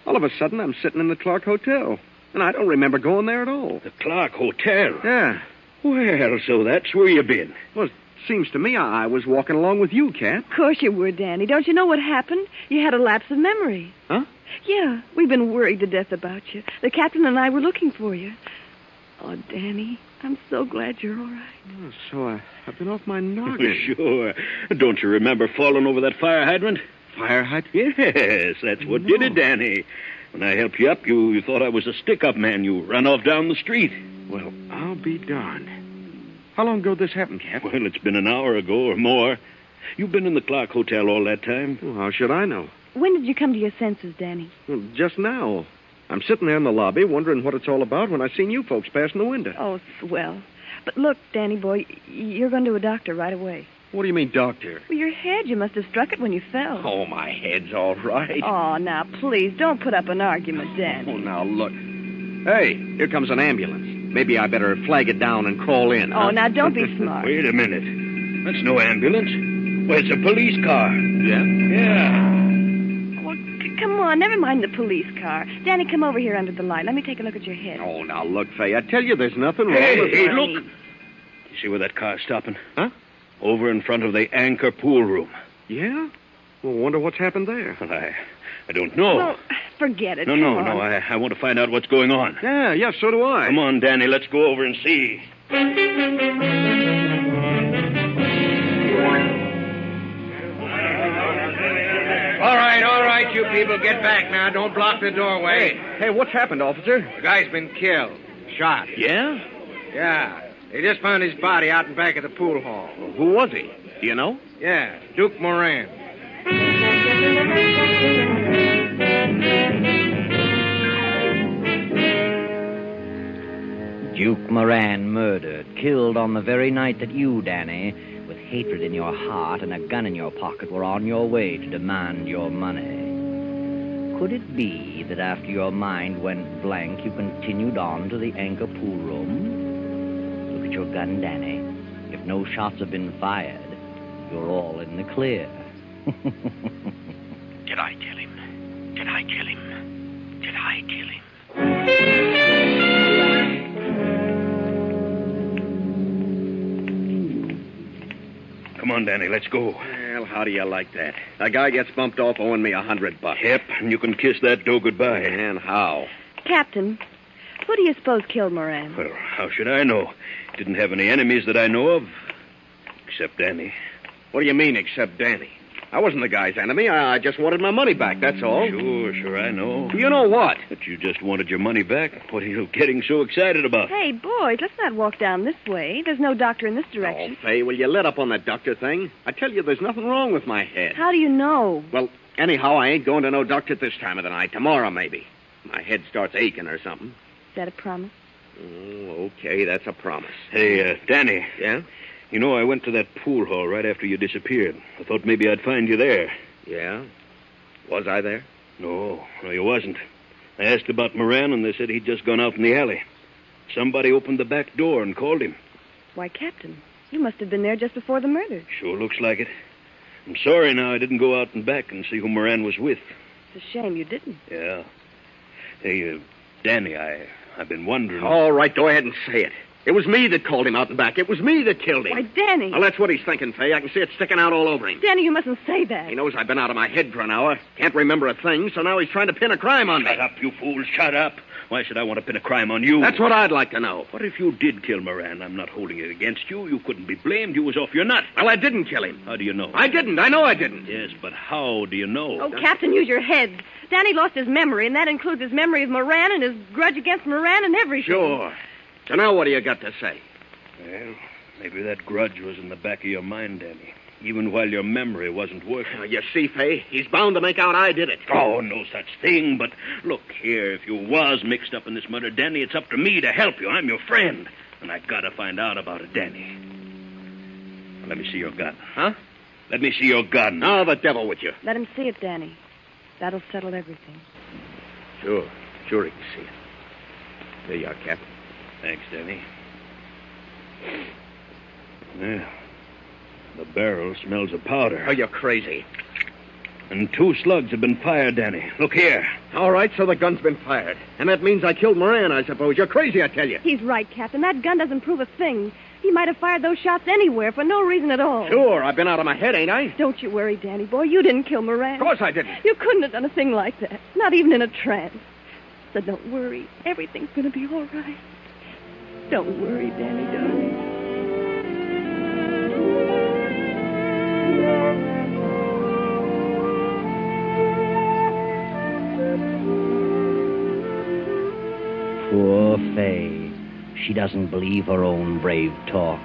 All of a sudden, I'm sitting in the Clark Hotel. And I don't remember going there at all. The Clark Hotel? Yeah. Well, so that's where you've been. Well, it seems to me I was walking along with you, Cat. Of course you were, Danny. Don't you know what happened? You had a lapse of memory. Huh? Yeah, we've been worried to death about you. The captain and I were looking for you. Oh, Danny, I'm so glad you're all right. Oh, so I've been off my noggin. Sure. Don't you remember falling over that fire hydrant? Fire hydrant? Yes, that's what did it, Danny. When I helped you up, you thought I was a stick-up man. You ran off down the street. Well, I'll be darned. How long ago did this happen, Cap? Well, it's been an hour ago or more. You've been in the Clark Hotel all that time. Well, how should I know? When did you come to your senses, Danny? Well, just now. I'm sitting there in the lobby wondering what it's all about when I seen you folks passing the window. Oh, swell. But look, Danny boy, you're going to a doctor right away. What do you mean, doctor? Well, your head, you must have struck it when you fell. Oh, my head's all right. Oh, now, please, don't put up an argument, Danny. Oh, now, look. Hey, here comes an ambulance. Maybe I better flag it down and crawl in. Oh, now, don't be smart. Wait a minute. That's no ambulance. Well, it's a police car. Yeah? Yeah. Well, come on, never mind the police car. Danny, come over here under the light. Let me take a look at your head. Oh, now, look, Fay, I tell you there's nothing wrong Hey, with hey, Danny. look. You see where that car's stopping? Huh? Over in front of the Anchor pool room. Yeah? Well, wonder what's happened there. Well, I don't know. Well, forget it. No, Come on. I want to find out what's going on. Yeah, so do I. Come on, Danny, let's go over and see. All right, you people, get back now. Don't block the doorway. Hey, what's happened, officer? The guy's been killed. Shot. Yeah? Yeah. They just found his body out in back of the pool hall. Well, who was he? Do you know? Yeah, Duke Moran. Duke Moran murdered, killed on the very night that you, Danny, with hatred in your heart and a gun in your pocket, were on your way to demand your money. Could it be that after your mind went blank, you continued on to the Anchor pool room? Look at your gun, Danny. If no shots have been fired, you're all in the clear. Did I kill him? Did I kill him? Did I kill him? Come on, Danny, let's go. Well, how do you like that? A guy gets bumped off owing me $100. Yep, and you can kiss that dough goodbye. And how? Captain, who do you suppose killed Moran? Well, how should I know? Didn't have any enemies that I know of, except Danny. What do you mean, except Danny? I wasn't the guy's enemy. I just wanted my money back, that's all. Sure, I know. You know what? But you just wanted your money back. What are you getting so excited about? Hey, boys, let's not walk down this way. There's no doctor in this direction. Oh, Fay, will you let up on that doctor thing? I tell you, there's nothing wrong with my head. How do you know? Well, anyhow, I ain't going to no doctor at this time of the night. Tomorrow, maybe. My head starts aching or something. Is that a promise? Oh, okay, that's a promise. Hey, Danny. Yeah? You know, I went to that pool hall right after you disappeared. I thought maybe I'd find you there. Yeah? Was I there? No, you wasn't. I asked about Moran, and they said he'd just gone out in the alley. Somebody opened the back door and called him. Why, Captain, you must have been there just before the murder. Sure looks like it. I'm sorry now I didn't go out and back and see who Moran was with. It's a shame you didn't. Yeah. Hey, Danny, I've been wondering... All right, go ahead and say it. It was me that called him out and back. It was me that killed him. Why, Danny. Well, that's what he's thinking, Fay. I can see it sticking out all over him. Danny, you mustn't say that. He knows I've been out of my head for an hour. Can't remember a thing, so now he's trying to pin a crime on me. Shut up, you fool. Shut up. Why should I want to pin a crime on you? That's what I'd like to know. What if you did kill Moran? I'm not holding it against you. You couldn't be blamed. You was off your nut. Well, I didn't kill him. How do you know? I didn't. I know I didn't. Yes, but how do you know? Oh, Captain, use your head. Danny lost his memory, and that includes his memory of Moran and his grudge against Moran and everything. Sure. So now what do you got to say? Well, maybe that grudge was in the back of your mind, Danny. Even while your memory wasn't working. You see, Fay, he's bound to make out I did it. Oh, no such thing. But look here, if you was mixed up in this murder, Danny, it's up to me to help you. I'm your friend. And I gotta find out about it, Danny. Now, let me see your gun. Huh? Let me see your gun. Oh, the devil with you. Let him see it, Danny. That'll settle everything. Sure he can see it. There you are, Cap. Thanks, Danny. Yeah. The barrel smells of powder. Oh, you're crazy. And 2 slugs have been fired, Danny. Look here. All right, so the gun's been fired. And that means I killed Moran, I suppose. You're crazy, I tell you. He's right, Captain. That gun doesn't prove a thing. He might have fired those shots anywhere for no reason at all. Sure, I've been out of my head, ain't I? Don't you worry, Danny boy. You didn't kill Moran. Of course I didn't. You couldn't have done a thing like that. Not even in a trance. So don't worry. Everything's going to be all right. Don't worry, Danny, darling. Poor Fay. She doesn't believe her own brave talk.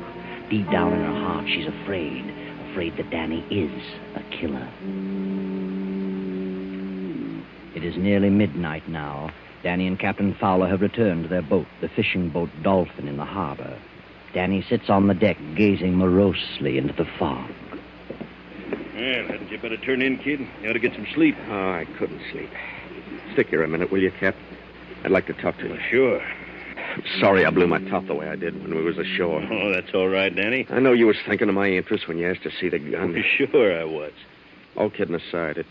Deep down in her heart, she's afraid that Danny is a killer. It is nearly midnight now. Danny and Captain Fowler have returned to their boat, the fishing boat Dolphin, in the harbor. Danny sits on the deck, gazing morosely into the fog. Well, hadn't you better turn in, kid? You ought to get some sleep. Oh, I couldn't sleep. Stick here a minute, will you, Cap? I'd like to talk to you. Sure. I'm sorry I blew my top the way I did when we was ashore. Oh, that's all right, Danny. I know you was thinking of my interest when you asked to see the gun. Sure I was. All kidding aside, it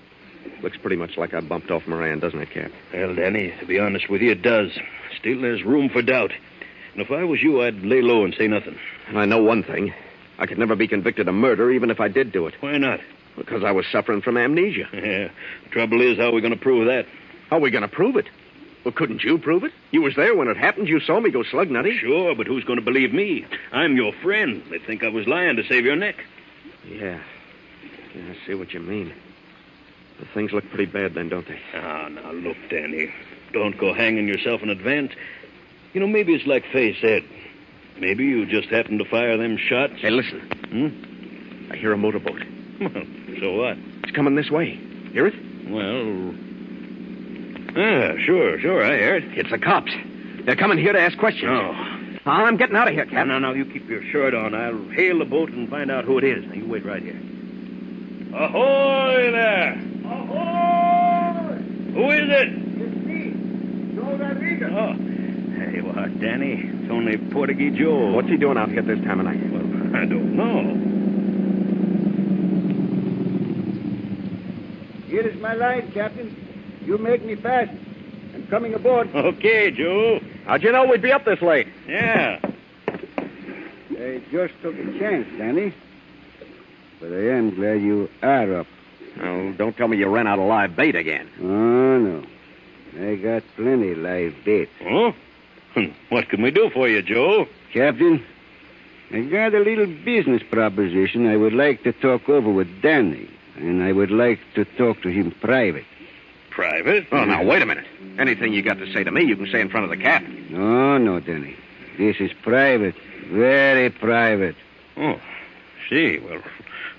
looks pretty much like I bumped off Moran, doesn't it, Cap? Well, Danny, to be honest with you, it does. Still, there's room for doubt. And if I was you, I'd lay low and say nothing. And I know one thing. I could never be convicted of murder, even if I did do it. Why not? Because I was suffering from amnesia. Yeah. The trouble is, how are we going to prove that? How are we going to prove it? Well, couldn't you prove it? You was there when it happened. You saw me go slug nutty. Sure, but who's going to believe me? I'm your friend. They'd think I was lying to save your neck. Yeah, I see what you mean. The things look pretty bad then, don't they? Ah, now, look, Danny. Don't go hanging yourself in advance. You know, maybe it's like Fay said. Maybe you just happened to fire them shots. Hey, listen. I hear a motorboat. Well, so what? It's coming this way. Hear it? Well, sure, I hear it. It's the cops. They're coming here to ask questions. Oh. I'm getting out of here, Cap. No, you keep your shirt on. I'll hail the boat and find out who it is. Now, you wait right here. Ahoy there! Ahoy! Who is it? It's me, Joe Rodriguez. Oh. Hey, well, Danny, it's only Portuguese Joe. What's he doing out here this time of night? Well, I don't know. Here is my line, Captain. You make me fast. I'm coming aboard. Okay, Joe. How'd you know we'd be up this late? Yeah. I just took a chance, Danny. But I am glad you are up. Oh, don't tell me you ran out of live bait again. Oh, no. I got plenty live bait. Oh? What can we do for you, Joe? Captain, I got a little business proposition I would like to talk over with Danny. And I would like to talk to him private. Private? Oh, now, wait a minute. Anything you got to say to me, you can say in front of the captain. No, Danny. This is private. Very private. Oh, see. Well,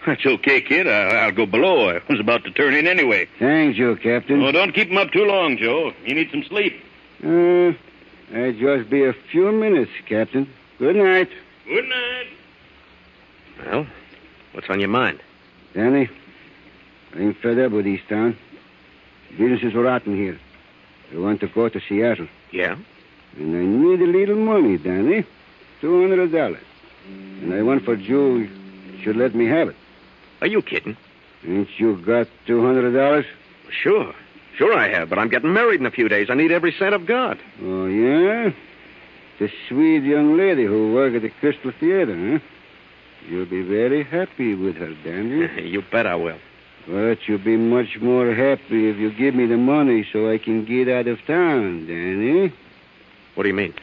that's okay, kid. I'll go below. I was about to turn in anyway. Thank you, Captain. Oh, don't keep him up too long, Joe. You need some sleep. I'll just be a few minutes, Captain. Good night. Good night. Well, what's on your mind? Danny, I'm fed up with East Town. Business is rotten here. I want to go to Seattle. Yeah? And I need a little money, Danny. $200. And I want for Joe should let me have it. Are you kidding? Ain't you got $200? Sure. Sure I have, but I'm getting married in a few days. I need every cent I've got. Oh, yeah? The sweet young lady who works at the Crystal Theater, huh? You'll be very happy with her, Danny. You bet I will. But you'll be much more happy if you give me the money so I can get out of town, Danny. What do you mean?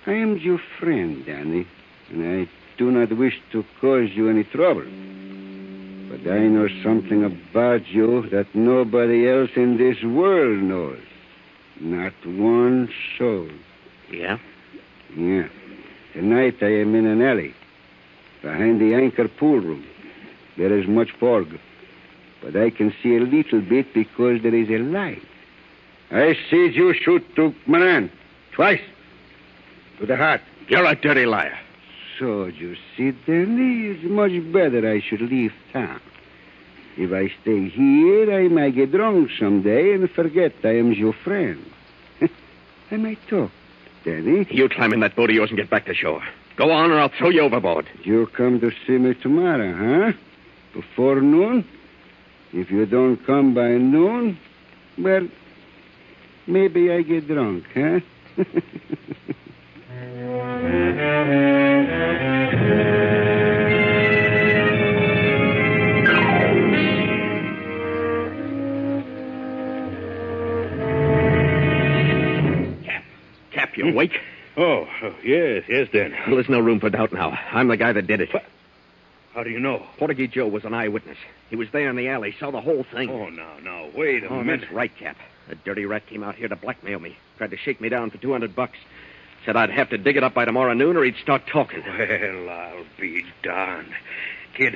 I am your friend, Danny, and I do not wish to cause you any trouble. But I know something about you that nobody else in this world knows. Not one soul. Yeah? Yeah. Tonight I am in an alley behind the anchor pool room. There is much fog, but I can see a little bit because there is a light. I see you shoot to Moran. Twice. To the heart. You're a dirty liar. So, you see, Danny, it's much better I should leave town. If I stay here, I might get drunk someday and forget I am your friend. I might talk, Danny. You climb in that boat of yours and get back to shore. Go on or I'll throw you overboard. You come to see me tomorrow, huh? Before noon? If you don't come by noon, well, maybe I get drunk, huh? Cap, you awake? Oh, yes, Dan. Well, there's no room for doubt now. I'm the guy that did it. What? How do you know? Portuguese Joe was an eyewitness. He was there in the alley, saw the whole thing. Oh, now, wait a minute. That's right, Cap. The dirty rat came out here to blackmail me. Tried to shake me down for $200. Said I'd have to dig it up by tomorrow noon or he'd start talking. Well, I'll be darned. Kid,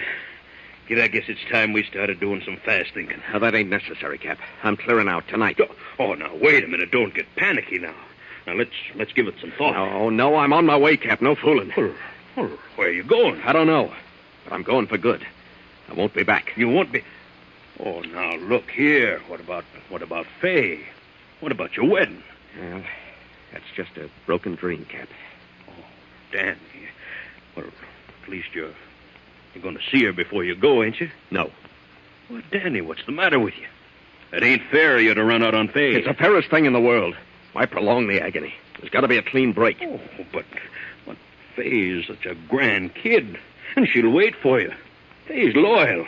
I guess it's time we started doing some fast thinking. Now, that ain't necessary, Cap. I'm clearing out tonight. Oh, now, wait a minute. Don't get panicky now. Now, let's give it some thought. No, I'm on my way, Cap. No fooling. Well, where are you going? I don't know, but I'm going for good. I won't be back. You won't be... Oh, now, look here. What about Fay? What about your wedding? Well, that's just a broken dream, Cap. Oh, Danny. Well, at least you're going to see her before you go, ain't you? No. Well, Danny, what's the matter with you? It ain't fair of you to run out on Fay. It's the fairest thing in the world. Why prolong the agony? There's got to be a clean break. Oh, but Fay's such a grand kid, and she'll wait for you. Fay's loyal.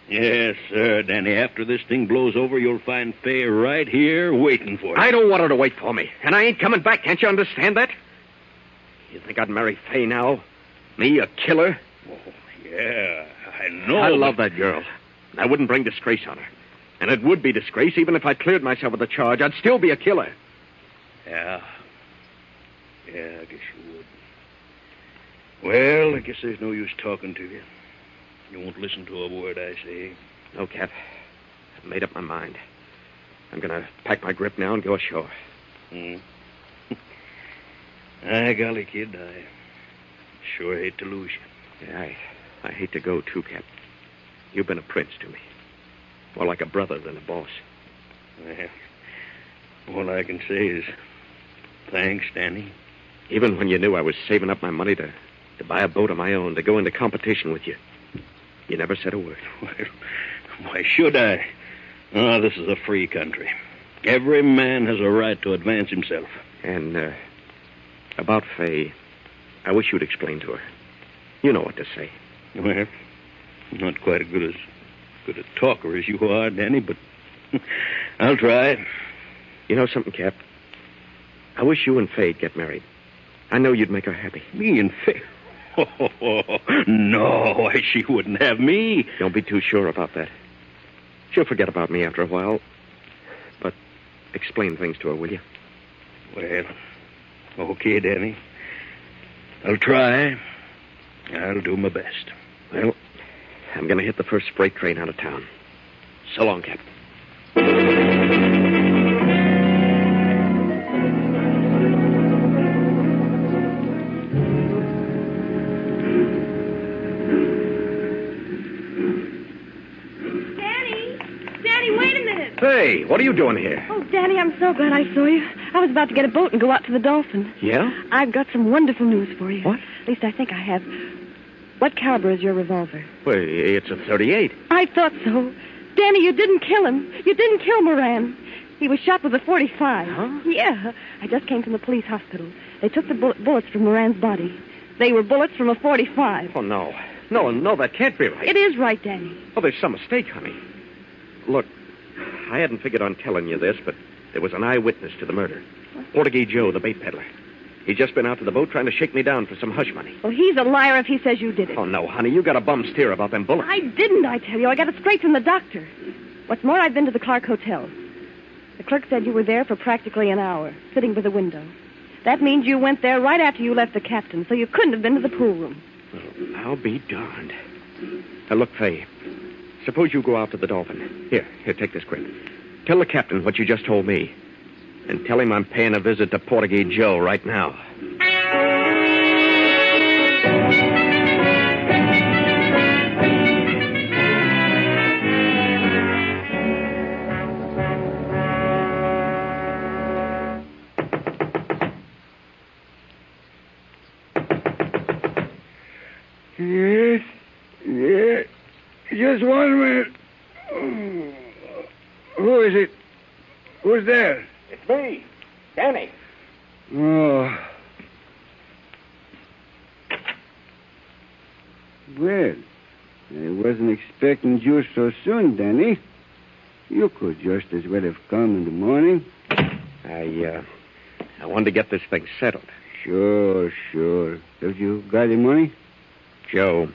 Yes, sir, Danny. After this thing blows over, you'll find Fay right here waiting for you. I don't want her to wait for me, and I ain't coming back. Can't you understand that? You think I'd marry Fay now? Me, a killer? Oh, yeah, I know. I love that girl. I wouldn't bring disgrace on her. And it would be disgrace even if I cleared myself of the charge. I'd still be a killer. Yeah, I guess you would. Well, I guess there's no use talking to you. You won't listen to a word I say. No, Cap. I've made up my mind. I'm going to pack my grip now and go ashore. Golly, kid, I sure hate to lose you. Yeah, I hate to go, too, Cap. You've been a prince to me. More like a brother than a boss. Well, all I can say is thanks, Danny. Even when you knew I was saving up my money to buy a boat of my own, to go into competition with you, you never said a word. Well, why should I? Oh, this is a free country. Every man has a right to advance himself. And, about Fay, I wish you'd explain to her. You know what to say. Well, not quite as good a talker as you are, Danny, but I'll try. You know something, Cap? I wish you and Fay'd get married. I know you'd make her happy. Me and Fay? Oh, no, why, she wouldn't have me. Don't be too sure about that. She'll forget about me after a while. But explain things to her, will you? Well, okay, Danny. I'll try. I'll do my best. Well, I'm going to hit the first freight train out of town. So long, Cap. Danny, wait a minute. Hey, what are you doing here? Oh, Danny, I'm so glad I saw you. I was about to get a boat and go out to the Dolphin. Yeah? I've got some wonderful news for you. What? At least I think I have. What caliber is your revolver? Well, it's a .38. I thought so. Danny, you didn't kill him. You didn't kill Moran. He was shot with a .45. Huh? Yeah. I just came from the police hospital. They took the bullets from Moran's body. They were bullets from a .45. Oh, no. No, that can't be right. It is right, Danny. Oh, there's some mistake, honey. Look, I hadn't figured on telling you this, but there was an eyewitness to the murder. Portuguese Joe, the bait peddler. He'd just been out to the boat trying to shake me down for some hush money. Well, he's a liar if he says you did it. Oh, no, honey, you got a bum steer about them bullets. I didn't, I tell you. I got it straight from the doctor. What's more, I've been to the Clark Hotel. The clerk said you were there for practically an hour, sitting by the window. That means you went there right after you left the captain, so you couldn't have been to the pool room. Well, I'll be darned. Now, look, Fay, suppose you go out to the Dolphin. Here, take this grip. Tell the captain what you just told me. And tell him I'm paying a visit to Portuguese Joe right now. Yes. Just 1 minute. Who is it? Who's there? It's me, Danny. Oh. Well, I wasn't expecting you so soon, Danny. You could just as well have come in the morning. I wanted to get this thing settled. Sure. Have you got any money? Joe,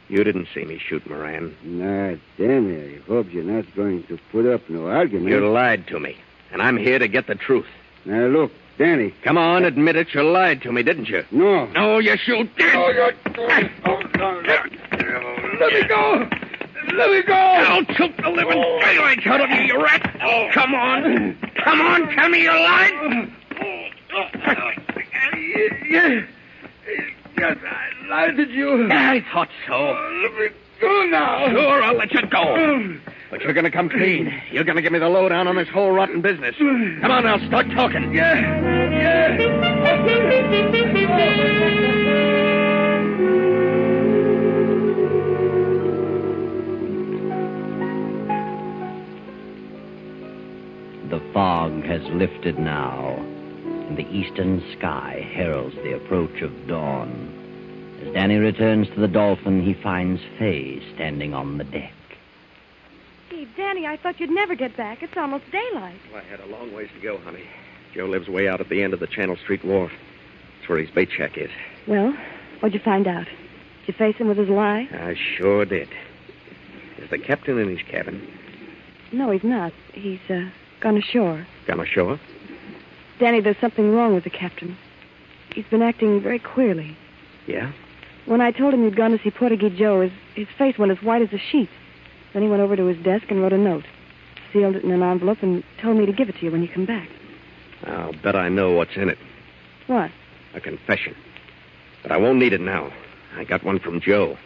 you didn't see me shoot Moran. Nah, Danny, I hope you're not going to put up no argument. You lied to me, and I'm here to get the truth. Now, look, Danny. Come on, admit it. You lied to me, didn't you? No. No, you shoot. Let me go. Let me go. I'll choke the living daylights out of you, you rat. Come on. Come on, tell me you lied. Yes, I lied to you. I thought so. Let me go now. Sure, I'll let you go. But you're going to come clean. You're going to give me the lowdown on this whole rotten business. Come on now, start talking. The fog has lifted now, and the eastern sky heralds the approach of dawn. As Danny returns to the Dolphin, he finds Fay standing on the deck. Hey, Danny, I thought you'd never get back. It's almost daylight. Well, I had a long ways to go, honey. Joe lives way out at the end of the Channel Street Wharf. That's where his bait shack is. Well, what'd you find out? Did you face him with his lie? I sure did. Is the captain in his cabin? No, he's not. He's, gone ashore. Gone ashore? Danny, there's something wrong with the captain. He's been acting very queerly. Yeah? When I told him you'd gone to see Portuguese Joe, his face went as white as a sheet. Then he went over to his desk and wrote a note. Sealed it in an envelope and told me to give it to you when you come back. I'll bet I know what's in it. What? A confession. But I won't need it now. I got one from Joe.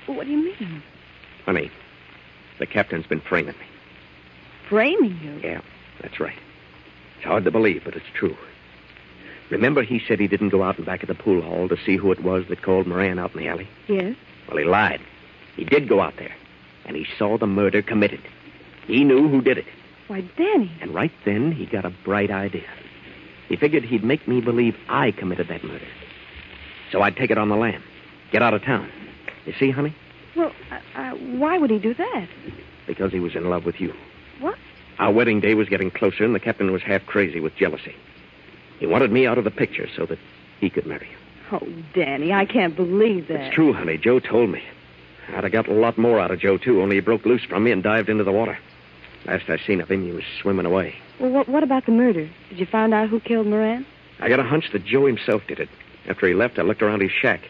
What do you mean? Honey, the captain's been framing me. Framing you? Yeah, that's right. It's hard to believe, but it's true. Remember he said he didn't go out in back of the pool hall to see who it was that called Moran out in the alley? Yes. Well, he lied. He did go out there, and he saw the murder committed. He knew who did it. Why, Danny. And right then, he got a bright idea. He figured he'd make me believe I committed that murder. So I'd take it on the lam. Get out of town. You see, honey? Well, why would he do that? Because he was in love with you. What? Our wedding day was getting closer, and the captain was half crazy with jealousy. He wanted me out of the picture so that he could marry you. Oh, Danny, I can't believe that. It's true, honey. Joe told me. I'd have got a lot more out of Joe, too, only he broke loose from me and dived into the water. Last I seen of him, he was swimming away. Well, what about the murder? Did you find out who killed Moran? I got a hunch that Joe himself did it. After he left, I looked around his shack.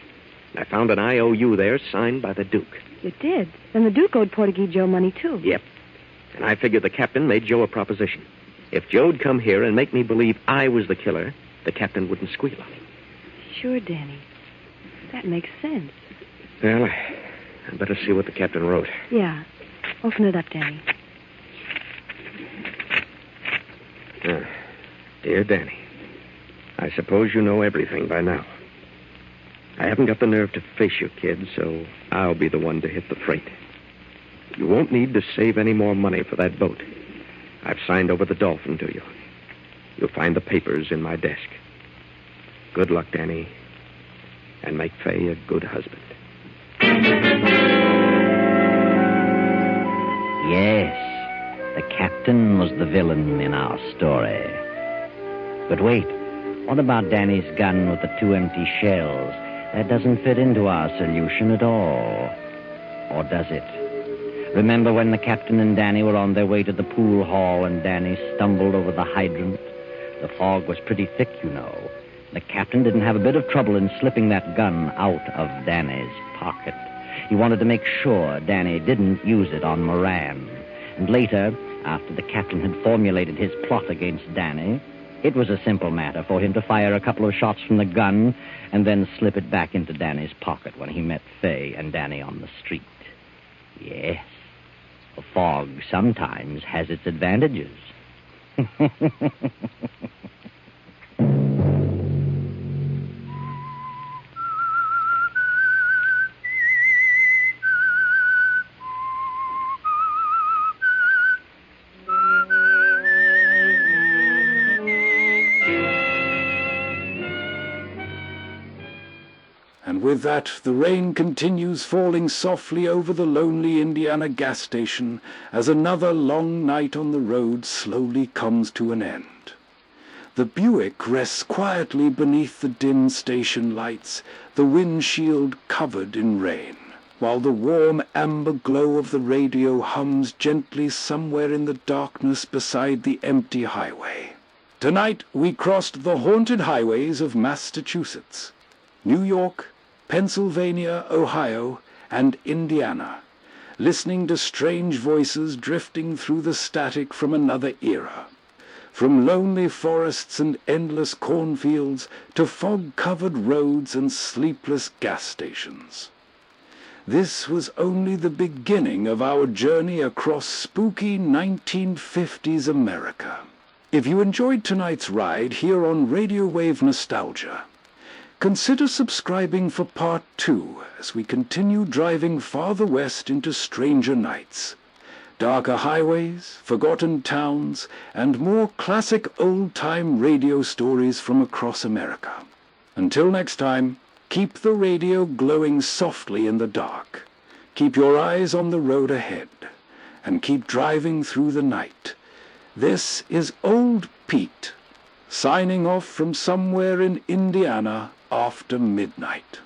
And I found an IOU there signed by the Duke. You did? Then the Duke owed Portuguese Joe money, too. Yep. And I figured the captain made Joe a proposition. If Joe'd come here and make me believe I was the killer, the captain wouldn't squeal on him. Sure, Danny. That makes sense. Well, I better see what the captain wrote. Yeah. Open it up, Danny. Dear Danny, I suppose you know everything by now. I haven't got the nerve to face you, kid, so I'll be the one to hit the freight. You won't need to save any more money for that boat. I've signed over the Dolphin to you. You'll find the papers in my desk. Good luck, Danny, and make Fay a good husband. Yes, the captain was the villain in our story. But wait, what about Danny's gun with the 2 empty shells? That doesn't fit into our solution at all. Or does it? Remember when the captain and Danny were on their way to the pool hall and Danny stumbled over the hydrant? The fog was pretty thick, you know. The captain didn't have a bit of trouble in slipping that gun out of Danny's pocket. He wanted to make sure Danny didn't use it on Moran. And later, after the captain had formulated his plot against Danny, it was a simple matter for him to fire a couple of shots from the gun and then slip it back into Danny's pocket when he met Fay and Danny on the street. Yes, the fog sometimes has its advantages. And with that, the rain continues falling softly over the lonely Indiana gas station as another long night on the road slowly comes to an end. The Buick rests quietly beneath the dim station lights, the windshield covered in rain, while the warm amber glow of the radio hums gently somewhere in the darkness beside the empty highway. Tonight we crossed the haunted highways of Massachusetts, New York, Pennsylvania, Ohio, and Indiana, listening to strange voices drifting through the static from another era. From lonely forests and endless cornfields to fog-covered roads and sleepless gas stations. This was only the beginning of our journey across spooky 1950s America. If you enjoyed tonight's ride here on Radio Wave Nostalgia, consider subscribing for Part 2 as we continue driving farther west into stranger nights, darker highways, forgotten towns, and more classic old-time radio stories from across America. Until next time, keep the radio glowing softly in the dark. Keep your eyes on the road ahead, and keep driving through the night. This is Old Pete, signing off from somewhere in Indiana after midnight.